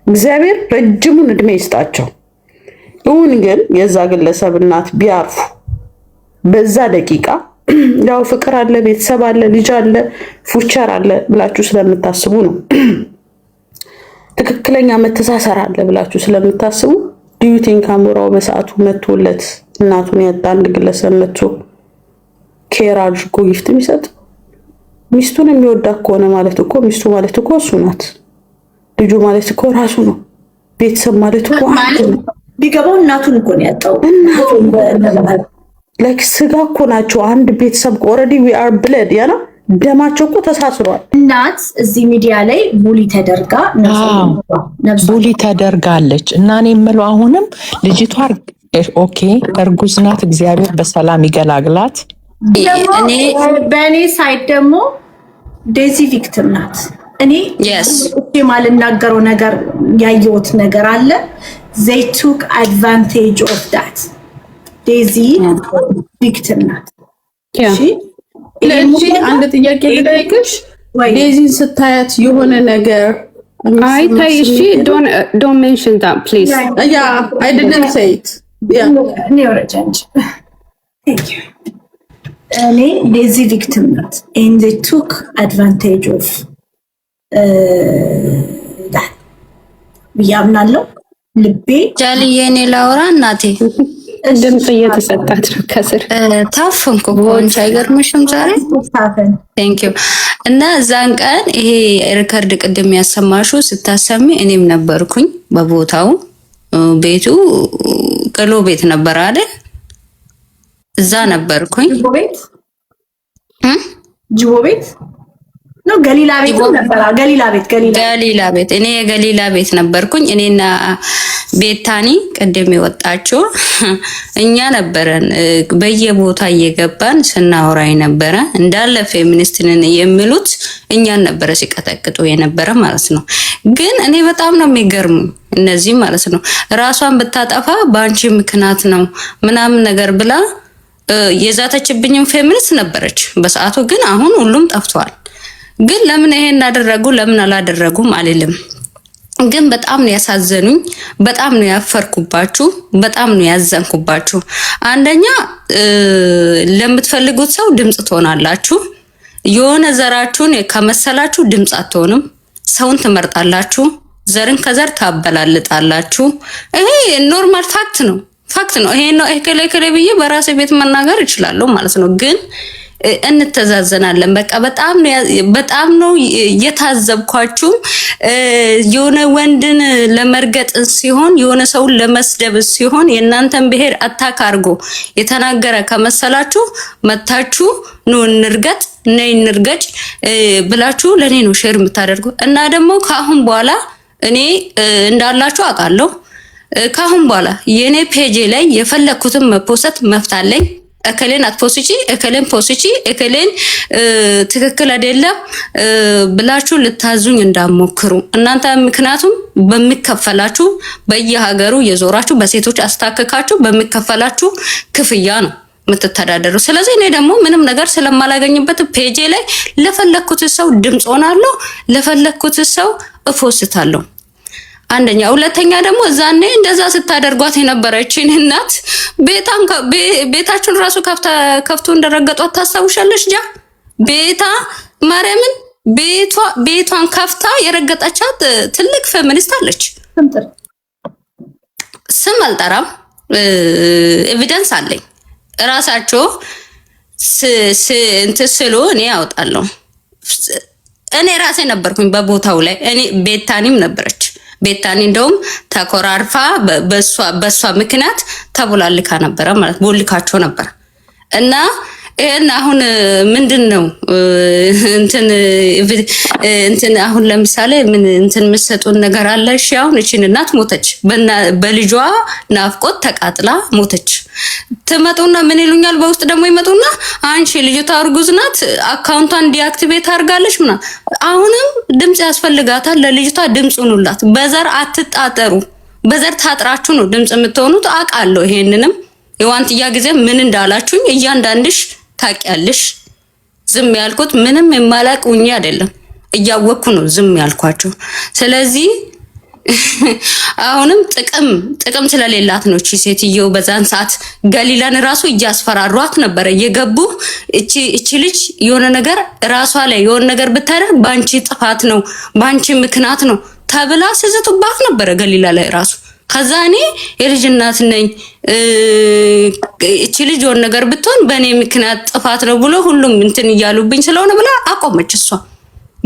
[SPEAKER 7] እግዚአብሔር ረጅሙን እድሜ ይስጣቸው። እውን ግን የዛ ግለሰብ እናት ቢያርፉ በዛ ደቂቃ ያው ፍቅር አለ፣ ቤተሰብ አለ፣ ልጅ አለ፣ ፉቸር አለ ብላችሁ ስለምታስቡ ነው። ትክክለኛ መተሳሰር አለ ብላችሁ ስለምታስቡ ዲዩቲን ካሜራው በሰዓቱ መቶለት እናቱን ያጣ አንድ ግለሰብ መቶ ኬር አድርጎ ጊፍት የሚሰጥ ሚስቱን የሚወዳት ከሆነ ማለት እኮ ሚስቱ ማለት እኮ እሱ ናት። ልጁ ማለት እኮ ራሱ ነው። ቤተሰብ ማለት እኮ
[SPEAKER 2] ቢገባው እናቱን እኮ ነው ያጣው።
[SPEAKER 7] ላይክ ስጋ እኮ ናቸው። አንድ ቤተሰብ ኦልሬዲ ዊ አር ብለድ ያና ደማቸው እኮ ተሳስሯል።
[SPEAKER 2] እናት እዚህ ሚዲያ ላይ ቡሊ ተደርጋ
[SPEAKER 10] ቡሊ ተደርጋለች እና እኔ የምለው አሁንም ልጅቷ ኦኬ እርጉዝ ናት፣ እግዚአብሔር በሰላም ይገላግላት።
[SPEAKER 2] እኔ በእኔ ሳይድ ደግሞ ዴዚ ቪክቲም ናት። እኔ የማልናገረው ነገር ያየሁት ነገር አለ። they took advantage of that። ዴዚ ቪክቲም ናት።
[SPEAKER 7] እሺ አንድ ጥያቄ ልጠይቅሽ። ዴዚን ስታያት የሆነ ነገር
[SPEAKER 11] አይታይ? እሺ don't mention that please.
[SPEAKER 7] Yeah, I didn't say it. Yeah.
[SPEAKER 2] Thank you. እኔ ዴዚ ቪክቲም ናት and they took advantage of that ብያምናለሁ። ልቤ
[SPEAKER 12] ጃልዬ እኔ ላውራ እናቴ
[SPEAKER 11] ድምጽ እየተሰጣት ነው ከስር
[SPEAKER 12] ታፈንኩ ቆንጆ አይገርምሽም? ዛሬ ቴንክ ዩ። እና እዛን ቀን ይሄ ሪከርድ ቅድም ያሰማሹ ስታሰሚ እኔም ነበርኩኝ በቦታው። ቤቱ ቅሎ ቤት ነበር አይደል? እዛ ነበርኩኝ።
[SPEAKER 2] ጅቦ ቤት ነው ገሊላ ቤት ነበር። ገሊላ ቤት
[SPEAKER 12] እኔ የገሊላ ቤት ነበርኩኝ። እኔና ቤታኒ ቅድም የወጣችው እኛ ነበረን በየቦታ እየገባን ስናወራ የነበረ እንዳለ ፌሚኒስትን የሚሉት እኛን ነበረ ሲቀጠቅጡ የነበረ ማለት ነው። ግን እኔ በጣም ነው የሚገርሙ እነዚህ ማለት ነው። ራሷን ብታጠፋ በአንቺ ምክንያት ነው ምናምን ነገር ብላ የዛተችብኝም ፌሚኒስት ነበረች በሰዓቱ። ግን አሁን ሁሉም ጠፍቷል። ግን ለምን ይሄን እንዳደረጉ ለምን አላደረጉም አልልም። ግን በጣም ነው ያሳዘኑኝ፣ በጣም ነው ያፈርኩባችሁ፣ በጣም ነው ያዘንኩባችሁ። አንደኛ ለምትፈልጉት ሰው ድምጽ ትሆናላችሁ። የሆነ ዘራችሁን ከመሰላችሁ ድምጽ አትሆንም። ሰውን ትመርጣላችሁ፣ ዘርን ከዘር ታበላልጣላችሁ። ይሄ ኖርማል ፋክት ነው። ይሄ ነው እከሌ ብዬ በራሴ ቤት መናገር እችላለሁ ማለት ነው። ግን እንተዛዘናለን። በቃ በጣም ነው የታዘብኳችሁ። የሆነ ወንድን ለመርገጥ ሲሆን የሆነ ሰውን ለመስደብ ሲሆን የእናንተን ብሔር አታክ አድርጎ የተናገረ ከመሰላችሁ መታችሁ ነው እንርገጭ ብላችሁ ለኔ ነው ሼር የምታደርጉ። እና ደግሞ ከአሁን በኋላ እኔ እንዳላችሁ አውቃለሁ። ከአሁን በኋላ የኔ ፔጅ ላይ የፈለኩትን መፖሰት መፍታለኝ። እከሌን አትፖስጪ፣ እከሌን ፖስጪ፣ እከሌን ትክክል አይደለም ብላችሁ ልታዙኝ እንዳሞክሩ እናንተ። ምክንያቱም በሚከፈላችሁ በየሀገሩ የዞራችሁ በሴቶች አስታከካችሁ በሚከፈላችሁ ክፍያ ነው የምትተዳደሩ። ስለዚህ እኔ ደግሞ ምንም ነገር ስለማላገኝበት ፔጄ ላይ ለፈለኩት ሰው ድምጽ ሆናለሁ፣ ለፈለኩት ሰው እፎስታለሁ። አንደኛ። ሁለተኛ ደግሞ ዛኔ እንደዛ ስታደርጓት የነበረችን እናት ቤታችሁን ራሱ ከፍቶ እንደረገጧት ታስታውሻለሽ? ቤታ ማርያምን ቤቷን ከፍታ የረገጠቻት ትልቅ ፌሚኒስት አለች። ስም አልጠራም፣ ኤቪደንስ አለኝ። ራሳቸው እንትን ስሉ እኔ ያወጣለሁ። እኔ ራሴ ነበርኩኝ በቦታው ላይ። እኔ ቤታኒም ነበረች። ቤታኒ እንደውም ተኮራርፋ በሷ ምክንያት ተቦላልካ ነበረ ማለት ቦልካቸው ነበር እና ይሄን አሁን ምንድነው እንትን አሁን ለምሳሌ ምን እንትን መሰጡን ነገር አለ። እሺ አሁን እቺን እናት ሞተች፣ በልጇ ናፍቆት ተቃጥላ ሞተች። ትመጡና ምን ይሉኛል? በውስጥ ደግሞ ይመጡና አንቺ ልጅቷ እርጉዝ ናት፣ አካውንቷን ዲአክቲቬት አድርጋለች ምናምን። አሁንም ድምጽ ያስፈልጋታል። ለልጅቷ ድምጽ ሁኑላት። በዘር አትጣጠሩ። በዘር ታጥራችሁ ነው ድምጽ የምትሆኑት። አውቃለሁ። ይሄንንም የዋንትያ ጊዜ ምን እንዳላችሁኝ እያንዳንድሽ ታውቂያለሽ። ዝም ያልኩት ምንም የማላውቁኝ አይደለም፣ እያወቅኩ ነው ዝም ያልኳቸው። ስለዚህ አሁንም ጥቅም ስለሌላት ነው እቺ ሴትዮ በዛን ሰዓት ገሊላን ራሱ እያስፈራሯት ነበረ። እየገቡ እቺ ልጅ የሆነ ነገር ራሷ ላይ የሆነ ነገር ብታደርግ ባንቺ ጥፋት ነው፣ ባንቺ ምክንያት ነው ተብላ ስዝቱባት ነበረ ገሊላ ላይ ራሱ። ከዛ እኔ የልጅ እናት ነኝ እቺ ልጅ የሆነ ነገር ብትሆን በእኔ ምክንያት ጥፋት ነው ብሎ ሁሉም እንትን እያሉብኝ ስለሆነ ብላ አቆመች እሷ።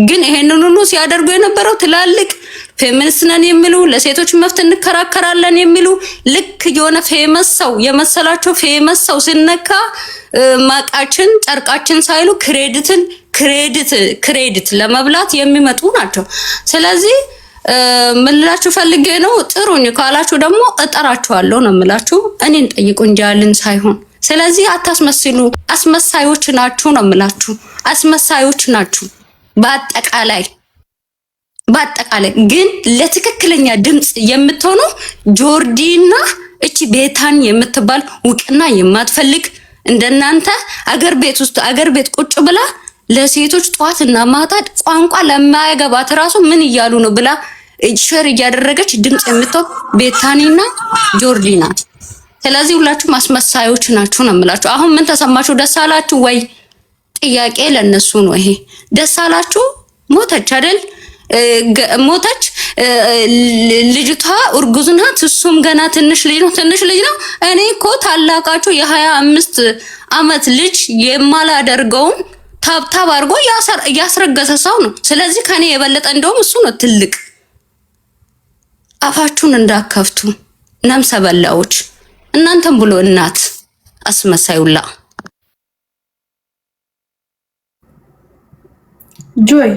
[SPEAKER 12] ግን ይሄንን ሁሉ ሲያደርጉ የነበረው ትላልቅ ፌሚኒስት ነን የሚሉ ለሴቶች መብት እንከራከራለን የሚሉ ልክ የሆነ ፌመስ ሰው የመሰላቸው ፌመስ ሰው ሲነካ ማቃችን ጨርቃችን ሳይሉ ክሬዲት ለመብላት የሚመጡ ናቸው። ስለዚህ ምን ልላችሁ ፈልጌ ነው፣ ጥሩኝ ካላችሁ ደግሞ እጠራችኋለሁ ነው የምላችሁ። እኔን ጠይቁ እንጂ ያልን ሳይሆን። ስለዚህ አታስመስሉ፣ አስመሳዮች ናችሁ ነው የምላችሁ። አስመሳዮች ናችሁ በአጠቃላይ ግን ለትክክለኛ ድምጽ የምትሆኑ ጆርዲና እቺ ቤታን የምትባል ውቅና የማትፈልግ እንደናንተ አገር ቤት ቁጭ ብላ ለሴቶች ጧትና ማታ ቋንቋ ለማያገባት ራሱ ምን እያሉ ነው ብላ ሼር እያደረገች ድምጽ የምትሆን ቤታኒና ጆርዲ ናት። ስለዚህ ሁላችሁም አስመሳዮች ናችሁ ነው የምላችሁ። አሁን ምን ተሰማችሁ? ደስ አላችሁ ወይ? ጥያቄ ለነሱ ነው ይሄ። ደስ አላችሁ? ሞተች አይደል? ሞተች። ልጅቷ እርጉዝ ናት። እሱም ገና ትንሽ ልጅ ነው። እኔ እኮ ታላቃችሁ የ25 ዓመት ልጅ የማላደርገውን ታብታብ አድርጎ ያስረገዘ ሰው ነው። ስለዚህ ከኔ የበለጠ እንደውም እሱ ነው ትልቅ። አፋችሁን እንዳከፍቱ ነምሰ በላዎች እናንተም ብሎ እናት አስመሳዩላ።
[SPEAKER 2] ጆይ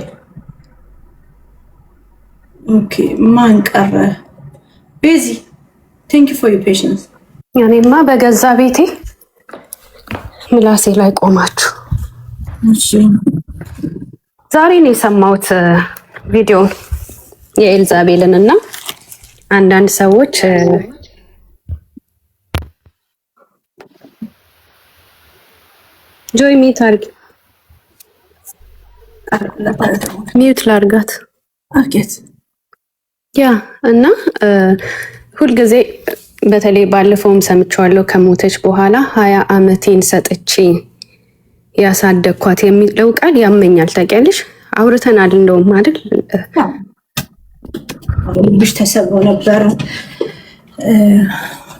[SPEAKER 2] ኦኬ፣ ማን ቀረ? ቤዚ ቴንክ ዩ ፎር ዩር ፔሽንስ።
[SPEAKER 11] እኔማ በገዛ ቤቴ ምላሴ ላይ ቆማችሁ። ዛሬ ነው የሰማሁት ቪዲዮ የኤልዛቤልን እና አንዳንድ ሰዎች ጆይ ሚዩት ላርጋት ያ እና ሁልጊዜ በተለይ ባለፈውም ሰምቼዋለሁ ከሞተች በኋላ 20 ዓመቴን ሰጥቼ ያሳደግኳት የሚለው ቃል ያመኛል። ታውቂያለሽ፣ አውርተናል እንደውም አይደል?
[SPEAKER 2] ልብሽ ተሰብሮ ነበር።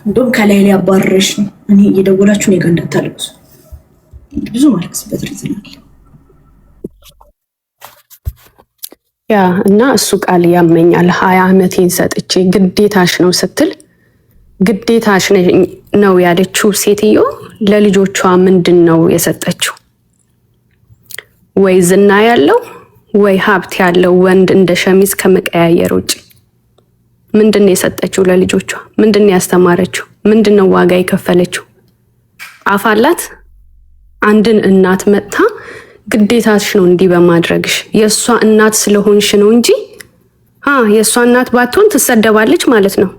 [SPEAKER 2] እንደውም ከላይ ሊያባርርሽ ነው። እኔ እየደወላችሁ እኔ ጋር እንዳታለቅሱ፣ ብዙ ማለቅስበት ሪዝን አለ።
[SPEAKER 11] ያ እና እሱ ቃል ያመኛል። 20 ዓመቴን ሰጥቼ ግዴታሽ ነው ስትል ግዴታሽ ነው ያለችው ሴትዮ ለልጆቿ ምንድን ነው የሰጠችው? ወይ ዝና ያለው ወይ ሀብት ያለው ወንድ እንደ ሸሚዝ ከመቀያየር ውጭ ምንድን ነው የሰጠችው ለልጆቿ? ምንድን ነው ያስተማረችው? ምንድን ነው ዋጋ የከፈለችው? አፋላት አንድን እናት መጥታ ግዴታሽ ነው እንዲህ በማድረግሽ የእሷ እናት ስለሆንሽ ነው እንጂ የእሷ እናት ባትሆን ትሰደባለች ማለት ነው።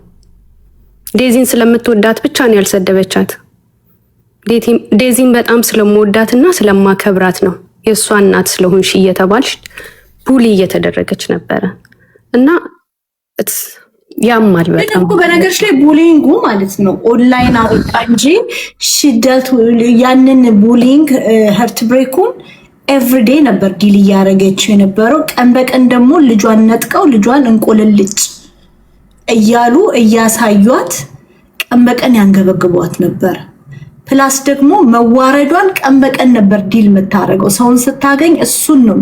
[SPEAKER 11] ዴዚን ስለምትወዳት ብቻ ነው ያልሰደበቻት። ዴዚን በጣም ስለምወዳትና ስለማከብራት ነው የእሷ እናት ስለሆንሽ እየተባልሽ ቡሊ እየተደረገች ነበረ እና ያማል በጣም።
[SPEAKER 2] በነገርሽ ላይ ቡሊንጉ ማለት ነው ኦንላይን አወጣ እንጂ ሽደት ያንን ቡሊንግ ሀርት ብሬኩን ኤቭሪዴይ ነበር ዲል እያደረገችው የነበረው። ቀን በቀን ደግሞ ልጇን ነጥቀው ልጇን እንቆልልጭ እያሉ እያሳዩት ቀን በቀን ያንገበግቧት ነበር። ፕላስ ደግሞ መዋረዷን ቀን በቀን ነበር ዲል የምታደርገው። ሰውን ስታገኝ እሱን ነው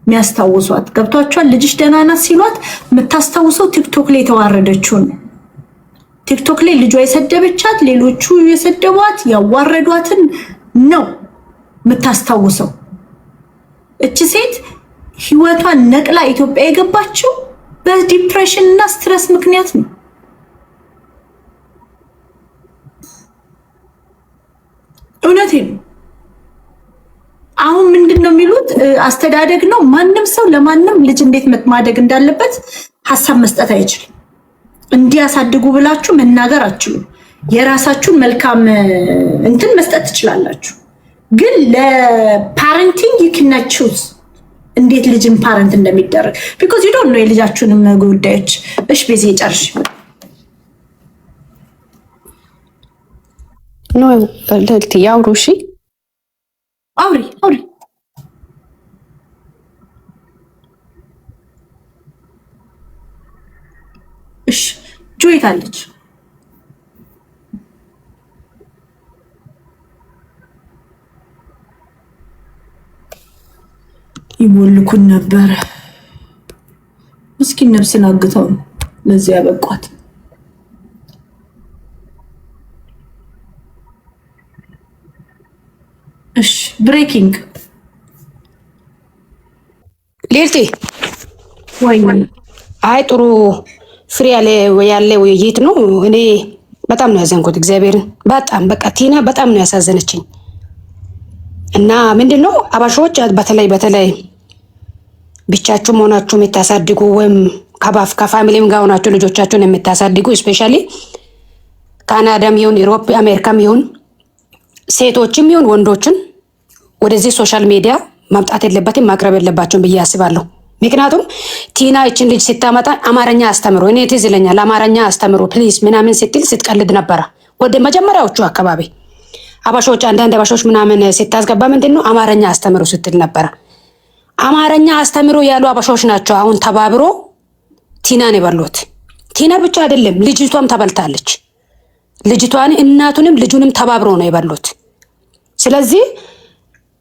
[SPEAKER 2] የሚያስታውሷት። ገብቷቸዋል። ልጅሽ ደህና ናት ሲሏት የምታስታውሰው ቲክቶክ ላይ የተዋረደችውን ቲክቶክ ላይ ልጇ የሰደበቻት ሌሎቹ የሰደቧት ያዋረዷትን ነው የምታስታውሰው። እቺ ሴት ህይወቷን ነቅላ ኢትዮጵያ የገባችው በዲፕሬሽን እና ስትረስ ምክንያት ነው። እውነቴን ነው። አሁን ምንድነው የሚሉት? አስተዳደግ ነው። ማንም ሰው ለማንም ልጅ እንዴት ማደግ እንዳለበት ሀሳብ መስጠት አይችልም። እንዲያሳድጉ ብላችሁ መናገር አትችሉም። የራሳችሁን መልካም እንትን መስጠት ትችላላችሁ፣ ግን ለፓረንቲንግ you cannot choose እንዴት ልጅን ፓረንት እንደሚደረግ because you don't know የልጃችሁንም ጉዳዮች። እሺ በዚህ ጨርሽ
[SPEAKER 11] ነው ለልት ያውሩ። እሺ
[SPEAKER 2] አውሪ እሺ ጆይት አለች። ይሞልኩን ነበር። ምስኪን ነፍስን አግተው ለዚህ ያበቋት። እሺ ብሬኪንግ
[SPEAKER 13] ሌልቲ
[SPEAKER 2] ወይ
[SPEAKER 13] አይ ጥሩ ፍሬ ያለ ውይይት ነው። እኔ በጣም ነው ያዘንኩት። እግዚአብሔርን በጣም በቃ ቲና በጣም ነው ያሳዘነችኝ። እና ምንድነው አባሾች በተለይ ብቻችሁ ሆናችሁ የምታሳድጉ ወይም ከፋሚሊም ጋር ሆናችሁ ልጆቻችሁን የምታሳድጉ ስፔሻሊ ካናዳም ይሁን ዩሮፕ አሜሪካም ይሁን ሴቶችም ይሁን ወንዶችን ወደዚህ ሶሻል ሚዲያ ማምጣት የለበትም ማቅረብ የለባቸውም ብዬ አስባለሁ። ምክንያቱም ቲና እችን ልጅ ስታመጣ አማርኛ አስተምሮ እኔ ትዝ ይለኛል አማርኛ አስተምሮ ፕሊዝ ምናምን ስትል ስትቀልድ ነበረ። ወደ መጀመሪያዎቹ አካባቢ አባሾች አንዳንድ አባሾች ምናምን ስታስገባ ምንድነው አማርኛ አስተምሮ ስትል ነበረ። አማርኛ አስተምሮ ያሉ አባሾች ናቸው አሁን ተባብሮ ቲናን የበሉት። ቲና ብቻ አይደለም ልጅቷም ተበልታለች። ልጅቷን እናቱንም ልጁንም ተባብሮ ነው የበሉት። ስለዚህ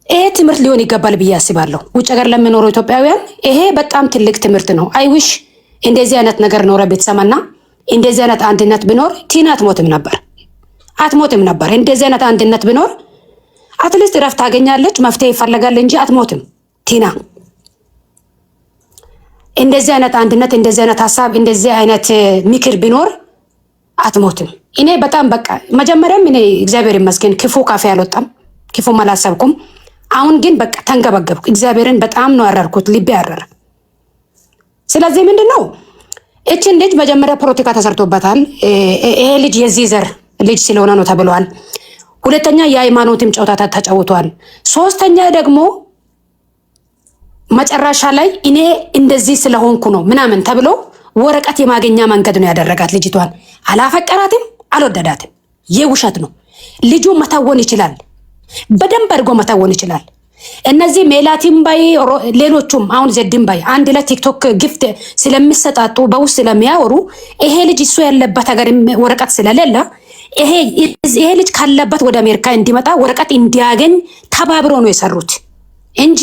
[SPEAKER 13] ይሄ ትምህርት ሊሆን ይገባል ብዬ አስባለሁ። ውጭ ሀገር ለሚኖሩ ኢትዮጵያውያን ይሄ በጣም ትልቅ ትምህርት ነው። አይዊሽ እንደዚህ አይነት ነገር ኖረ ቤተሰማና እንደዚህ አይነት አንድነት ቢኖር ቲና አትሞትም ነበር። እንደዚህ አይነት አንድነት ቢኖር አትሊስት ረፍት ታገኛለች፣ መፍትሄ ይፈለጋል እንጂ አትሞትም ቲና። እንደዚህ አይነት አንድነት፣ እንደዚህ አይነት ሀሳብ፣ እንደዚህ አይነት ምክር ቢኖር አትሞትም። እኔ በጣም በቃ መጀመሪያም እኔ እግዚአብሔር ይመስገን ክፉ ካፌ አልወጣም፣ ክፉም አላሰብኩም። አሁን ግን በቃ ተንገበገብኩ። እግዚአብሔርን በጣም ነው ያረርኩት፣ ልቤ ያረረ። ስለዚህ ምንድነው እችን ልጅ መጀመሪያ ፖለቲካ ተሰርቶበታል። ይሄ ልጅ የዚህ ዘር ልጅ ስለሆነ ነው ተብሏል። ሁለተኛ የሃይማኖትም ጨዋታ ተጫውቷል። ሶስተኛ ደግሞ መጨረሻ ላይ እኔ እንደዚህ ስለሆንኩ ነው ምናምን ተብሎ ወረቀት የማገኛ መንገድ ነው ያደረጋት። ልጅቷን አላፈቀራትም፣ አልወደዳትም። የውሸት ነው። ልጁ መታወን ይችላል፣ በደንብ አድርጎ መታወን ይችላል። እነዚህ ሜላቲም ባይ ሌሎቹም አሁን ዘድም ባይ አንድ ላይ ቲክቶክ ጊፍት ስለሚሰጣጡ በውስጥ ስለሚያወሩ ይሄ ልጅ እሱ ያለበት ሀገር ወረቀት ስለሌለ ይሄ ልጅ ካለበት ወደ አሜሪካ እንዲመጣ ወረቀት እንዲያገኝ ተባብሮ ነው የሰሩት እንጂ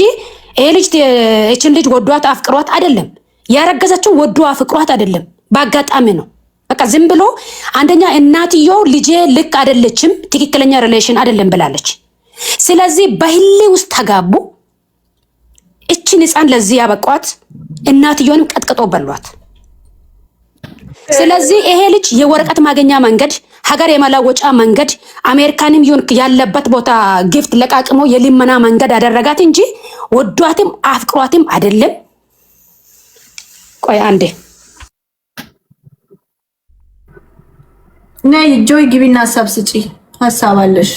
[SPEAKER 13] ይሄ ልጅ እችን ልጅ ወዷት አፍቅሯት አይደለም። ያረገዘችው ወዶ አፍቅሯት አይደለም፣ በአጋጣሚ ነው። በቃ ዝም ብሎ አንደኛ እናትየው ልጄ ልክ አይደለችም፣ ትክክለኛ ሪሌሽን አይደለም ብላለች። ስለዚህ በህሌ ውስጥ ተጋቡ። እችን ህፃን ለዚህ ያበቋት እናትየውንም ቀጥቅጦ በሏት። ስለዚህ ይሄ ልጅ የወረቀት ማገኛ መንገድ፣ ሀገር የመለወጫ መንገድ፣ አሜሪካንም ይሁን ያለበት ቦታ ጊፍት ለቃቅሞ የሊመና መንገድ አደረጋት እንጂ ወዷትም አፍቅሯትም አይደለም። ቆይ አንዴ
[SPEAKER 2] ነይ ጆይ ግቢና ሀሳብ ስጪ። ሀሳብ አለሽ?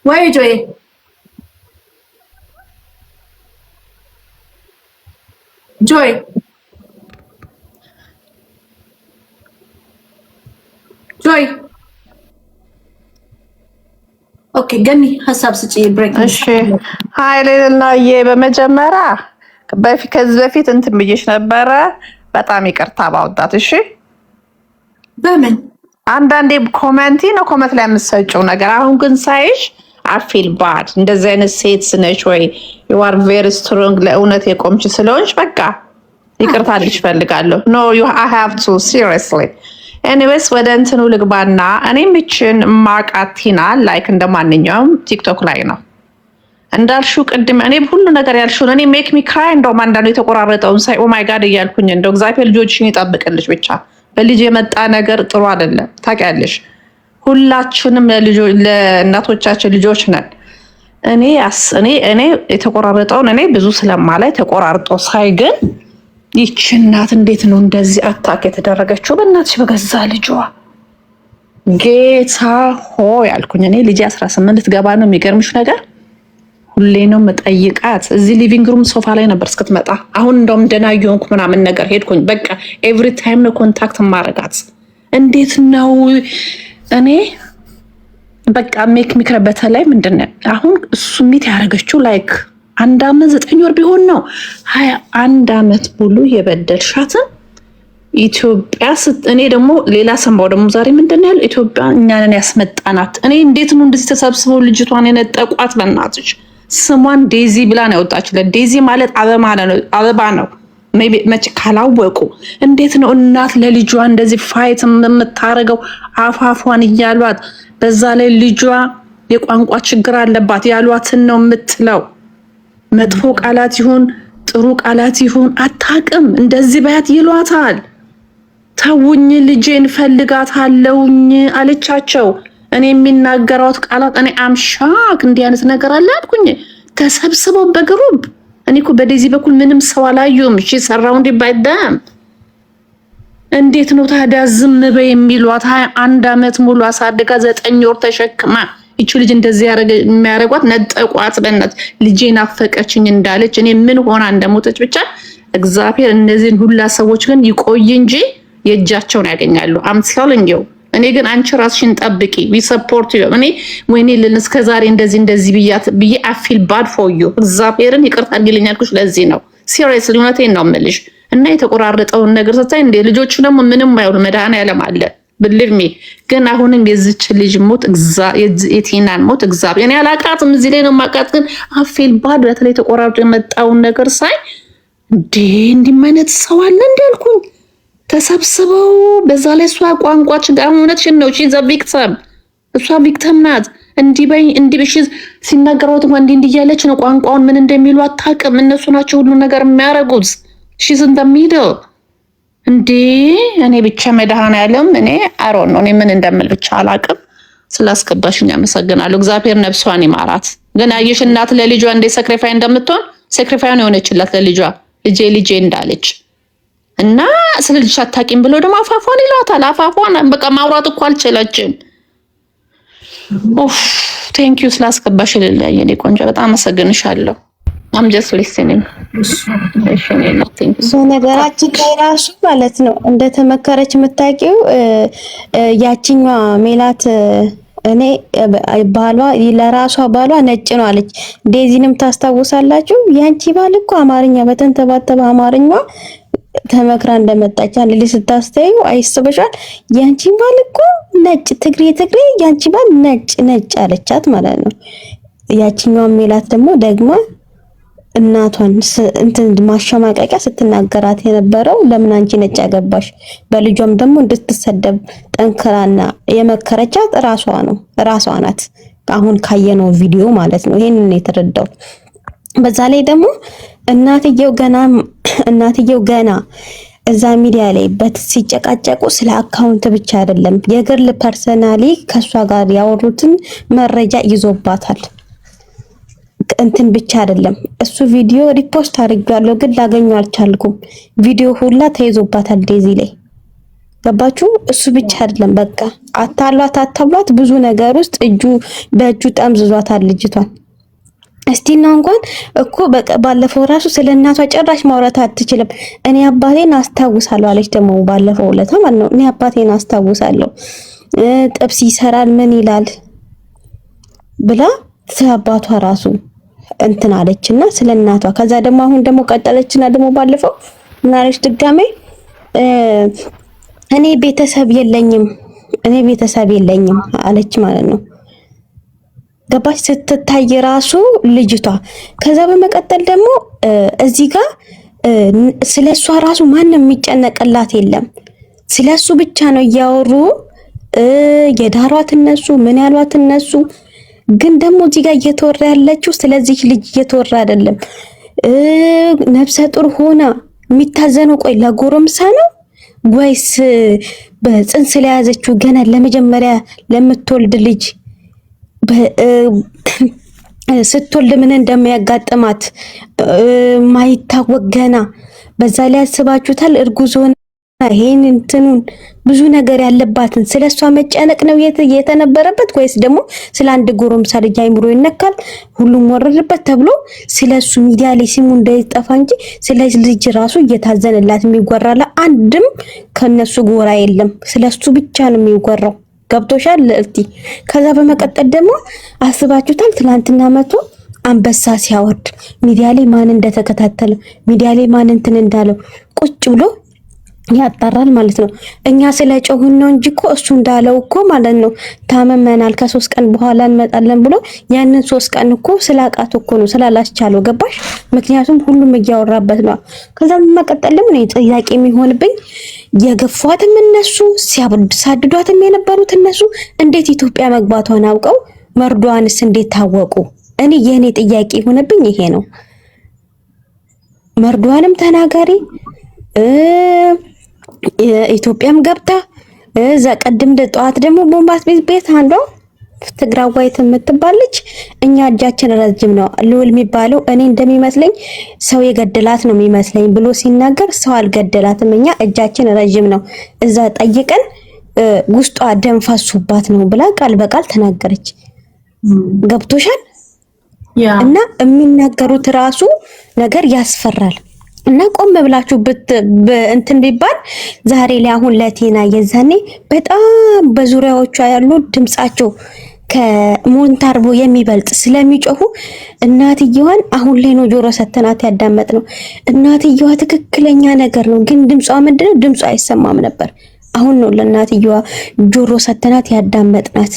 [SPEAKER 2] ወይ ጆይ ጆይ ጆይ ኦኬ ገኒ ሀሳብ ስጪ ብሬክ።
[SPEAKER 14] እሺ ሀይሌናዬ በመጀመሪያ ከዚህ በፊት እንትን ብዬሽ ነበረ። በጣም ይቅርታ ባወጣት። እሺ
[SPEAKER 2] በምን
[SPEAKER 14] አንዳንዴ ኮመንት ላይ የምትሰጪው ነገር አሁን ግን ሳይሽ አፊል ባድ እንደዚህ አይነት ሴት ነች ወይ you are very strong ለእውነት የቆምች ስለሆንሽ በቃ ይቅርታ ልሽ ፈልጋለሁ። no I have to seriously anyways ወደ እንትኑ ልግባና እኔ ምችን ማቃቲና ላይክ እንደማንኛውም ቲክቶክ ላይ ነው እንዳልሽው ቅድም እኔ ሁሉ ነገር ያልሽው እኔ ሜክ ሚ ክራይ እንደው አንዳንዱ የተቆራረጠውን ሳይ ኦ ማይ ጋድ እያልኩኝ እንደው እግዚአብሔር ልጆችሽን ይጠብቅልሽ ብቻ። በልጅ የመጣ ነገር ጥሩ አይደለም ታውቂያለሽ። ሁላችንም ለእናቶቻችን ልጆች ነን። እኔ የተቆራረጠውን እኔ ብዙ ስለማላይ ተቆራርጦ ሳይ ግን ይቺ እናት እንዴት ነው እንደዚህ አታክ የተደረገችው? በእናትሽ በገዛ ልጇ ጌታ ሆይ ያልኩኝ እኔ ልጅ 18 ልትገባ ነው። የሚገርምሽ ነገር ሁሌ ነው መጠይቃት። እዚህ ሊቪንግ ሩም ሶፋ ላይ ነበር እስክትመጣ። አሁን እንደውም ደህና እየሆንኩ ምናምን ነገር ሄድኩኝ። በቃ ኤቭሪ ታይም ነው ኮንታክት ማረጋት። እንዴት ነው እኔ በቃ ሜክ ሚክረ በተለይ ምንድነው አሁን እሱ ሚት ያደረገችው ላይክ 1 ዓመት 9 ወር ቢሆን ነው 21 ዓመት ሙሉ የበደልሻትን ኢትዮጵያ እኔ ደግሞ ሌላ ሰንባው ደግሞ ዛሬ ምንድነው ያለው ኢትዮጵያ እኛንን ያስመጣናት። እኔ እንዴት ነው እንደዚህ ተሰብስበው ልጅቷን የነጠቋት? በእናትሽ ስሟን ዴዚ ብላ ነው ያወጣችለት። ዴዚ ማለት አበባ ነው። መች ካላወቁ እንዴት ነው እናት ለልጇ እንደዚህ ፋይት የምታረገው? አፋፏን እያሏት በዛ ላይ ልጇ የቋንቋ ችግር አለባት ያሏትን ነው የምትለው። መጥፎ ቃላት ይሁን ጥሩ ቃላት ይሁን አታቅም። እንደዚህ በያት ይሏታል። ተውኝ ልጄን ፈልጋታለሁኝ አለቻቸው። እኔ የሚናገራት ቃላት እኔ አምሻክ እንዲህ አይነት ነገር አለ አልኩኝ። ተሰብስበው በግሩፕ እኔ እኮ በዴዚ በኩል ምንም ሰው አላየሁም። እሺ ሰራውንዲ ባይዳም እንዴት ነው ታዲያ ዝም በይ የሚሏት? 21 ዓመት ሙሉ አሳድጋ 9 ወር ተሸክማ እቺ ልጅ እንደዚህ የሚያረጓት ነጠቋት። በእናት ልጄን አፈቀችኝ እንዳለች እኔ ምን ሆና እንደሞተች ብቻ እግዚአብሔር እነዚህን ሁላ ሰዎች ግን ይቆይ እንጂ የእጃቸውን ያገኛሉ። አምስላልንየው እኔ ግን አንቺ ራስሽን ጠብቂ። ዊ ሰፖርት ዩ። እኔ ወይኔ ለነስከ ዛሬ እንደዚህ ብዬ አፊል ባድ ፎር ዩ። እግዚአብሔርን ይቅርታ አድርጊልኝ ያልኩሽ ለዚህ ነው። ሲሪየስሊ እውነቴን ነው የምልሽ። እና የተቆራረጠውን ነገር ስታይ እንደ ልጆቹ ደግሞ ምንም አይሆኑ መድኃኒዓለም አለ ብልድሜ። ግን አሁንም የዚች ልጅ ሞት የቲናን ሞት እግዚአብሔር እኔ አላቃትም። እዚህ ላይ ነው የማውቃት። ግን አፊል ባድ በተለይ ተቆራርጦ የመጣውን ነገር ሳይ እንዲህ አይነት ሰው አለ እንዳልኩኝ ተሰብስበው በዛ ላይ እሷ ቋንቋችን ጋር እውነትሽን ነው። ሺ ዘ ቪክቲም እሷ ቪክቲም ናት። እንዲህ በሺ ሲናገሩት እንዲህ እያለች ነው ቋንቋውን ምን እንደሚሉ አታውቅም። እነሱ ናቸው ሁሉ ነገር የሚያረጉት። ሺ እንደሚሄደው እኔ ብቻ መድኃኒዓለም እኔ አሮን ነው እኔ ምን እንደምል ብቻ አላውቅም። ስላስገባሽኝ አመሰግናለሁ። እግዚአብሔር ነፍሷን ይማራት። ግን አየሽ እናት ለልጇ እንደ ሰክሪፋይ እንደምትሆን ሰክሪፋይን የሆነችላት ለልጇ ልጄ እንዳለች እና ስለ ልጅ አታውቂም ብሎ ደግሞ አፋፏን ይሏታል። አፋፏን በቃ ማውራት እኮ አልቻለችም። ኦፍ ቴንክ ዩ ስላስገባሽ ልልኝ እኔ ቆንጆ በጣም አመሰግንሻለሁ። አም ጀስት ሊስኒንግ እሺ
[SPEAKER 5] ነገራችን ላይ ራሱ ማለት ነው እንደተመከረች የምታውቂው ያቺኛዋ ሜላት እኔ ባሏ ለራሷ ባሏ ነጭ ነው አለች። ዴዚንም ታስታውሳላችሁ? ያንቺ ባል እኮ አማርኛ በተንተባተበ አማርኛ ተመክራ እንደመጣች አንድ ልጅ ስታስተዩ አይስበሻል። ያንቺ ባል እኮ ነጭ ትግሬ ያንቺ ባል ነጭ አለቻት ማለት ነው። ያቺኛው ሜላት ደግሞ እናቷን እንትን ማሸማቀቂያ ስትናገራት የነበረው ለምን አንቺ ነጭ አገባሽ፣ በልጇም ደግሞ እንድትሰደብ ጠንክራና የመከረቻት ራሷ ናት። አሁን ካየነው ቪዲዮ ማለት ነው ይሄንን የተረዳው። በዛ ላይ ደግሞ እናትየው ገና እዛ ሚዲያ ላይ ሲጨቃጨቁ ስለ አካውንት ብቻ አይደለም የግል ፐርሰናሊ ከሷ ጋር ያወሩትን መረጃ ይዞባታል። እንትን ብቻ አይደለም እሱ ቪዲዮ ሪፖስት አድርጌዋለሁ ግን ላገኘው አልቻልኩም። ቪዲዮ ሁላ ተይዞባታል ዴዚ ላይ ገባችሁ? እሱ ብቻ አይደለም በቃ አታሏት ብዙ ነገር ውስጥ በእጁ ጠምዝዟታል ልጅቷን። እስቲና እንኳን እኮ ባለፈው ራሱ ስለ እናቷ ጭራሽ ማውራት አትችልም። እኔ አባቴን አስታውሳለሁ አለች። ደግሞ ባለፈው ዕለት ማለት ነው እኔ አባቴን አስታውሳለሁ ጥብስ ይሰራል ምን ይላል ብላ ስለአባቷ ራሱ እንትን አለችና ስለ እናቷ ከዛ ደግሞ አሁን ደግሞ ቀጠለችና ደግሞ ባለፈው ምን አለች ድጋሜ እኔ ቤተሰብ የለኝም አለች ማለት ነው። ገባች ስትታይ ራሱ ልጅቷ። ከዛ በመቀጠል ደግሞ እዚህ ጋር ስለሷ ራሱ ማንም የሚጨነቅላት የለም። ስለሱ ብቻ ነው እያወሩ የዳሯት እነሱ ምን ያሏት እነሱ። ግን ደግሞ እዚህ ጋር እየተወራ ያለችው ስለዚህ ልጅ እየተወራ አይደለም። ነፍሰ ጡር ሆና የሚታዘነው ቆይ ለጎረምሳ ነው ወይስ በጽንስ ለያዘችው ገና ለመጀመሪያ ለምትወልድ ልጅ ስትወልድ ምን እንደሚያጋጥማት ማይታወቅ ገና በዛ ላይ ያስባችሁታል። እርጉዝ ሆና ይሄን እንትኑን ብዙ ነገር ያለባትን ስለሷ መጨነቅ ነው የተነበረበት ወይስ ደግሞ ስለ አንድ ጎረምሳ ልጅ አይምሮ ይነካል ሁሉም ወረደበት ተብሎ ስለሱ ሚዲያ ላይ ስሙ እንዳይጠፋ እንጂ ስለ ልጅ ራሱ እየታዘነላት የሚወራላ አንድም ከነሱ ጎራ የለም። ስለሱ ብቻ ነው የሚወራው። ገብቶሻል ልዕልቲ? ከዛ በመቀጠል ደግሞ አስባችሁታል ትናንትና መቶ አንበሳ ሲያወርድ ሚዲያ ላይ ማን እንደተከታተለ ሚዲያ ላይ ማን እንትን እንዳለው ቁጭ ብሎ ያጣራል ማለት ነው። እኛ ስለ ጮህን ነው እንጂ እኮ እሱ እንዳለው እኮ ማለት ነው ታመመናል ከ3 ቀን በኋላ እንመጣለን ብሎ ያንን 3 ቀን እኮ ስላቃቱ እኮ ነው ስላላስቻለው። ገባሽ? ምክንያቱም ሁሉም እያወራበት ነው። ከዛ በመቀጠል ደግሞ ነው ጥያቄ የሚሆንብኝ የገፏትም እነሱ ሲያሳድዷትም የነበሩት እነሱ እንዴት ኢትዮጵያ መግባቷን አውቀው መርዷንስ እንዴት ታወቁ? እኔ የኔ ጥያቄ የሆነብኝ ይሄ ነው። መርዷንም ተናጋሪ ኢትዮጵያም ገብታ እዛ ቀድም ጠዋት ደግሞ ቦምባስ ቤት አንዷ ትግራዋይት የምትባለች እኛ እጃችን ረጅም ነው ልውል የሚባለው እኔ እንደሚመስለኝ ሰው የገደላት ነው የሚመስለኝ ብሎ ሲናገር ሰው አልገደላትም እኛ እጃችን ረጅም ነው እዛ ጠይቀን ውስጧ ደም ፈሱባት ነው ብላ ቃል በቃል ተናገረች። ገብቶሻል? እና የሚናገሩት ራሱ ነገር ያስፈራል። እና ቆም ብላችሁ እንትን ቢባል ዛሬ ላይ አሁን ለቴና የዛኔ በጣም በዙሪያዎቿ ያሉ ድምጻቸው ከሞንታርቦ የሚበልጥ ስለሚጮሁ እናትየዋን አሁን ላይ ነው ጆሮ ሰተናት ያዳመጥ ነው። እናትየዋ ትክክለኛ ነገር ነው፣ ግን ድምጿ ምንድነው? ድምጿ አይሰማም ነበር። አሁን ነው ለእናትየዋ ጆሮ ሰተናት ያዳመጥናት።